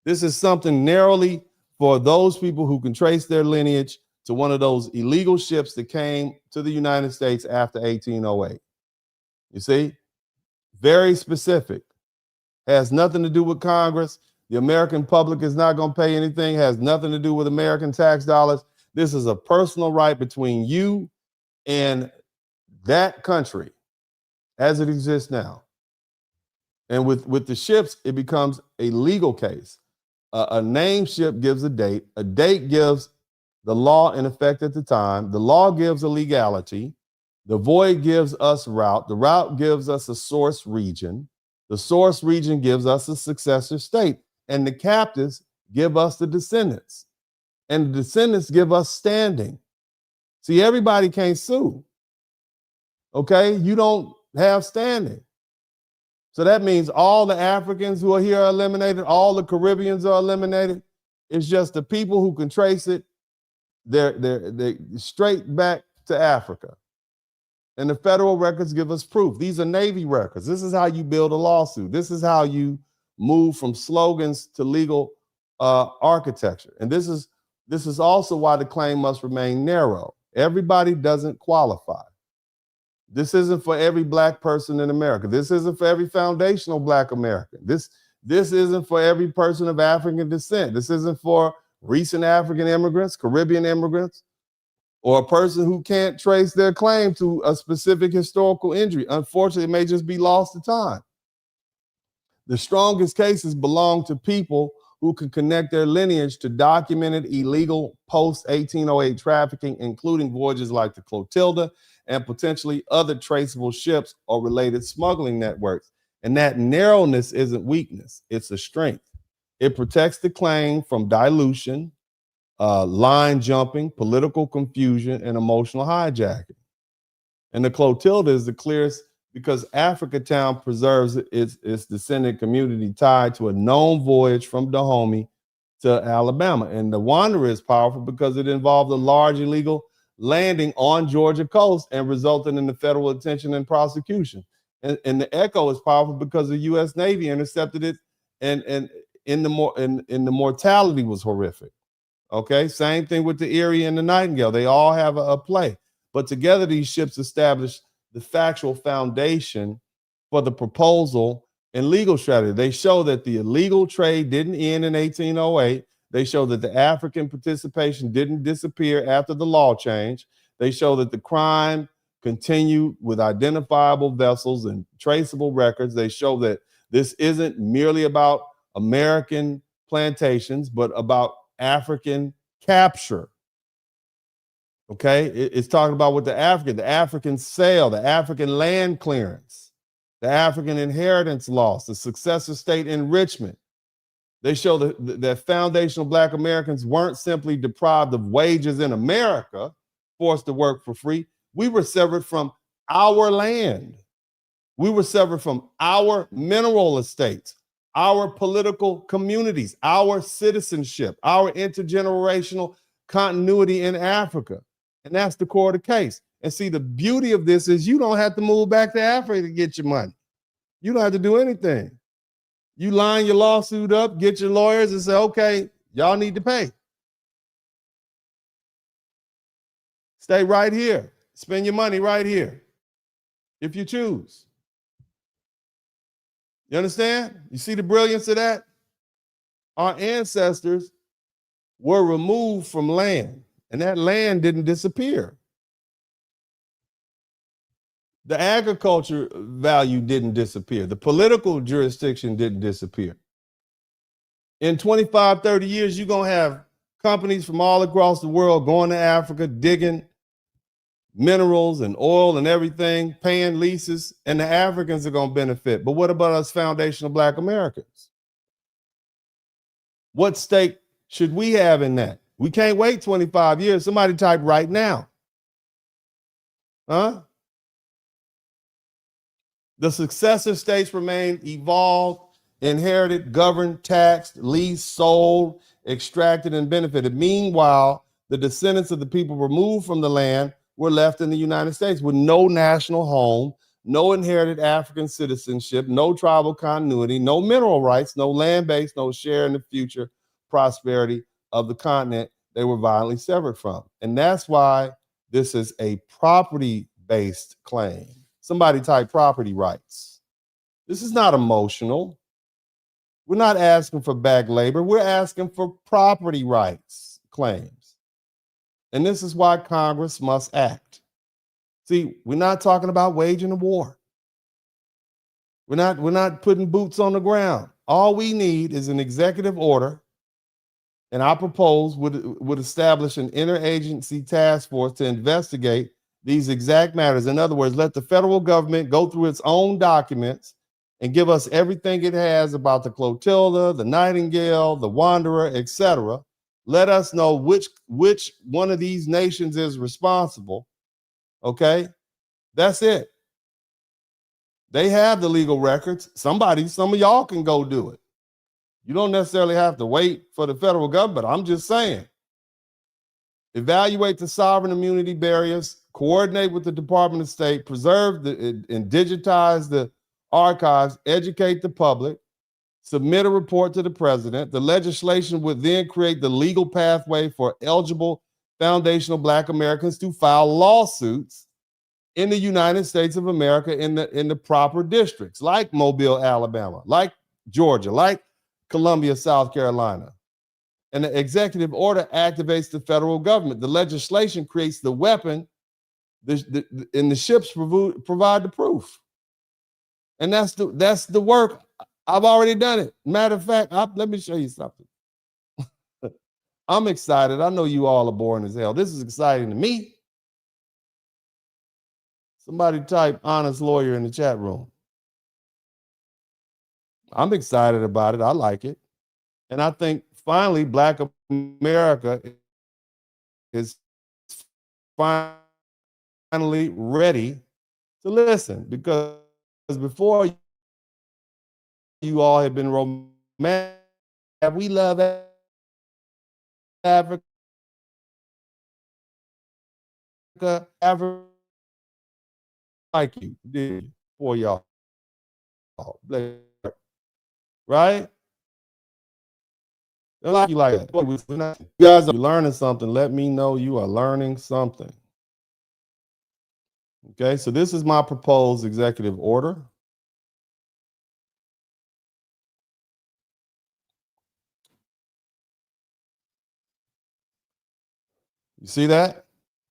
This is something narrowly for those people who can trace their lineage to one of those illegal ships that came to the United States after 1808. You see? Very specific. Has nothing to do with Congress. The American public is not going to pay anything. Has nothing to do with American tax dollars. This is a personal right between you and that country as it exists now. And with the ships, it becomes a legal case. A named ship gives a date. A date gives the law in effect at the time. The law gives a legality. The void gives us route. The route gives us a source region. The source region gives us a successor state. And the captives give us the descendants. And the descendants give us standing. See, everybody can't sue. Okay? You don't have standing. So that means all the Africans who are here are eliminated. All the Caribbeans are eliminated. It's just the people who can trace it. They're straight back to Africa. And the federal records give us proof. These are Navy records. This is how you build a lawsuit. This is how you move from slogans to legal architecture. And this is also why the claim must remain narrow. Everybody doesn't qualify. This isn't for every Black person in America. This isn't for every foundational Black American. This isn't for every person of African descent. This isn't for recent African immigrants, Caribbean immigrants, or a person who can't trace their claim to a specific historical injury. Unfortunately, it may just be lost to time. The strongest cases belong to people who can connect their lineage to documented illegal post-1808 trafficking, including voyages like the Clotilda and potentially other traceable ships or related smuggling networks. And that narrowness isn't weakness, it's a strength. It protects the claim from dilution, line jumping, political confusion, and emotional hijacking. And the Clotilda is the clearest because Africatown preserves its descendant community tied to a known voyage from Dahomey to Alabama. And the Wanderer is powerful because it involved a large illegal landing on Georgia coast and resulting in the federal attention and prosecution. And the Echo is powerful because the U.S. Navy intercepted it, and the mortality was horrific. Okay, same thing with the Erie and the Nightingale. They all have a play, but together these ships established the factual foundation for the proposal and legal strategy. They show that the illegal trade didn't end in 1808. They show that the African participation didn't disappear after the law change. They show that the crime continued with identifiable vessels and traceable records. They show that this isn't merely about American plantations, but about African capture. Okay, it's talking about what the African sale, the African land clearance, the African inheritance loss, the successor-state enrichment. They show that foundational Black Americans weren't simply deprived of wages in America, forced to work for free. We were severed from our land. We were severed from our mineral estates, our political communities, our citizenship, our intergenerational continuity in Africa. And that's the core of the case. And see, the beauty of this is you don't have to move back to Africa to get your money. You don't have to do anything. You line your lawsuit up, get your lawyers and say, okay, y'all need to pay. Stay right here. Spend your money right here if you choose. You understand? You see the brilliance of that? Our ancestors were removed from land, and that land didn't disappear. The agriculture value didn't disappear. The political jurisdiction didn't disappear. In 25, 30 years, you're going to have companies from all across the world going to Africa, digging minerals and oil and everything, paying leases, and the Africans are going to benefit. But what about us foundational Black Americans? What stake should we have in that? We can't wait 25 years. Somebody type right now. Huh? The successor states remain evolved, inherited, governed, taxed, leased, sold, extracted, and benefited. Meanwhile, the descendants of the people removed from the land were left in the United States with no national home, no inherited African citizenship, no tribal continuity, no mineral rights, no land base, no share in the future prosperity of the continent they were violently severed from. And that's why this is a property-based claim. Somebody type property rights. This is not emotional. We're not asking for back labor. We're asking for property rights claims. And this is why Congress must act. See, we're not talking about waging a war. We're not putting boots on the ground. All we need is an executive order, and I propose would establish an interagency task force to investigate these exact matters. In other words, let the federal government go through its own documents and give us everything it has about the Clotilda, the Nightingale, the Wanderer, etc. Let us know which one of these nations is responsible. Okay, that's it. They have the legal records. Some of y'all can go do it. You don't necessarily have to wait for the federal government. I'm just saying. Evaluate the sovereign immunity barriers, coordinate with the Department of State, preserve and digitize the archives, educate the public, submit a report to the president. The legislation would then create the legal pathway for eligible foundational Black Americans to file lawsuits in the United States of America in the proper districts, like Mobile, Alabama, like Georgia, like Columbia, South Carolina. And the executive order activates the federal government. The legislation creates the weapon, and the ships provide the proof. And that's the work. I've already done it. Matter of fact, let me show you something. I'm excited. I know you all are boring as hell. This is exciting to me. Somebody type honest lawyer in the chat room. I'm excited about it. I like it. And I think finally Black America is finally ready to listen, because before you all have been romantic. We love Africa. Africa like you did for y'all. Right? They like you like that. You guys are learning something. Let me know you are learning something. Okay, so this is my proposed executive order. You see that?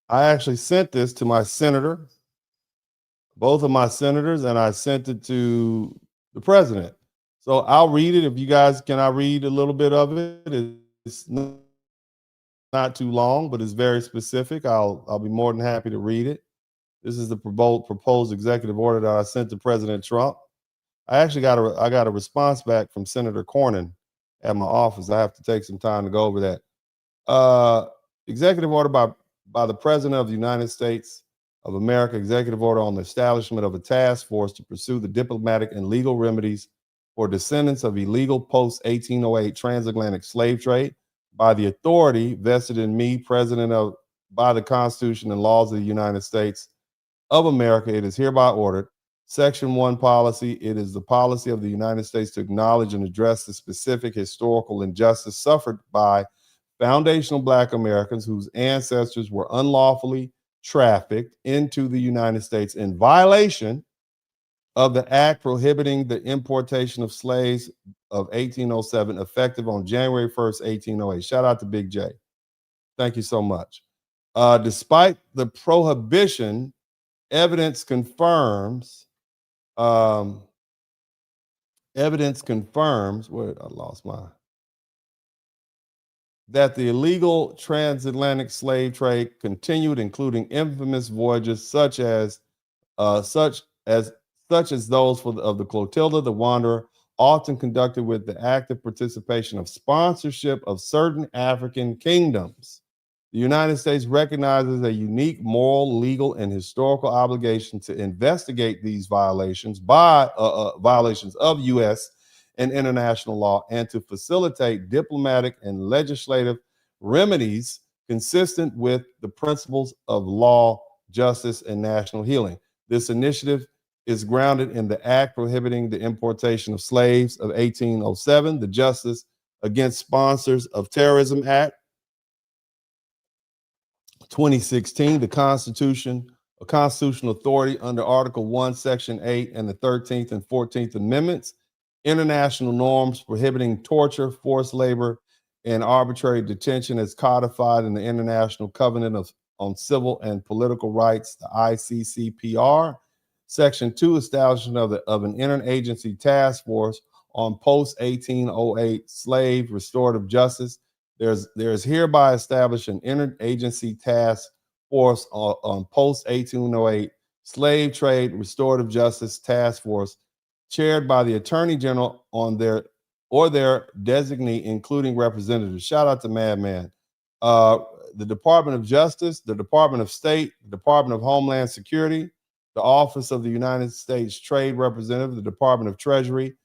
I actually sent this to my senator, both of my senators, and I sent it to the president. So I'll read it. If you guys, can I read a little bit of it? It's not too long, but it's very specific. I'll be more than happy to read it. This is the proposed executive order that I sent to President Trump. I actually got a response back from Senator Cornyn at my office. I have to take some time to go over that. Executive order by the President of the United States of America, executive order on the establishment of a task force to pursue the diplomatic and legal remedies for descendants of illegal post-1808 transatlantic slave trade by the authority vested in me, by the Constitution and laws of the United States of America. It is hereby ordered. Section 1 policy, it is the policy of the United States to acknowledge and address the specific historical injustice suffered by foundational Black Americans whose ancestors were unlawfully trafficked into the United States in violation of the act prohibiting the importation of slaves of 1807, effective on January 1st, 1808. Shout out to Big J. Thank you so much. Despite the prohibition, evidence confirms, where I lost my, that the illegal transatlantic slave trade continued, including infamous voyages such as those of the Clotilda, the Wanderer, often conducted with the active participation of sponsorship of certain African kingdoms. The United States recognizes a unique moral, legal, and historical obligation to investigate these violations of U.S. and international law, and to facilitate diplomatic and legislative remedies consistent with the principles of law, justice, and national healing. This initiative is grounded in the Act prohibiting the importation of slaves of 1807, the Justice Against Sponsors of Terrorism Act 2016, the constitutional authority under Article 1, Section 8, and the 13th and 14th Amendments, international norms prohibiting torture, forced labor, and arbitrary detention as codified in the International Covenant on Civil and Political Rights, the ICCPR. Section 2, establishment of an interagency task force on post-1808 slave restorative justice. There is hereby established an interagency task force on post-1808 slave trade restorative justice task force, chaired by the Attorney General on their designee, including representatives. Shout out to Madman. The Department of Justice, the Department of State, the Department of Homeland Security, the Office of the United States Trade Representative, the Department of Treasury,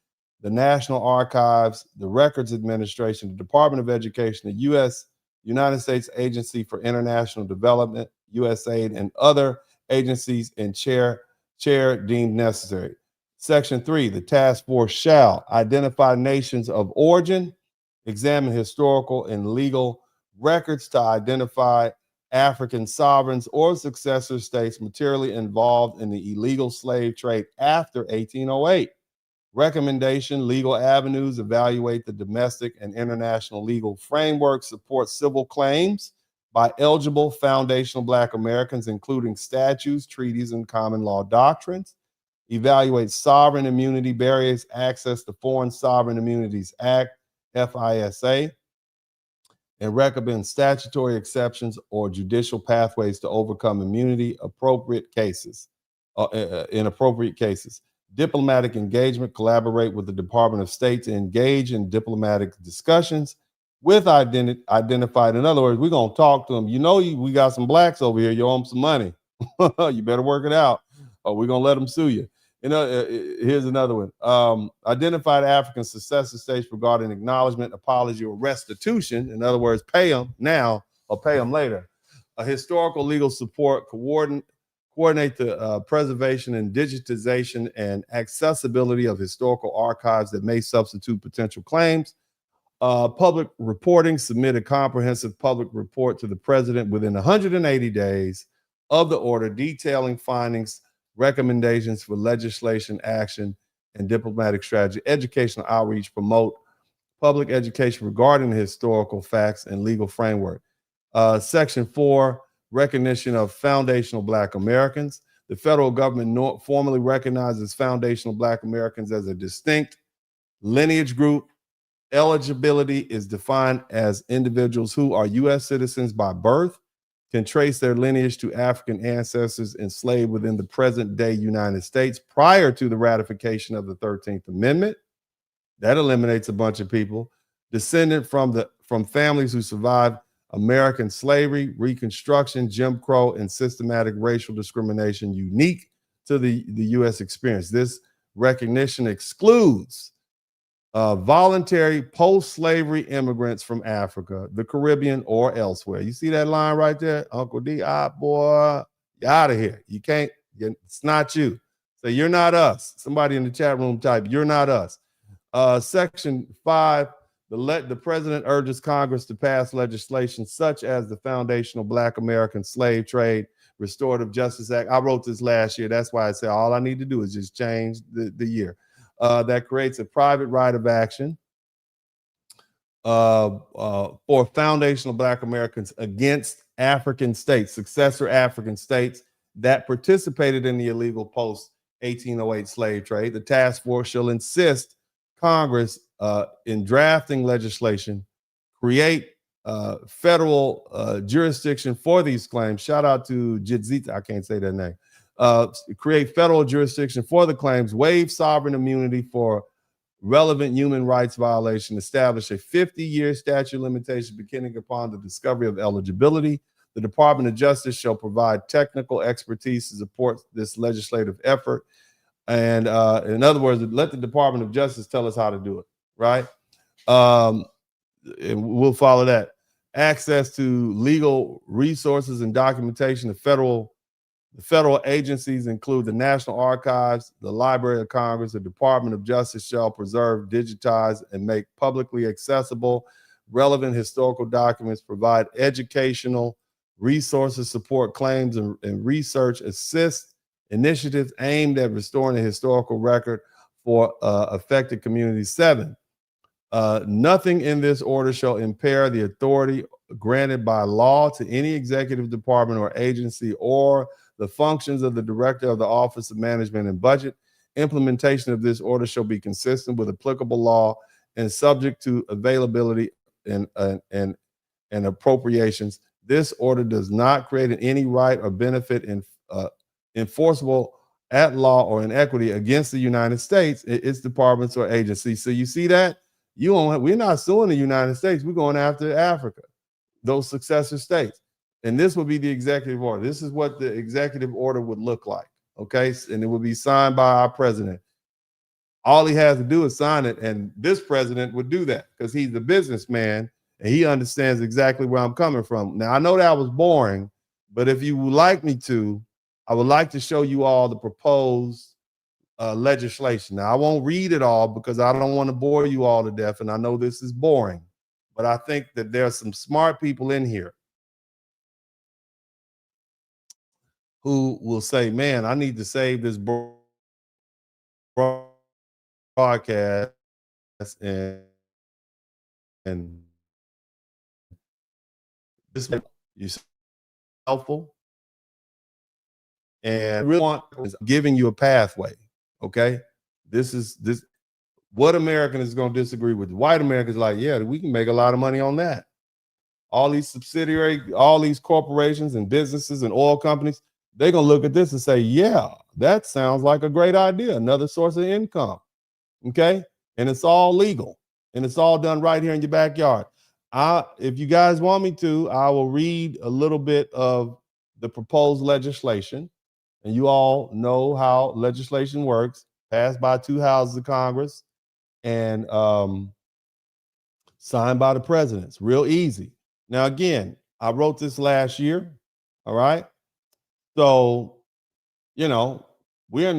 the National Archives, the Records Administration, the Department of Education, the United States Agency for International Development, USAID, and other agencies and chair deemed necessary. Section 3, the task force shall identify nations of origin, examine historical and legal records to identify African sovereigns or successor states materially involved in the illegal slave trade after 1808. Recommendation, legal avenues, evaluate the domestic and international legal framework, support civil claims by eligible foundational Black Americans, including statutes, treaties, and common law doctrines. Evaluate sovereign immunity barriers, access to Foreign Sovereign Immunities Act, FISA, and recommend statutory exceptions or judicial pathways to overcome immunity in appropriate cases. Diplomatic engagement, collaborate with the Department of State to engage in diplomatic discussions with identified. In other words, we're going to talk to them. You know, we got some Blacks over here. You owe them some money. You better work it out, or we're going to let them sue you. You know, here's another one. Identified African successor states regarding acknowledgement, apology, or restitution. In other words, pay them now or pay them later. A historical legal support, coordinate the preservation and digitization and accessibility of historical archives that may substitute potential claims. Public reporting, submit a comprehensive public report to the president within 180 days of the order, detailing findings, recommendations for legislation, action, and diplomatic strategy. Educational outreach, promote public education regarding the historical facts and legal framework. Section 4, recognition of foundational Black Americans. The federal government formally recognizes foundational Black Americans as a distinct lineage group. Eligibility is defined as individuals who are U.S. citizens by birth, can trace their lineage to African ancestors enslaved within the present-day United States prior to the ratification of the 13th Amendment. That eliminates a bunch of people. Descendant from families who survived American slavery, Reconstruction, Jim Crow, and systematic racial discrimination unique to the U.S. experience. This recognition excludes voluntary post-slavery immigrants from Africa, the Caribbean, or elsewhere. You see that line right there? Uncle D, boy, you out of here. You can't, it's not you. So you're not us. Somebody in the chat room type, you're not us. Section 5, the president urges Congress to pass legislation such as the Foundational Black American Slave Trade Restorative Justice Act. I wrote this last year. That's why I said all I need to do is just change the year. That creates a private right of action for foundational Black Americans against African states, successor African states that participated in the illegal post-1808 slave trade. The task force shall insist Congress in drafting legislation create federal jurisdiction for these claims. Shout out to Jitzita, I can't say that name. Create federal jurisdiction for the claims, waive sovereign immunity for relevant human rights violation, establish a 50-year statute of limitation beginning upon the discovery of eligibility. The Department of Justice shall provide technical expertise to support this legislative effort. And in other words, let the Department of Justice tell us how to do it, right? And we'll follow that. Access to legal resources and documentation. The federal agencies include the National Archives, the Library of Congress. The Department of Justice shall preserve, digitize, and make publicly accessible relevant historical documents, provide educational resources, support claims and research, assist initiatives aimed at restoring a historical record for affected communities. 7, nothing in this order shall impair the authority granted by law to any executive department or agency or the functions of the director of the Office of Management and Budget. Implementation of this order shall be consistent with applicable law and subject to availability and appropriations. This order does not create any right or benefit enforceable at law or in equity against the United States, its departments or agencies. So you see that? We're not suing the United States. We're going after Africa, those successor states. And this would be the executive order. This is what the executive order would look like, okay? And it would be signed by our president. All he has to do is sign it, and this president would do that because he's a businessman and he understands exactly where I'm coming from. Now, I know that was boring, but if you would like me to, I would like to show you all the proposed legislation. Now, I won't read it all because I don't want to bore you all to death, and I know this is boring, but I think that there are some smart people in here who will say, man, I need to save this broadcast and this is helpful. And really want is giving you a pathway. Okay. This what American is going to disagree with? White Americans like, yeah, we can make a lot of money on that. All these all these corporations and businesses and oil companies, they're going to look at this and say, yeah, that sounds like a great idea. Another source of income. Okay. And it's all legal and it's all done right here in your backyard. If you guys want me to, I will read a little bit of the proposed legislation. And you all know how legislation works, passed by 2 houses of Congress and signed by the president. It's real easy. Now, again, I wrote this last year. All right. So, you know, we're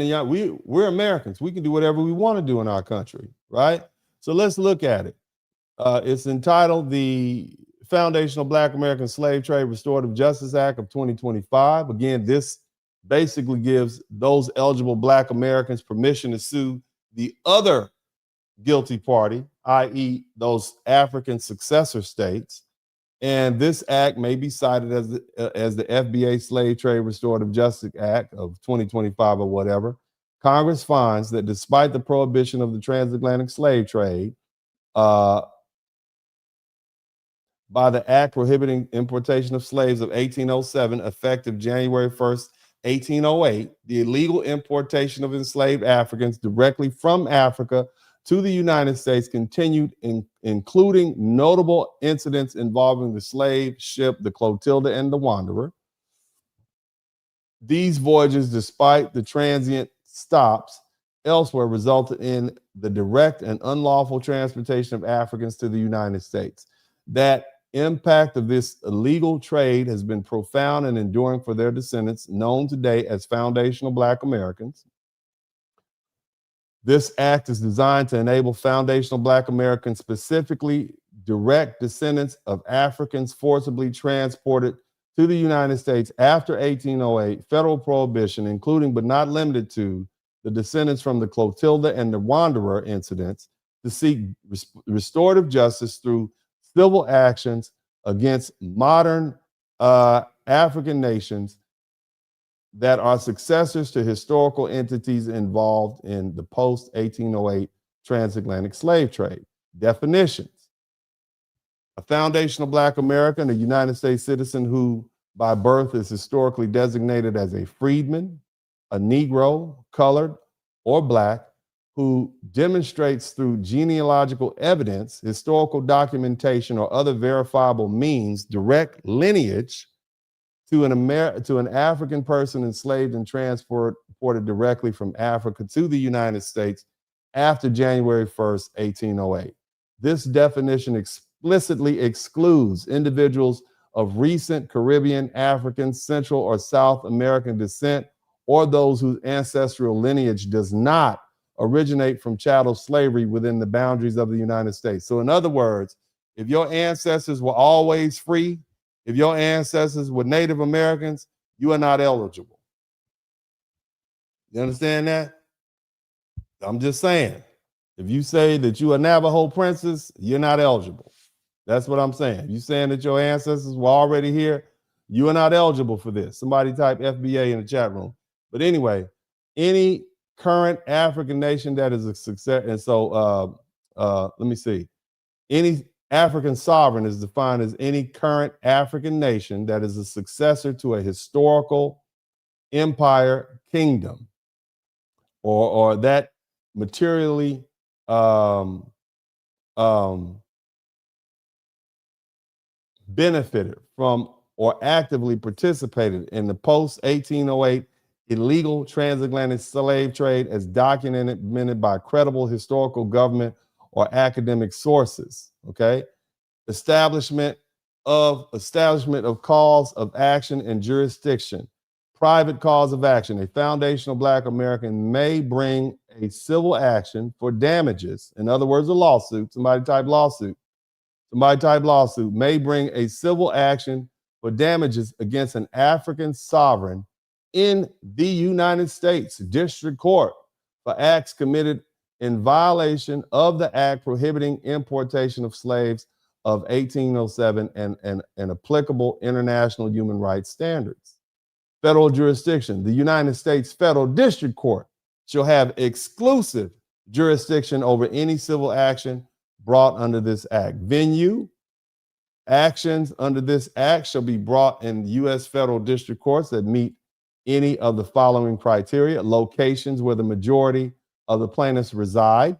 Americans. We can do whatever we want to do in our country, right? So let's look at it. It's entitled the Foundational Black American Slave Trade Restorative Justice Act of 2025. Again, this basically gives those eligible Black Americans permission to sue the other guilty party, i.e. those African successor states. And this act may be cited as the FBA Slave Trade Restorative Justice Act of 2025 or whatever. Congress finds that despite the prohibition of the transatlantic slave trade by the act prohibiting importation of slaves of 1807, effective January 1st, 1808, the illegal importation of enslaved Africans directly from Africa to the United States continued, including notable incidents involving the slave ship, the Clotilda and the Wanderer. These voyages, despite the transient stops elsewhere, resulted in the direct and unlawful transportation of Africans to the United States. That impact of this illegal trade has been profound and enduring for their descendants, known today as foundational Black Americans. This act is designed to enable foundational Black Americans, specifically direct descendants of Africans forcibly transported to the United States after 1808, federal prohibition, including but not limited to the descendants from the Clotilda and the Wanderer incidents, to seek restorative justice through civil actions against modern African nations that are successors to historical entities involved in the post-1808 transatlantic slave trade. Definitions. A foundational Black American, a United States citizen who by birth is historically designated as a freedman, a Negro, colored, or Black, who demonstrates through genealogical evidence, historical documentation, or other verifiable means direct lineage to an African person enslaved and transported directly from Africa to the United States after January 1st, 1808. This definition explicitly excludes individuals of recent Caribbean, African, Central, or South American descent, or those whose ancestral lineage does not originate from chattel slavery within the boundaries of the United States. So in other words, if your ancestors were always free, if your ancestors were Native Americans, you are not eligible. You understand that? I'm just saying. If you say that you are Navajo princess, you're not eligible. That's what I'm saying. You saying that your ancestors were already here, you are not eligible for this. Somebody type FBA in the chat room. But anyway, any current African nation that is a success, and so let me see. Any African sovereign is defined as any current African nation that is a successor to a historical empire kingdom, or that materially benefited from or actively participated in the post-1808 illegal transatlantic slave trade as documented by credible historical government or academic sources. Okay, establishment of cause of action and jurisdiction. Private cause of action. A foundational Black American may bring a civil action for damages. In other words, a lawsuit. Somebody type lawsuit. Somebody type lawsuit. May bring a civil action for damages against an African sovereign in the United States District Court for acts committed in violation of the act prohibiting importation of slaves of 1807 and applicable international human rights standards. Federal jurisdiction. The United States Federal District Court shall have exclusive jurisdiction over any civil action brought under this act. Venue. Actions under this act shall be brought in U.S. federal district courts that meet any of the following criteria. Locations where the majority of the plaintiffs reside,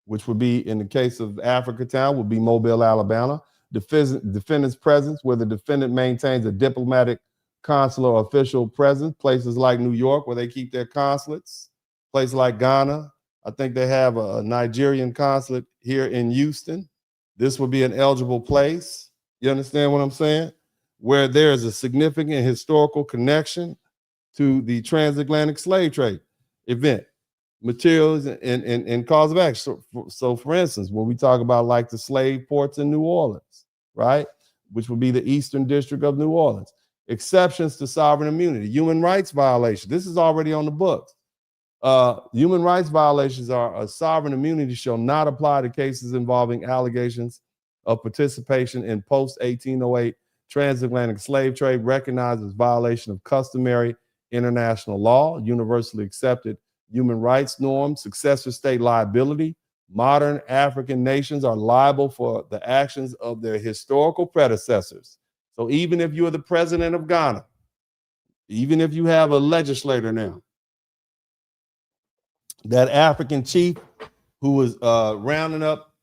which would be, in the case of Africatown, would be Mobile, Alabama. Defendant's presence, where the defendant maintains a diplomatic, consular, or official presence. Places like New York, where they keep their consulates. Places like Ghana. I think they have a Nigerian consulate here in Houston. This would be an eligible place. You understand what I'm saying? Where there is a significant historical connection to the transatlantic slave trade event. Materials and cause of action. So for instance, when we talk about like the slave ports in New Orleans, right? Which would be the Eastern District of New Orleans. Exceptions to sovereign immunity. Human rights violation. This is already on the books. Human rights violations are a sovereign immunity shall not apply to cases involving allegations of participation in post-1808 transatlantic slave trade recognized as violation of customary international law, universally accepted human rights norms, successor-state liability. Modern African nations are liable for the actions of their historical predecessors. So even if you are the president of Ghana, even if you have a legislator now, that African chief who was rounding up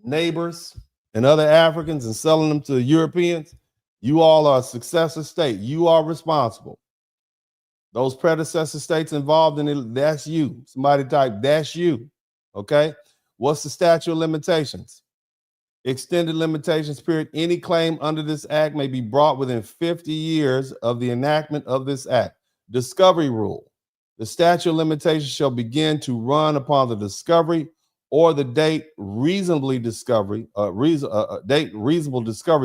neighbors and other Africans and selling them to Europeans, you all are a successor state. You are responsible. Those predecessor states involved in it, that's you. Somebody type, that's you. Okay? What's the statute of limitations? Extended limitations period. Any claim under this act may be brought within 50 years of the enactment of this act. Discovery rule. The statute of limitations shall begin to run upon the discovery or the date reasonable discovery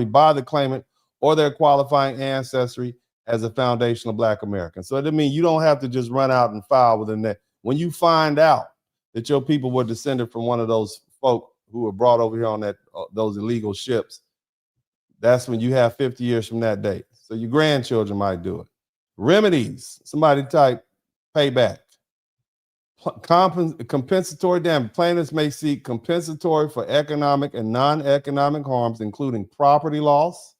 by the claimant or their qualifying ancestry as a foundational Black American. So that means you don't have to just run out and file within that. When you find out that your people were descended from one of those folk who were brought over here on that those illegal ships, that's when you have 50 years from that date. So your grandchildren might do it. Remedies, somebody type payback. Compensatory damage. Plaintiffs may seek compensatory for economic and non-economic harms, including property loss,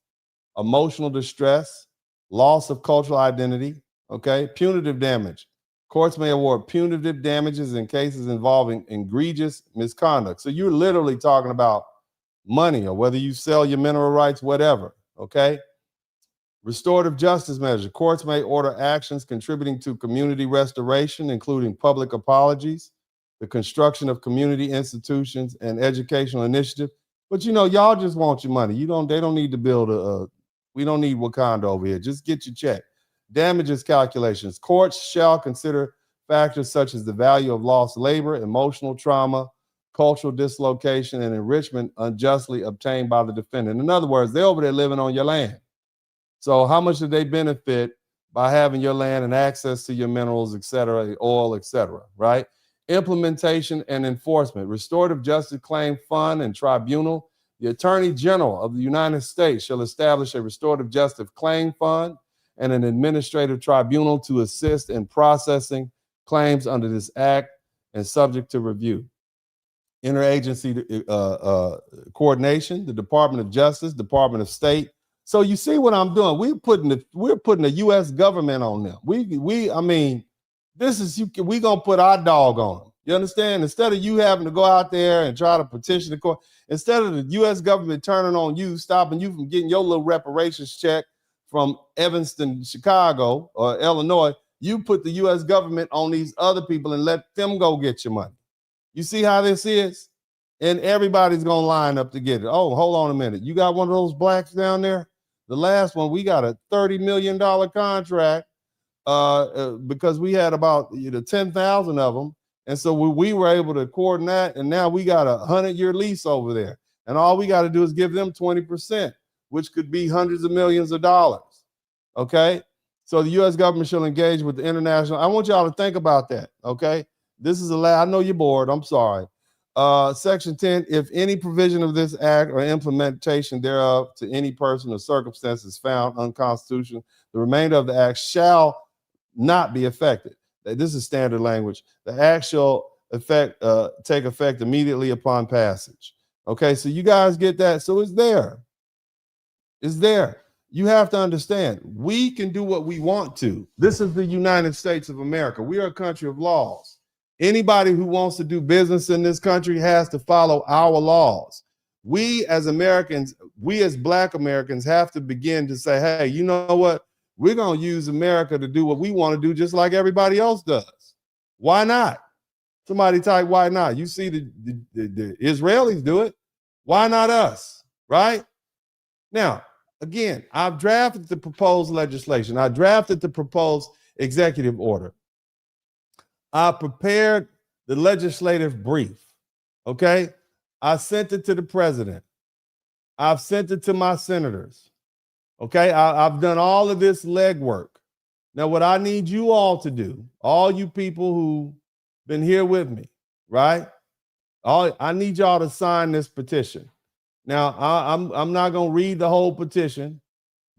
emotional distress, loss of cultural identity, okay? Punitive damage. Courts may award punitive damages in cases involving egregious misconduct. So you're literally talking about money, or whether you sell your mineral rights, whatever, okay? Restorative justice measure. Courts may order actions contributing to community restoration, including public apologies, the construction of community institutions, and educational initiative. But y'all just want your money. They don't need to build we don't need Wakanda over here. Just get your check. Damages calculations. Courts shall consider factors such as the value of lost labor, emotional trauma, cultural dislocation, and enrichment unjustly obtained by the defendant. In other words, they're over there living on your land. So how much did they benefit by having your land and access to your minerals, et cetera, oil, et cetera, right? Implementation and enforcement. Restorative Justice Claim Fund and Tribunal. The Attorney General of the United States shall establish a Restorative Justice Claim Fund and an administrative tribunal to assist in processing claims under this act and subject to review. Interagency coordination, the Department of Justice, Department of State. So you see what I'm doing? We're putting the U.S. government on them. We gonna put our dog on them. You understand? Instead of you having to go out there and try to petition the court, instead of the U.S. government turning on you, stopping you from getting your little reparations check from Evanston, Chicago, or Illinois, you put the U.S. government on these other people and let them go get your money. You see how this is? And everybody's gonna line up to get it. Oh, hold on a minute. You got one of those blacks down there? The last one, we got a $30 million contract because we had about 10,000 of them. And so we were able to coordinate, and now we got a 100-year lease over there. And all we got to do is give them 20%, which could be hundreds of millions of dollars. Okay? So the U.S. government shall engage with the international. I want y'all to think about that. Okay? This is I know you're bored. I'm sorry. Section 10, if any provision of this act or implementation thereof to any person or circumstances found unconstitutional, the remainder of the act shall not be affected. This is standard language. The act shall take effect immediately upon passage. Okay, so you guys get that? So it's there. It's there. You have to understand, we can do what we want to. This is the United States of America. We are a country of laws. Anybody who wants to do business in this country has to follow our laws. We as Americans, we as Black Americans have to begin to say, hey, you know what? We're going to use America to do what we want to do just like everybody else does. Why not? Somebody type, why not? You see the Israelis do it. Why not us? Right? Now, again, I've drafted the proposed legislation. I drafted the proposed executive order. I prepared the legislative brief. Okay? I sent it to the president. I've sent it to my senators. Okay, I've done all of this legwork. Now, what I need you all to do, all you people who've been here with me, right? I need y'all to sign this petition. Now, I'm not going to read the whole petition,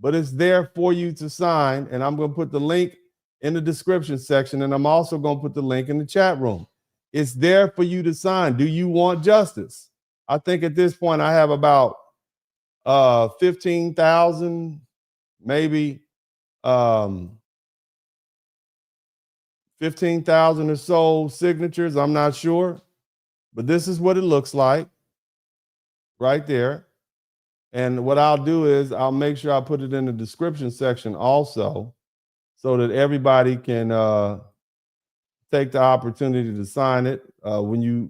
but it's there for you to sign, and I'm going to put the link in the description section, and I'm also going to put the link in the chat room. It's there for you to sign. Do you want justice? I think at this point I have about 15,000, maybe 15,000 or so signatures. I'm not sure, but this is what it looks like right there. And what I'll do is I'll make sure I put it in the description section also so that everybody can take the opportunity to sign it when you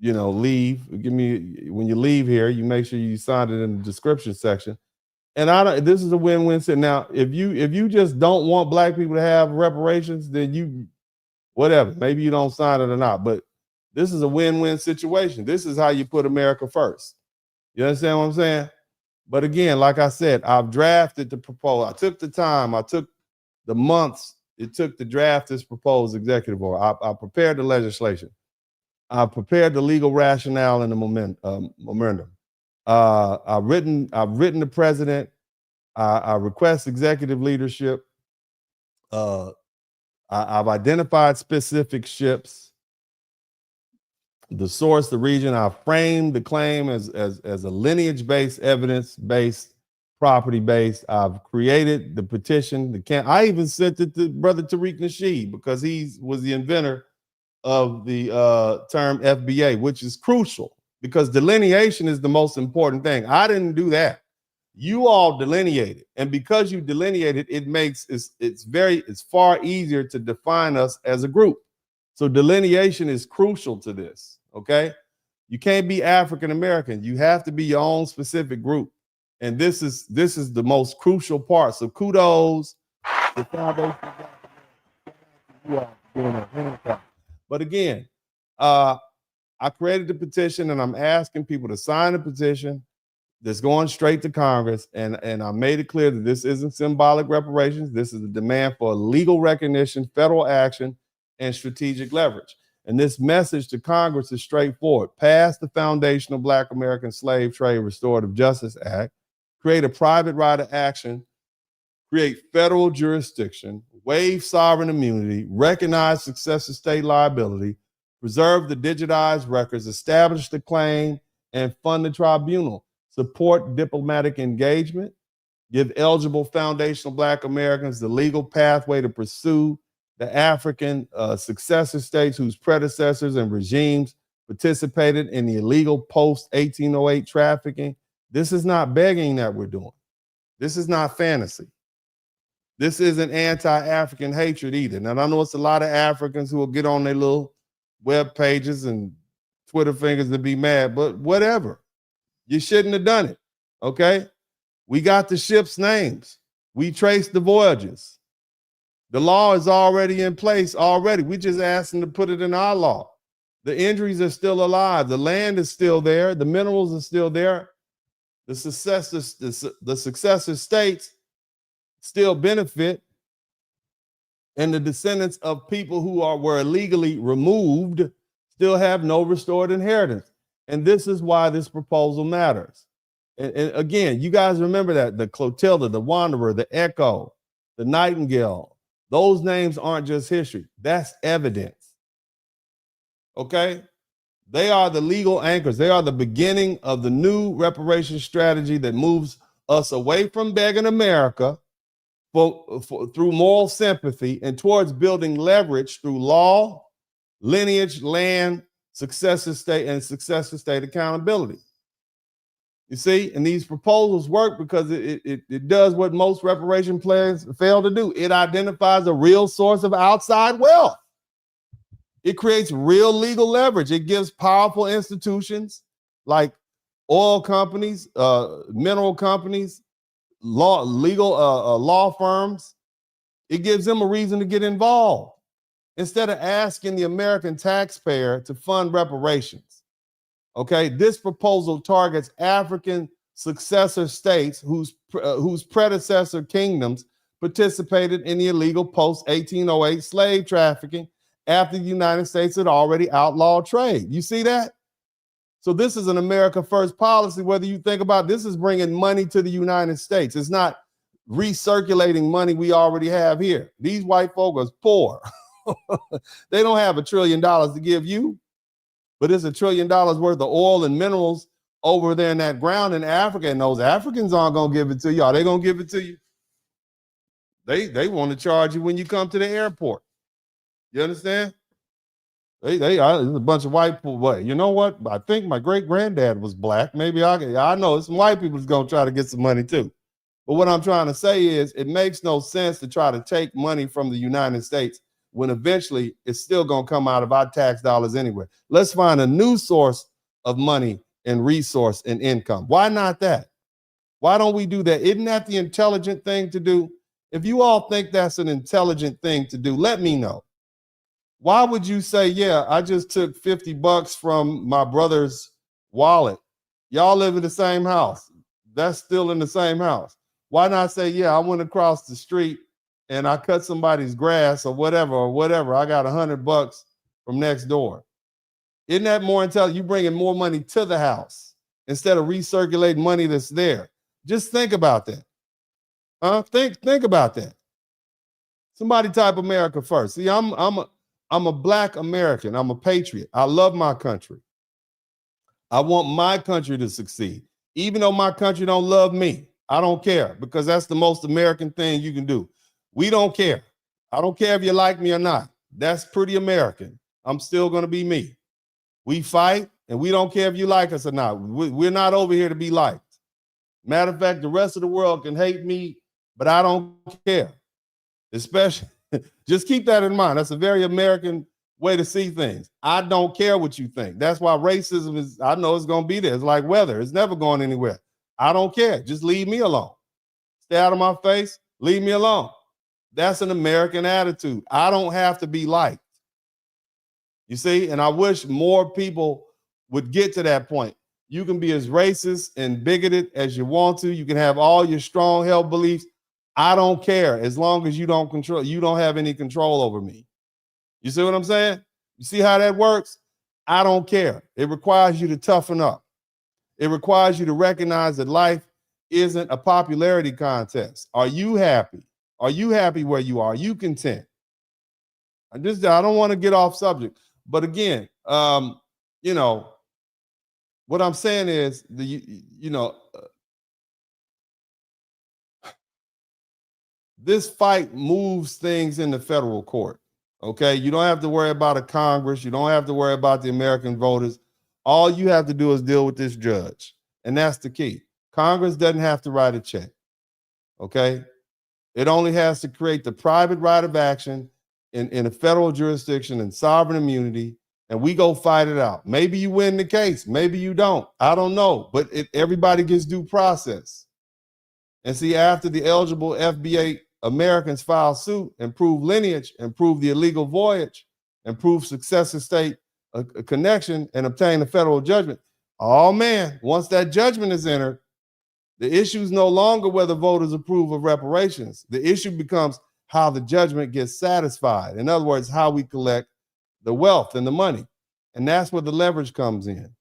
leave. When you leave here, you make sure you sign it in the description section. And this is a win-win. Now, if you just don't want Black people to have reparations, then whatever. Maybe you don't sign it or not, but this is a win-win situation. This is how you put America first. You understand what I'm saying? But again, like I said, I've drafted the proposal. I took the time. I took the months it took to draft this proposed executive order. I prepared the legislation. I prepared the legal rationale and the memorandum. I've written the president. I request executive leadership. I've identified specific ships, the source, the region. I framed the claim as a lineage-based, evidence-based, property-based. I've created the petition. I even sent it to Brother Tariq Nasheed because he was the inventor of the term FBA, which is crucial because delineation is the most important thing. I didn't do that. You all delineated, and because you delineated, it makes it's far easier to define us as a group. So delineation is crucial to this. Okay, you can't be African American. You have to be your own specific group, and this is the most crucial part. So kudos to Foundation. But again, I created the petition, and I'm asking people to sign the petition. That's going straight to Congress, and I made it clear that this isn't symbolic reparations. This is a demand for legal recognition, federal action, and strategic leverage. And this message to Congress is straightforward. Pass the foundational Black American Slave Trade Restorative Justice Act, create a private right of action, create federal jurisdiction, waive sovereign immunity, recognize successor-state liability, preserve the digitized records, establish the claim, and fund the tribunal. Support diplomatic engagement, give eligible foundational Black Americans the legal pathway to pursue the African successor states whose predecessors and regimes participated in the illegal post-1808 trafficking. This is not begging that we're doing. This is not fantasy. This isn't anti-African hatred either. Now, I know it's a lot of Africans who will get on their little web pages and Twitter fingers and be mad, but whatever. You shouldn't have done it, okay? We got the ship's names. We traced the voyages. The law is already in place already. We just asked them to put it in our law. The injuries are still alive. The land is still there. The minerals are still there. The successor states still benefit, and the descendants of people who were illegally removed still have no restored inheritance. And this is why this proposal matters. And again, you guys remember that the Clotilda, the Wanderer, the Echo, the Nightingale, those names aren't just history. That's evidence. Okay? They are the legal anchors. They are the beginning of the new reparations strategy that moves us away from begging America through moral sympathy and towards building leverage through law, lineage, land, successor-state, and successor-state accountability. You see, and these proposals work because it does what most reparation plans fail to do. It identifies a real source of outside wealth. It creates real legal leverage. It gives powerful institutions like oil companies, mineral companies, law firms. It gives them a reason to get involved instead of asking the American taxpayer to fund reparations. Okay, this proposal targets African successor states whose predecessor kingdoms participated in the illegal post-1808 slave trafficking after the United States had already outlawed trade. You see that? So this is an America First policy, whether you think about this is bringing money to the United States. It's not recirculating money we already have here. These white folk are poor. They don't have $1 trillion to give you, but it's $1 trillion worth of oil and minerals over there in that ground in Africa, and those Africans aren't going to give it to you. Are they going to give it to you? They want to charge you when you come to the airport. You understand? There's a bunch of white people. But you know what? I think my great granddad was black. Maybe I know some white people is going to try to get some money too. But what I'm trying to say is it makes no sense to try to take money from the United States when eventually it's still going to come out of our tax dollars anyway. Let's find a new source of money and resource and income. Why not that? Why don't we do that? Isn't that the intelligent thing to do? If you all think that's an intelligent thing to do, let me know. Why would you say, yeah, I just took $50 from my brother's wallet? Y'all live in the same house. That's still in the same house. Why not say, yeah, I went across the street and I cut somebody's grass or whatever. I got $100 from next door. Isn't that more intelligent? You bringing more money to the house instead of recirculating money that's there. Just think about that. Think about that. Somebody type America first. See, I'm a Black American. I'm a patriot. I love my country. I want my country to succeed. Even though my country don't love me, I don't care, because that's the most American thing you can do. We don't care. I don't care if you like me or not. That's pretty American. I'm still going to be me. We fight, and we don't care if you like us or not. We're not over here to be liked. Matter of fact, the rest of the world can hate me, but I don't care. Especially, just keep that in mind. That's a very American way to see things. I don't care what you think. That's why racism is, I know it's going to be there. It's like weather. It's never going anywhere. I don't care. Just leave me alone. Stay out of my face. Leave me alone. That's an American attitude. I don't have to be liked. You see, and I wish more people would get to that point. You can be as racist and bigoted as you want to. You can have all your strong held beliefs. I don't care as long as you don't have any control over me. You see what I'm saying? You see how that works? I don't care. It requires you to toughen up. It requires you to recognize that life isn't a popularity contest. Are you happy? Are you happy where you are? Are you content? I don't want to get off subject, but again, what I'm saying is this fight moves things in the federal court. Okay, you don't have to worry about a Congress. You don't have to worry about the American voters. All you have to do is deal with this judge, and that's the key. Congress doesn't have to write a check. Okay, it only has to create the private right of action in a federal jurisdiction and sovereign immunity, and we go fight it out. Maybe you win the case, maybe you don't. I don't know, but everybody gets due process. And see, after the eligible FBA Americans file suit and prove lineage and prove the illegal voyage and prove successor-state a connection and obtain a federal judgment, oh man, once that judgment is entered, the issue is no longer whether voters approve of reparations. The issue becomes how the judgment gets satisfied. In other words, how we collect the wealth and the money. And that's where the leverage comes in.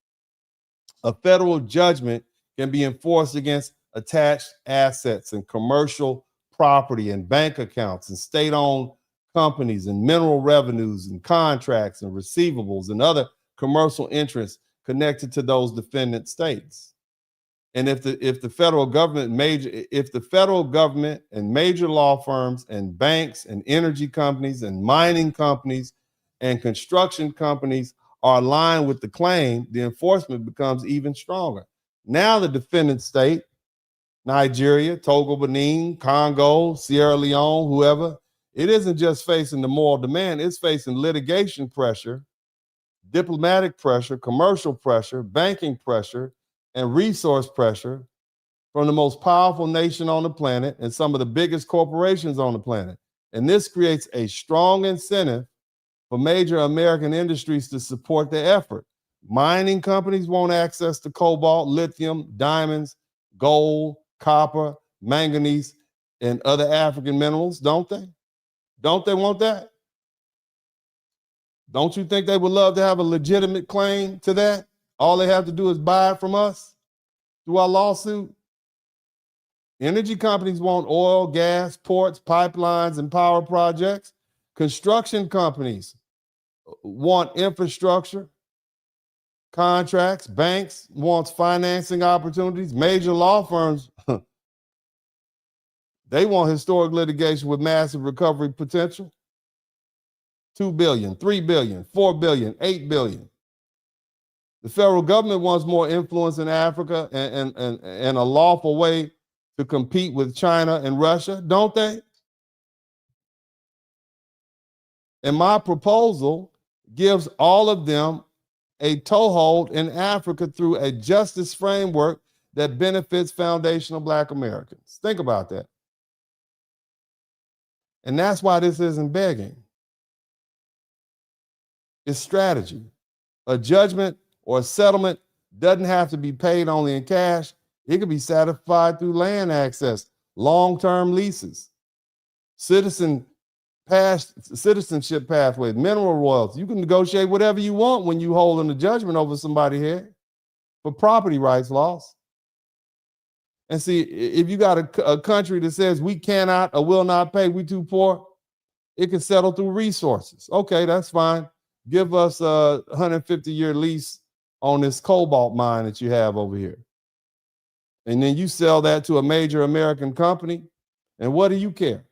A federal judgment can be enforced against attached assets and commercial property and bank accounts and state-owned companies and mineral revenues and contracts and receivables and other commercial interests connected to those defendant states. And if the federal government and major law firms and banks and energy companies and mining companies and construction companies are aligned with the claim, the enforcement becomes even stronger. Now the defendant state, Nigeria, Togo, Benin, Congo, Sierra Leone, whoever, it isn't just facing the moral demand, it's facing litigation pressure, diplomatic pressure, commercial pressure, banking pressure, and resource pressure from the most powerful nation on the planet and some of the biggest corporations on the planet. And this creates a strong incentive for major American industries to support the effort. Mining companies want access to cobalt, lithium, diamonds, gold, copper, manganese, and other African minerals, don't they? Don't they want that? Don't you think they would love to have a legitimate claim to that? All they have to do is buy it from us through our lawsuit. Energy companies want oil, gas, ports, pipelines, and power projects. Construction companies want infrastructure, contracts. Banks want financing opportunities. Major law firms, they want historic litigation with massive recovery potential. $2 billion, $3 billion, $4 billion, $8 billion. The federal government wants more influence in Africa and a lawful way to compete with China and Russia, don't they? And my proposal gives all of them a toehold in Africa through a justice framework that benefits foundational Black Americans. Think about that. And that's why this isn't begging. It's strategy. A judgment or a settlement doesn't have to be paid only in cash. It can be satisfied through land access, long-term leases, citizenship pathways, mineral royalties. You can negotiate whatever you want when you hold a judgment over somebody's head for property rights laws. And see, if you got a country that says we cannot or will not pay, we too poor, it can settle through resources. Okay, that's fine. Give us a 150-year lease on this cobalt mine that you have over here. And then you sell that to a major American company. And what do you care?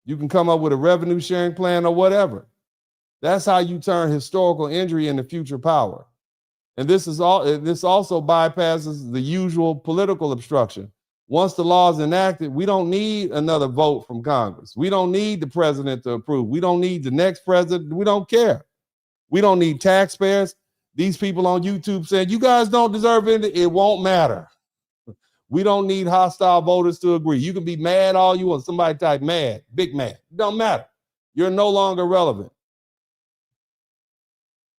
You can come up with a revenue sharing plan or whatever. That's how you turn historical injury into future power. And this also bypasses the usual political obstruction. Once the law is enacted, we don't need another vote from Congress. We don't need the president to approve. We don't need the next president. We don't care. We don't need taxpayers. These people on YouTube saying, you guys don't deserve it. It won't matter. We don't need hostile voters to agree. You can be mad all you want. Somebody type mad, big mad. It don't matter. You're no longer relevant.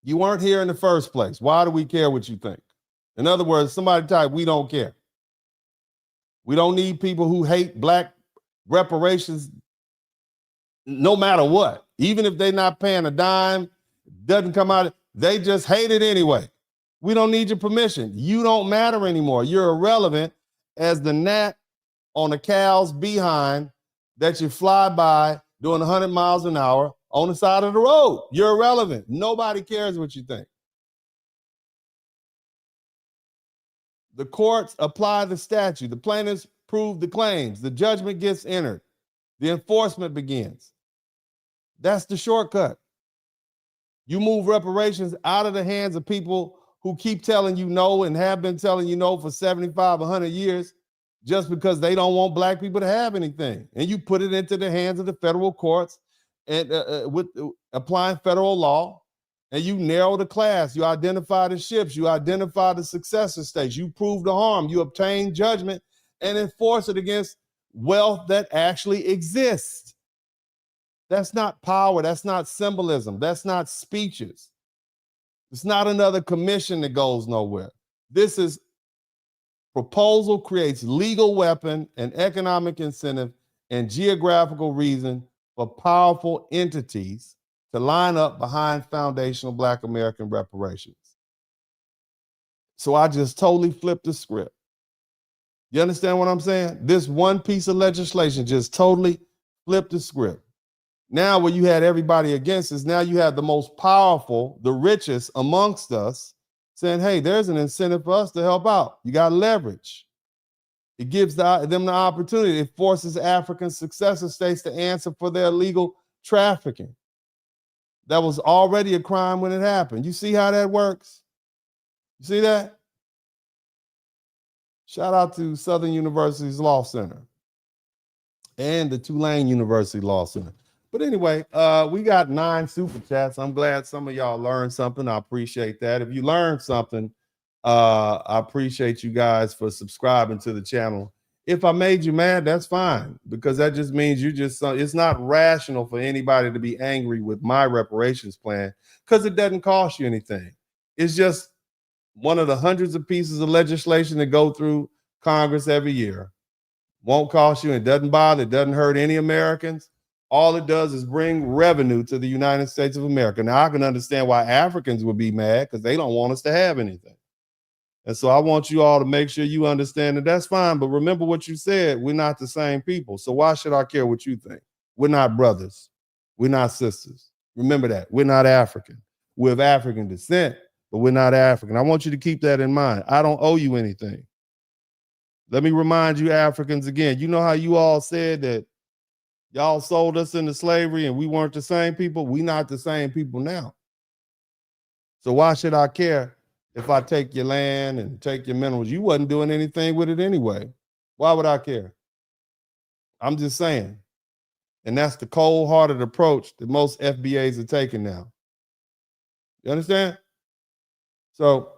You weren't here in the first place. Why do we care what you think? In other words, somebody type, we don't care. We don't need people who hate black reparations no matter what. Even if they're not paying a dime, doesn't come out, they just hate it anyway. We don't need your permission. You don't matter anymore. You're irrelevant as the gnat on a cow's behind that you fly by doing 100 miles an hour on the side of the road. You're irrelevant. Nobody cares what you think. The courts apply the statute. The plaintiffs prove the claims. The judgment gets entered. The enforcement begins. That's the shortcut. You move reparations out of the hands of people who keep telling you no and have been telling you no for 75, 100 years just because they don't want black people to have anything. And you put it into the hands of the federal courts and with applying federal law, and you narrow the class. You identify the ships. You identify the successor states. You prove the harm. You obtain judgment and enforce it against wealth that actually exists. That's not power. That's not symbolism. That's not speeches. It's not another commission that goes nowhere. This is proposal creates legal weapon and economic incentive and geographical reason for powerful entities to line up behind foundational Black American reparations. So I just totally flipped the script. You understand what I'm saying? This one piece of legislation just totally flipped the script. Now where you had everybody against us, now you have the most powerful, the richest amongst us saying, hey, there's an incentive for us to help out. You got leverage. It gives them the opportunity. It forces African successor states to answer for their illegal trafficking. That was already a crime when it happened. You see how that works? You see that? Shout out to Southern University's Law Center and the Tulane University Law Center. But anyway, we got 9 super chats. I'm glad some of y'all learned something. I appreciate that. If you learned something, I appreciate you guys for subscribing to the channel. If I made you mad, that's fine, because that just means it's not rational for anybody to be angry with my reparations plan, because it doesn't cost you anything. It's just one of the hundreds of pieces of legislation that go through Congress every year. Won't cost you. It doesn't bother. It doesn't hurt any Americans. All it does is bring revenue to the United States of America. Now, I can understand why Africans would be mad, because they don't want us to have anything. And so I want you all to make sure you understand that that's fine. But remember what you said, we're not the same people. So why should I care what you think? We're not brothers. We're not sisters. Remember that. We're not African. We're of African descent, but we're not African. I want you to keep that in mind. I don't owe you anything. Let me remind you Africans again. You know how you all said that y'all sold us into slavery and we weren't the same people? We're not the same people now. So why should I care if I take your land and take your minerals? You wasn't doing anything with it anyway. Why would I care? I'm just saying. And that's the cold-hearted approach that most FBAs are taking now. You understand? So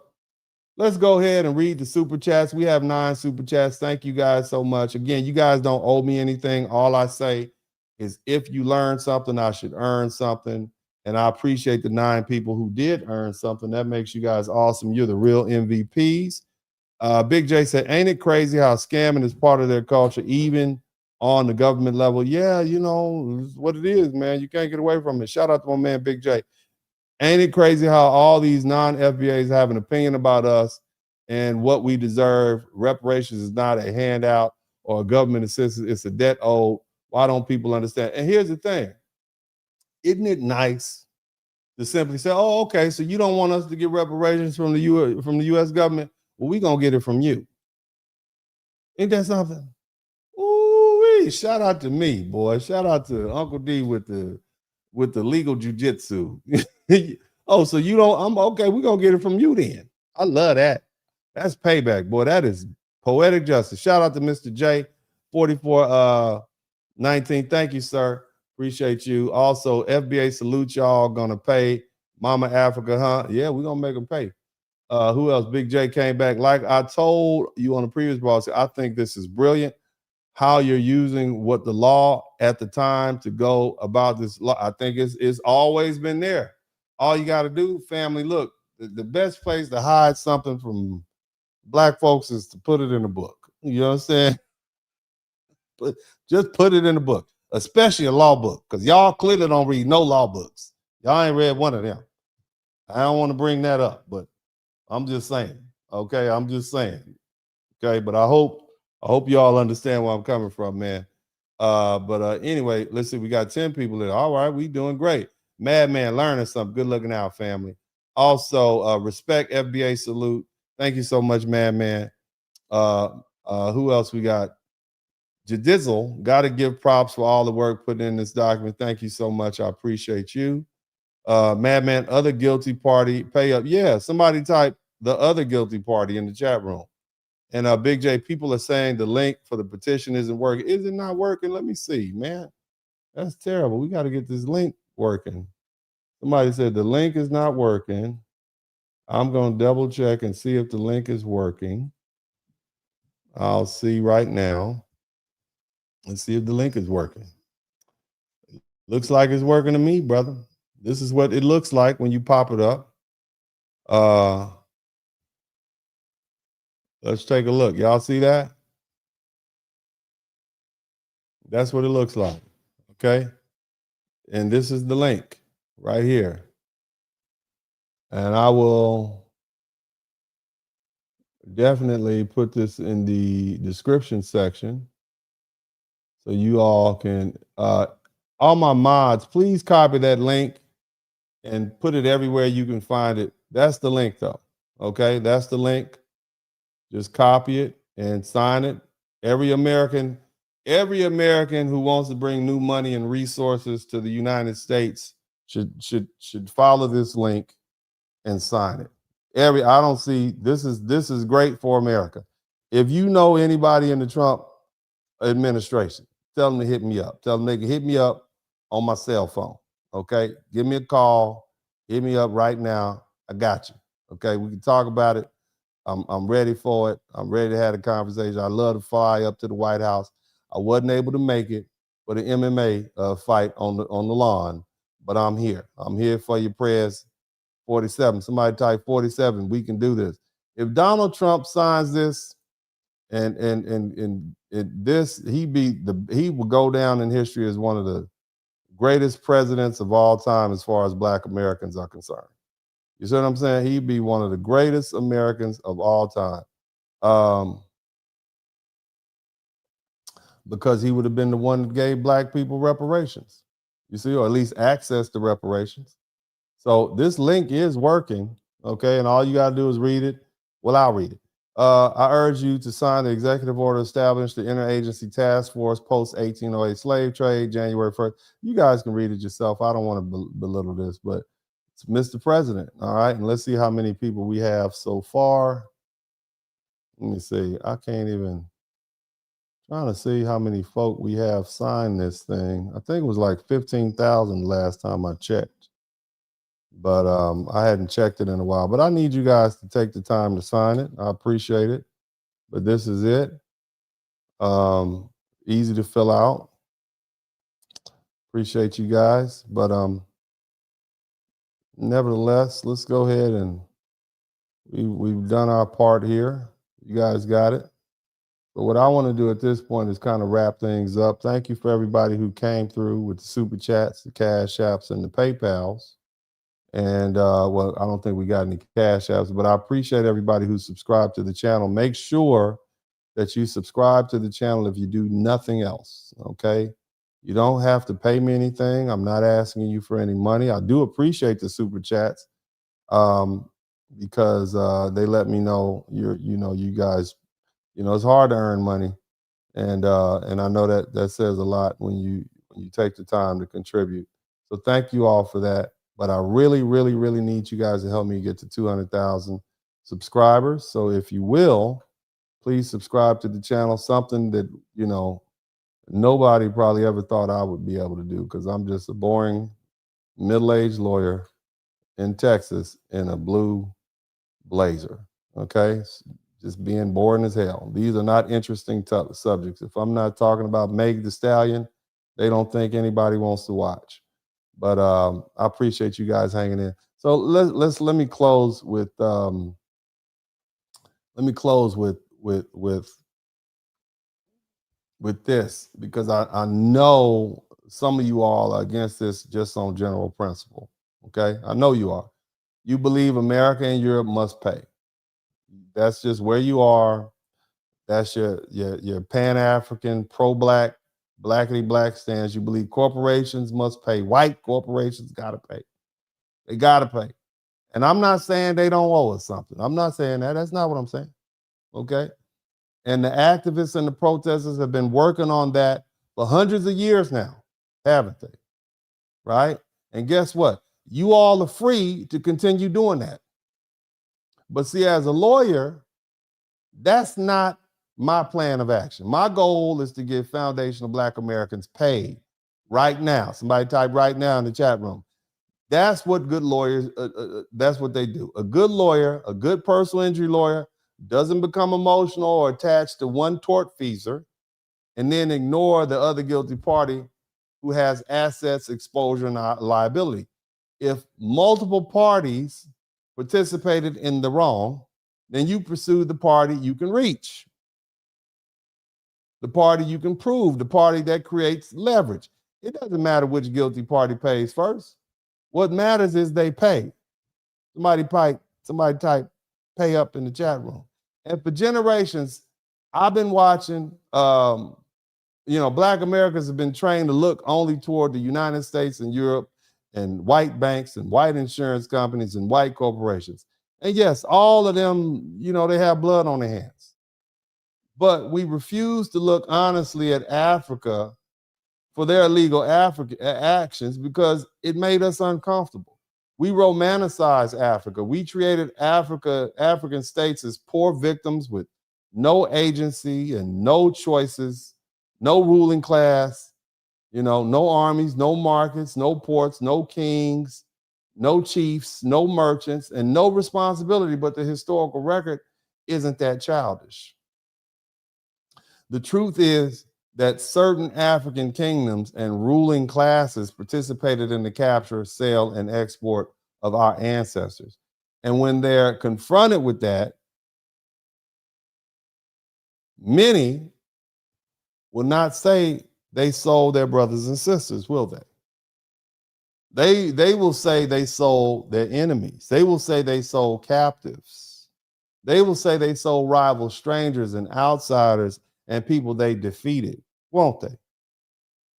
let's go ahead and read the super chats. We have 9 super chats. Thank you guys so much. Again, you guys don't owe me anything. All I say is if you learn something, I should earn something. And I appreciate the 9 people who did earn something. That makes you guys awesome. You're the real MVPs. Big J said, ain't it crazy how scamming is part of their culture, even on the government level? Yeah, you know, it's what it is, man. You can't get away from it. Shout out to my man, Big J. Ain't it crazy how all these non-FBAs have an opinion about us and what we deserve? Reparations is not a handout or a government assistance. It's a debt owed. Why don't people understand? And here's the thing. Isn't it nice to simply say, oh, okay, so you don't want us to get reparations from the U.S. government? Well, we're going to get it from you. Ain't that something? Ooh, shout out to me, boy. Shout out to Uncle D with the legal jujitsu. Oh, so you don't, I'm okay, we're going to get it from you then. I love that. That's payback, boy. That is poetic justice. Shout out to Mr. J, 4419. Thank you, sir. Appreciate you. Also, FBA salute y'all. Gonna pay Mama Africa, huh? Yeah, we're gonna make them pay. Who else? Big J came back. Like I told you on the previous broadcast, I think this is brilliant. How you're using what the law at the time to go about this law. I think it's always been there. All you got to do, family, look, the best place to hide something from black folks is to put it in a book. You know what I'm saying? But just put it in a book, especially a law book, because y'all clearly don't read no law books. Y'all ain't read one of them. I don't want to bring that up, but I'm just saying. Okay, I'm just saying. Okay, but I hope y'all understand where I'm coming from, man. Anyway, let's see. We got 10 people there. All right, we doing great. Madman learning something. Good looking out, family. Also, respect FBA salute. Thank you so much, Madman. Who else we got? Jadizzle, got to give props for all the work put in this document. Thank you so much. I appreciate you. Madman, other guilty party, pay up. Yeah, somebody type the other guilty party in the chat room. And Big J, people are saying the link for the petition isn't working. Is it not working? Let me see, man. That's terrible. We got to get this link working. Somebody said the link is not working. I'm going to double check and see if the link is working. I'll see right now. Let's see if the link is working. Looks like it's working to me, brother. This is what it looks like when you pop it up. Let's take a look. Y'all see that? That's what it looks like. Okay. And this is the link right here. And I will definitely put this in the description section so you all can, all my mods, please copy that link and put it everywhere you can find it. That's the link though. Okay. That's the link. Just copy it and sign it. Every American who wants to bring new money and resources to the United States should follow this link and sign it. I don't see this is great for America. If you know anybody in the Trump administration, tell them to hit me up. Tell them they can hit me up on my cell phone. Okay, give me a call. Hit me up right now. I got you. Okay, we can talk about it. I'm ready for it. I'm ready to have a conversation. I love to fly up to the White House. I wasn't able to make it for the MMA fight on the lawn, but I'm here. I'm here for your prayers. 47. Somebody type 47. We can do this. If Donald Trump signs this, and this, he will go down in history as one of the greatest presidents of all time as far as Black Americans are concerned. You see what I'm saying? He'd be one of the greatest Americans of all time. Because he would have been the one that gave Black people reparations. You see, or at least access to reparations. So this link is working, okay? And all you got to do is read it. Well, I'll read it. I urge you to sign the executive order establishing the Interagency Task Force post-1808 slave trade, January 1st. You guys can read it yourself. I don't want to belittle this, but it's Mr. President, all right? And let's see how many people we have so far. Let me see. I can't even, trying to see how many folk we have signed this thing. I think it was like 15,000 last time I checked. But I hadn't checked it in a while. But I need you guys to take the time to sign it. I appreciate it. But this is it. Easy to fill out. Appreciate you guys. But nevertheless, let's go ahead and we've done our part here. You guys got it. But what I want to do at this point is kind of wrap things up. Thank you for everybody who came through with the super chats, the cash apps, and the PayPals. And well, I don't think we got any cash apps, but I appreciate everybody who subscribed to the channel. Make sure that you subscribe to the channel if you do nothing else. Okay. You don't have to pay me anything. I'm not asking you for any money. I do appreciate the super chats because they let me know you guys, it's hard to earn money. And I know that says a lot when you take the time to contribute. So thank you all for that. But I really, really, really need you guys to help me get to 200,000 subscribers. So if you will, please subscribe to the channel, something that, nobody probably ever thought I would be able to do, because I'm just a boring middle-aged lawyer in Texas in a blue blazer. Okay. Just being boring as hell. These are not interesting subjects. If I'm not talking about Meg the Stallion, they don't think anybody wants to watch. But I appreciate you guys hanging in. So let me close with this, because I know some of you all are against this just on general principle. Okay, I know you are. You believe America and Europe must pay. That's just where you are. That's your Pan-African, pro-black, blackity-black stance. You believe corporations must pay. White corporations got to pay. They got to pay. And I'm not saying they don't owe us something. I'm not saying that. That's not what I'm saying. Okay? And the activists and the protesters have been working on that for hundreds of years now, haven't they? Right? And guess what? You all are free to continue doing that. But see, as a lawyer, that's not my plan of action. My goal is to get foundational Black Americans paid right now. Somebody type right now in the chat room. That's what good lawyers, that's what they do. A good lawyer, a good personal injury lawyer, doesn't become emotional or attached to one tortfeasor and then ignore the other guilty party who has assets, exposure, and liability. If multiple parties participated in the wrong, then you pursue the party you can reach, the party you can prove, the party that creates leverage. It doesn't matter which guilty party pays first. What matters is they pay. Somebody type pay up in the chat room. And for generations, I've been watching, Black Americans have been trained to look only toward the United States and Europe and white banks and white insurance companies and white corporations. And yes, all of them, they have blood on their hands. But we refuse to look honestly at Africa for their illegal actions because it made us uncomfortable. We romanticized Africa. We treated African states as poor victims with no agency and no choices, no ruling class, no armies, no markets, no ports, no kings, no chiefs, no merchants, and no responsibility. But the historical record isn't that childish. The truth is that certain African kingdoms and ruling classes participated in the capture, sale, and export of our ancestors. And when they're confronted with that, many will not say they sold their brothers and sisters, will they? They will say they sold their enemies. They will say they sold captives. They will say they sold rival strangers and outsiders and people they defeated, won't they?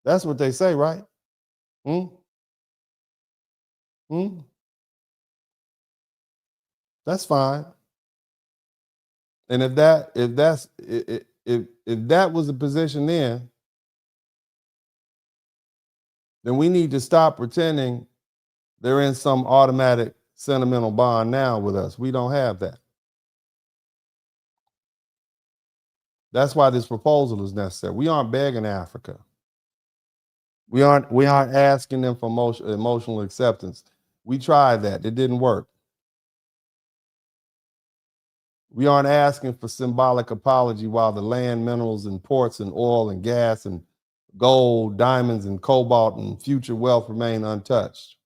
That's what they say, right? That's fine. And if that was the position then we need to stop pretending they're in some automatic sentimental bond now with us. We don't have that. That's why this proposal is necessary. We aren't begging Africa. We aren't asking them for emotional acceptance. We tried that. It didn't work. We aren't asking for symbolic apology while the land, minerals, and ports, and oil, and gas, and gold, diamonds, and cobalt, and future wealth remain untouched.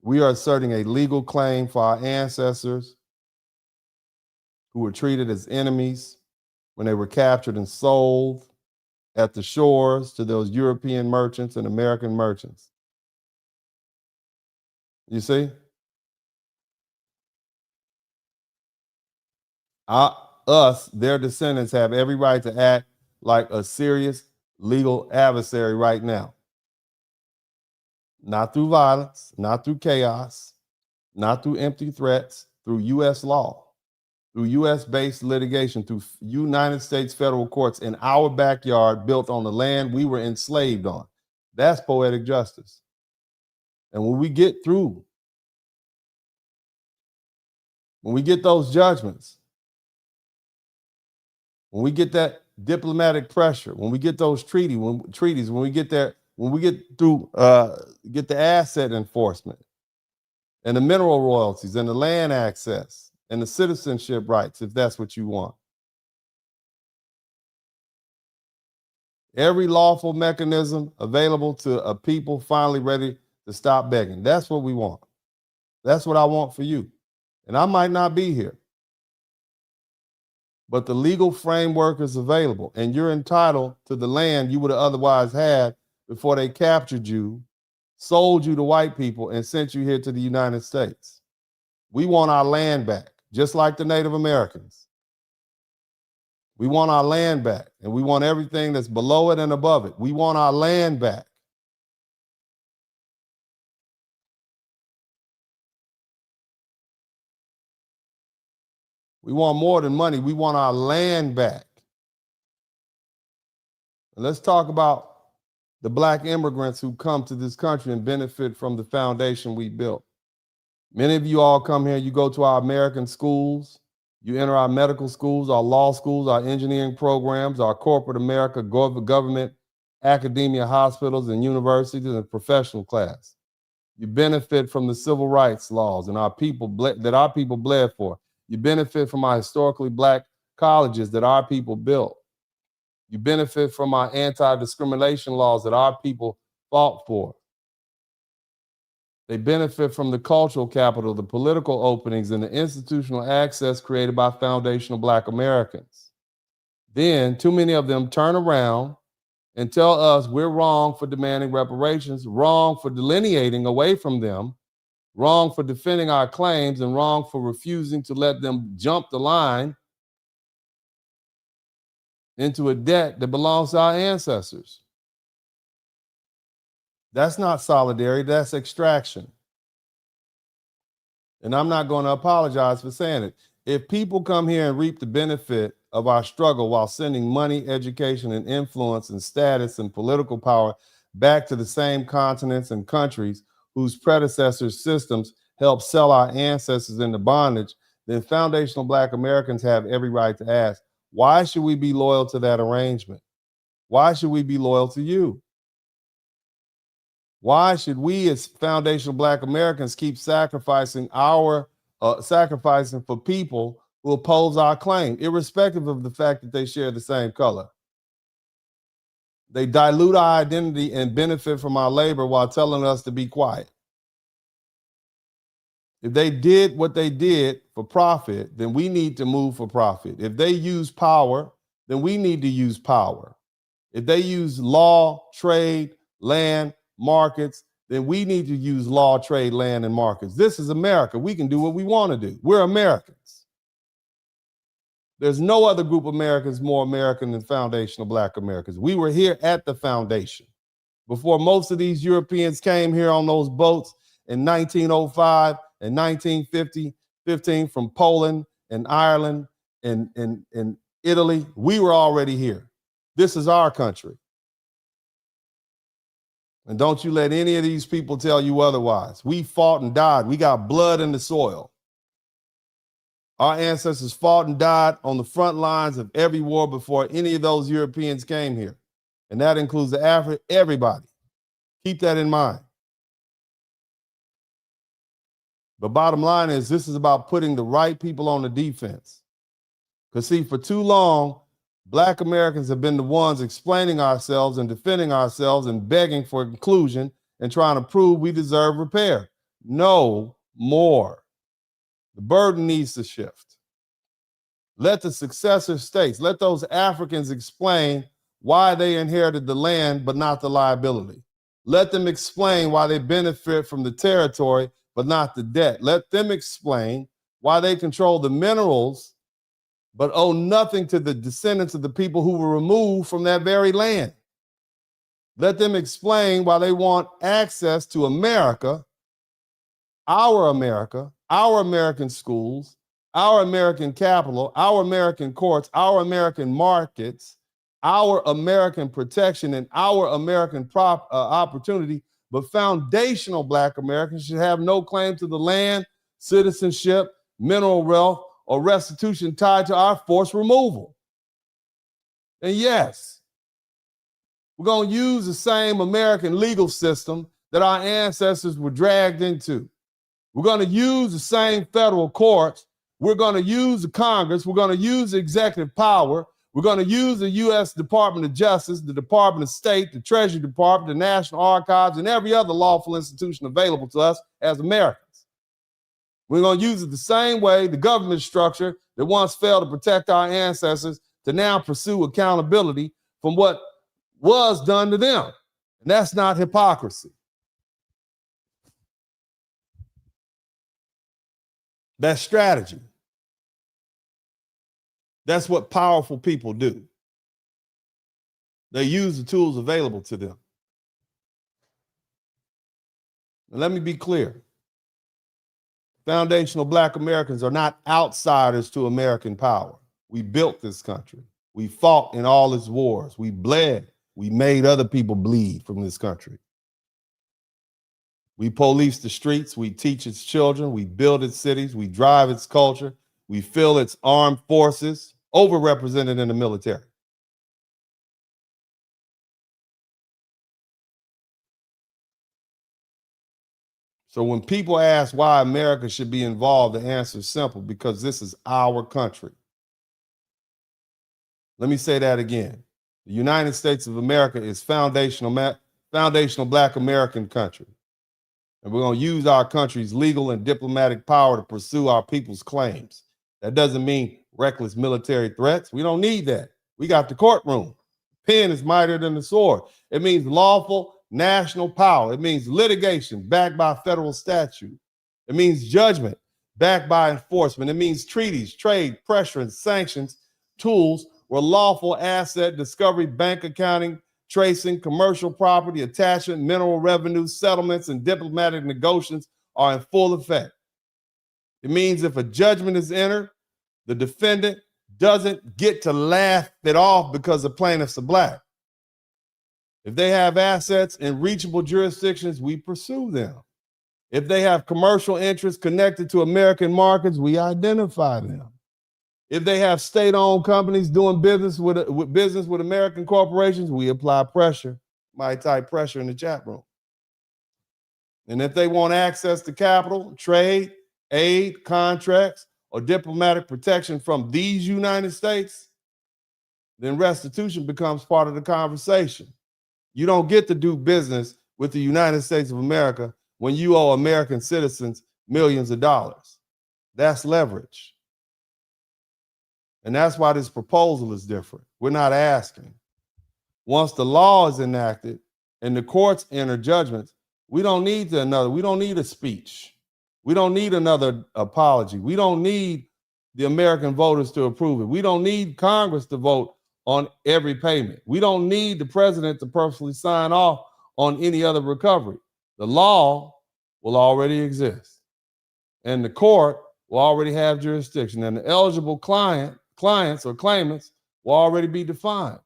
We are asserting a legal claim for our ancestors who were treated as enemies when they were captured and sold at the shores to those European merchants and American merchants. You see? Us, their descendants, have every right to act like a serious legal adversary right now. Not through violence, not through chaos, not through empty threats, through U.S. law, through U.S.-based litigation, through United States federal courts in our backyard built on the land we were enslaved on. That's poetic justice. And when we get through, when we get those judgments, when we get that diplomatic pressure, when we get those treaties, when we get there, when we get through, get the asset enforcement and the mineral royalties and the land access and the citizenship rights, if that's what you want. Every lawful mechanism available to a people finally ready to stop begging. That's what we want. That's what I want for you. And I might not be here, but the legal framework is available, and you're entitled to the land you would have otherwise had before they captured you, sold you to white people, and sent you here to the United States. We want our land back, just like the Native Americans. We want our land back, and we want everything that's below it and above it. We want our land back. We want more than money. We want our land back. And let's talk about the Black immigrants who come to this country and benefit from the foundation we built. Many of you all come here, you go to our American schools, you enter our medical schools, our law schools, our engineering programs, our corporate America, government, academia, hospitals, and universities, and professional class. You benefit from the civil rights laws and our people that our people bled for. You benefit from our historically Black colleges that our people built. You benefit from our anti-discrimination laws that our people fought for. They benefit from the cultural capital, the political openings, and the institutional access created by foundational Black Americans. Then, too many of them turn around and tell us we're wrong for demanding reparations, wrong for delineating away from them, wrong for defending our claims, and wrong for refusing to let them jump the line into a debt that belongs to our ancestors. That's not solidarity, that's extraction. And I'm not going to apologize for saying it. If people come here and reap the benefit of our struggle while sending money, education, and influence and status and political power back to the same continents and countries whose predecessors' systems helped sell our ancestors into bondage, then foundational Black Americans have every right to ask, why should we be loyal to that arrangement? Why should we be loyal to you? Why should we as foundational Black Americans keep sacrificing sacrificing for people who oppose our claim, irrespective of the fact that they share the same color? They dilute our identity and benefit from our labor while telling us to be quiet. If they did what they did for profit, then we need to move for profit. If they use power, then we need to use power. If they use law, trade, land, markets, then we need to use law, trade, land, and markets. This is America. We can do what we want to do. We're Americans. There's no other group of Americans more American than foundational Black Americans. We were here at the foundation. Before most of these Europeans came here on those boats in 1905 and 1915 from Poland and Ireland and Italy, we were already here. This is our country. And don't you let any of these people tell you otherwise. We fought and died. We got blood in the soil. Our ancestors fought and died on the front lines of every war before any of those Europeans came here. And that includes the African, everybody. Keep that in mind. The bottom line is this is about putting the right people on the defense. Because see, for too long, Black Americans have been the ones explaining ourselves and defending ourselves and begging for inclusion and trying to prove we deserve repair. no more. The burden needs to shift. Let the successor states, let those Africans explain why they inherited the land but not the liability. Let them explain why they benefit from the territory but not the debt. Let them explain why they control the minerals but owe nothing to the descendants of the people who were removed from that very land. Let them explain why they want access to America, our American schools, our American capital, our American courts, our American markets, our American protection, and our American opportunity. But foundational Black Americans should have no claim to the land, citizenship, mineral wealth, or restitution tied to our forced removal. And yes, we're going to use the same American legal system that our ancestors were dragged into. We're going to use the same federal courts. We're going to use the Congress. We're going to use the executive power. We're going to use the U.S. Department of Justice, the Department of State, the Treasury Department, the National Archives, and every other lawful institution available to us as Americans. We're going to use it the same way the government structure that once failed to protect our ancestors to now pursue accountability from what was done to them. And that's not hypocrisy. That's strategy. That's what powerful people do. They use the tools available to them. And let me be clear. Foundational Black Americans are not outsiders to American power. We built this country. We fought in all its wars. We bled. We made other people bleed from this country. We police the streets. We teach its children. We build its cities. We drive its culture. We fill its armed forces, overrepresented in the military. So when people ask why America should be involved, the answer is simple: because this is our country. Let me say that again. The United States of America is foundational Black American country. And we're going to use our country's legal and diplomatic power to pursue our people's claims. That doesn't mean reckless military threats. We don't need that. We got the courtroom. Pen is mightier than the sword. It means lawful national power. It means litigation backed by federal statute. It means judgment backed by enforcement. It means treaties, trade, pressure, and sanctions, tools where lawful asset discovery, bank accounting, tracing, commercial property, attachment, mineral revenue, settlements, and diplomatic negotiations are in full effect. It means if a judgment is entered, the defendant doesn't get to laugh it off because the plaintiffs are Black. If they have assets in reachable jurisdictions, we pursue them. If they have commercial interests connected to American markets, we identify them. If they have state-owned companies doing business with American corporations, we apply pressure. Might type pressure in the chat room. And if they want access to capital, trade, aid, contracts, or diplomatic protection from these United States, then restitution becomes part of the conversation. You don't get to do business with the United States of America when you owe American citizens millions of dollars. That's leverage. And that's why this proposal is different. We're not asking. Once the law is enacted and the courts enter judgments, we don't need a speech. We don't need another apology. We don't need the American voters to approve it. We don't need Congress to vote on every payment. We don't need the president to personally sign off on any other recovery. The law will already exist, and the court will already have jurisdiction, and the eligible clients or claimants will already be defined,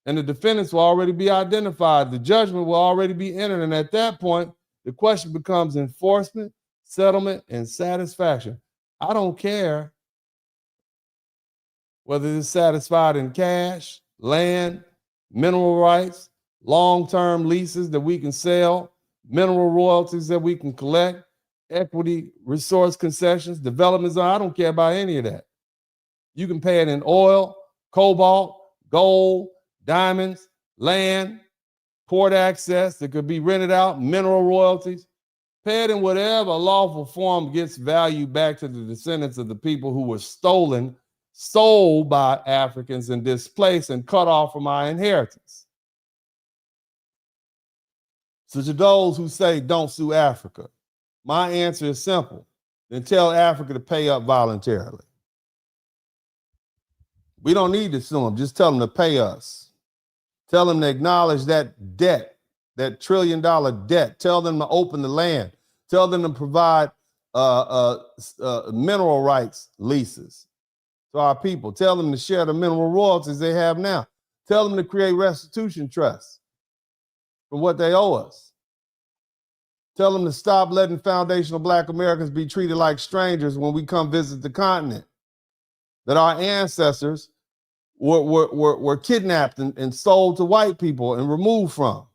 and the defendants will already be identified. The judgment will already be entered, and at that point, the question becomes enforcement, settlement, and satisfaction. I don't care whether it's satisfied in cash, land, mineral rights, long-term leases that we can sell, mineral royalties that we can collect, equity, resource concessions, development zone. I don't care about any of that. You can pay it in oil, cobalt, gold, diamonds, land, port access that could be rented out, mineral royalties. Pay it in whatever lawful form gets value back to the descendants of the people who were sold by Africans and displaced and cut off from our inheritance. So to those who say don't sue Africa, my answer is simple. Then tell Africa to pay up voluntarily. We don't need to sue them. Just tell them to pay us. Tell them to acknowledge that debt, that $1 trillion debt. Tell them to open the land. Tell them to provide mineral rights leases to our people. Tell them to share the mineral royalties they have now. Tell them to create restitution trusts for what they owe us. Tell them to stop letting foundational Black Americans be treated like strangers when we come visit the continent. That our ancestors were kidnapped and sold to white people and removed from.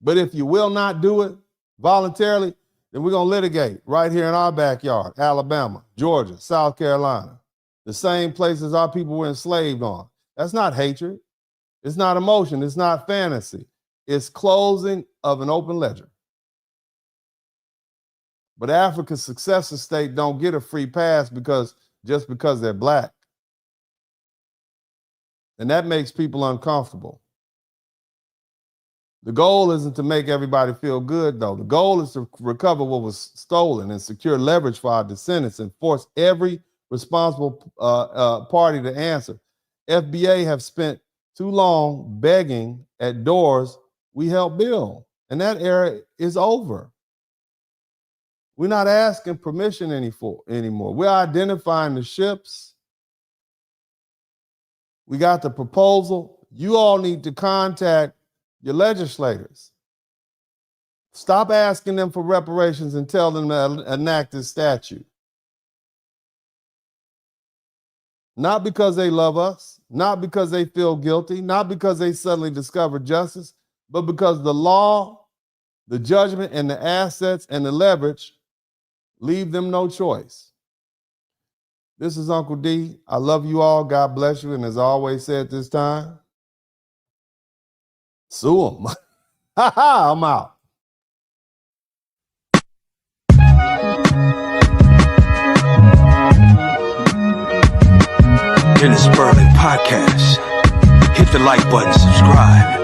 But if you will not do it voluntarily, then we're going to litigate right here in our backyard, Alabama, Georgia, South Carolina, the same places our people were enslaved on. That's not hatred. It's not emotion. It's not fantasy. It's closing of an open ledger. But Africa's successor state don't get a free pass because they're Black. And that makes people uncomfortable. The goal isn't to make everybody feel good, though. The goal is to recover what was stolen and secure leverage for our descendants and force every responsible party to answer. FBA have spent too long begging at doors we helped build, and that era is over. We're not asking permission anymore. We're identifying the ships. We got the proposal. You all need to contact your legislators. Stop asking them for reparations and tell them to enact this statute. Not because they love us, not because they feel guilty, not because they suddenly discovered justice, but because the law, the judgment, and the assets and the leverage leave them no choice. This is Uncle D. I love you all. God bless you. And as I always say at this time, sue them. I'm out. In the Spurling podcast, hit the like button, subscribe.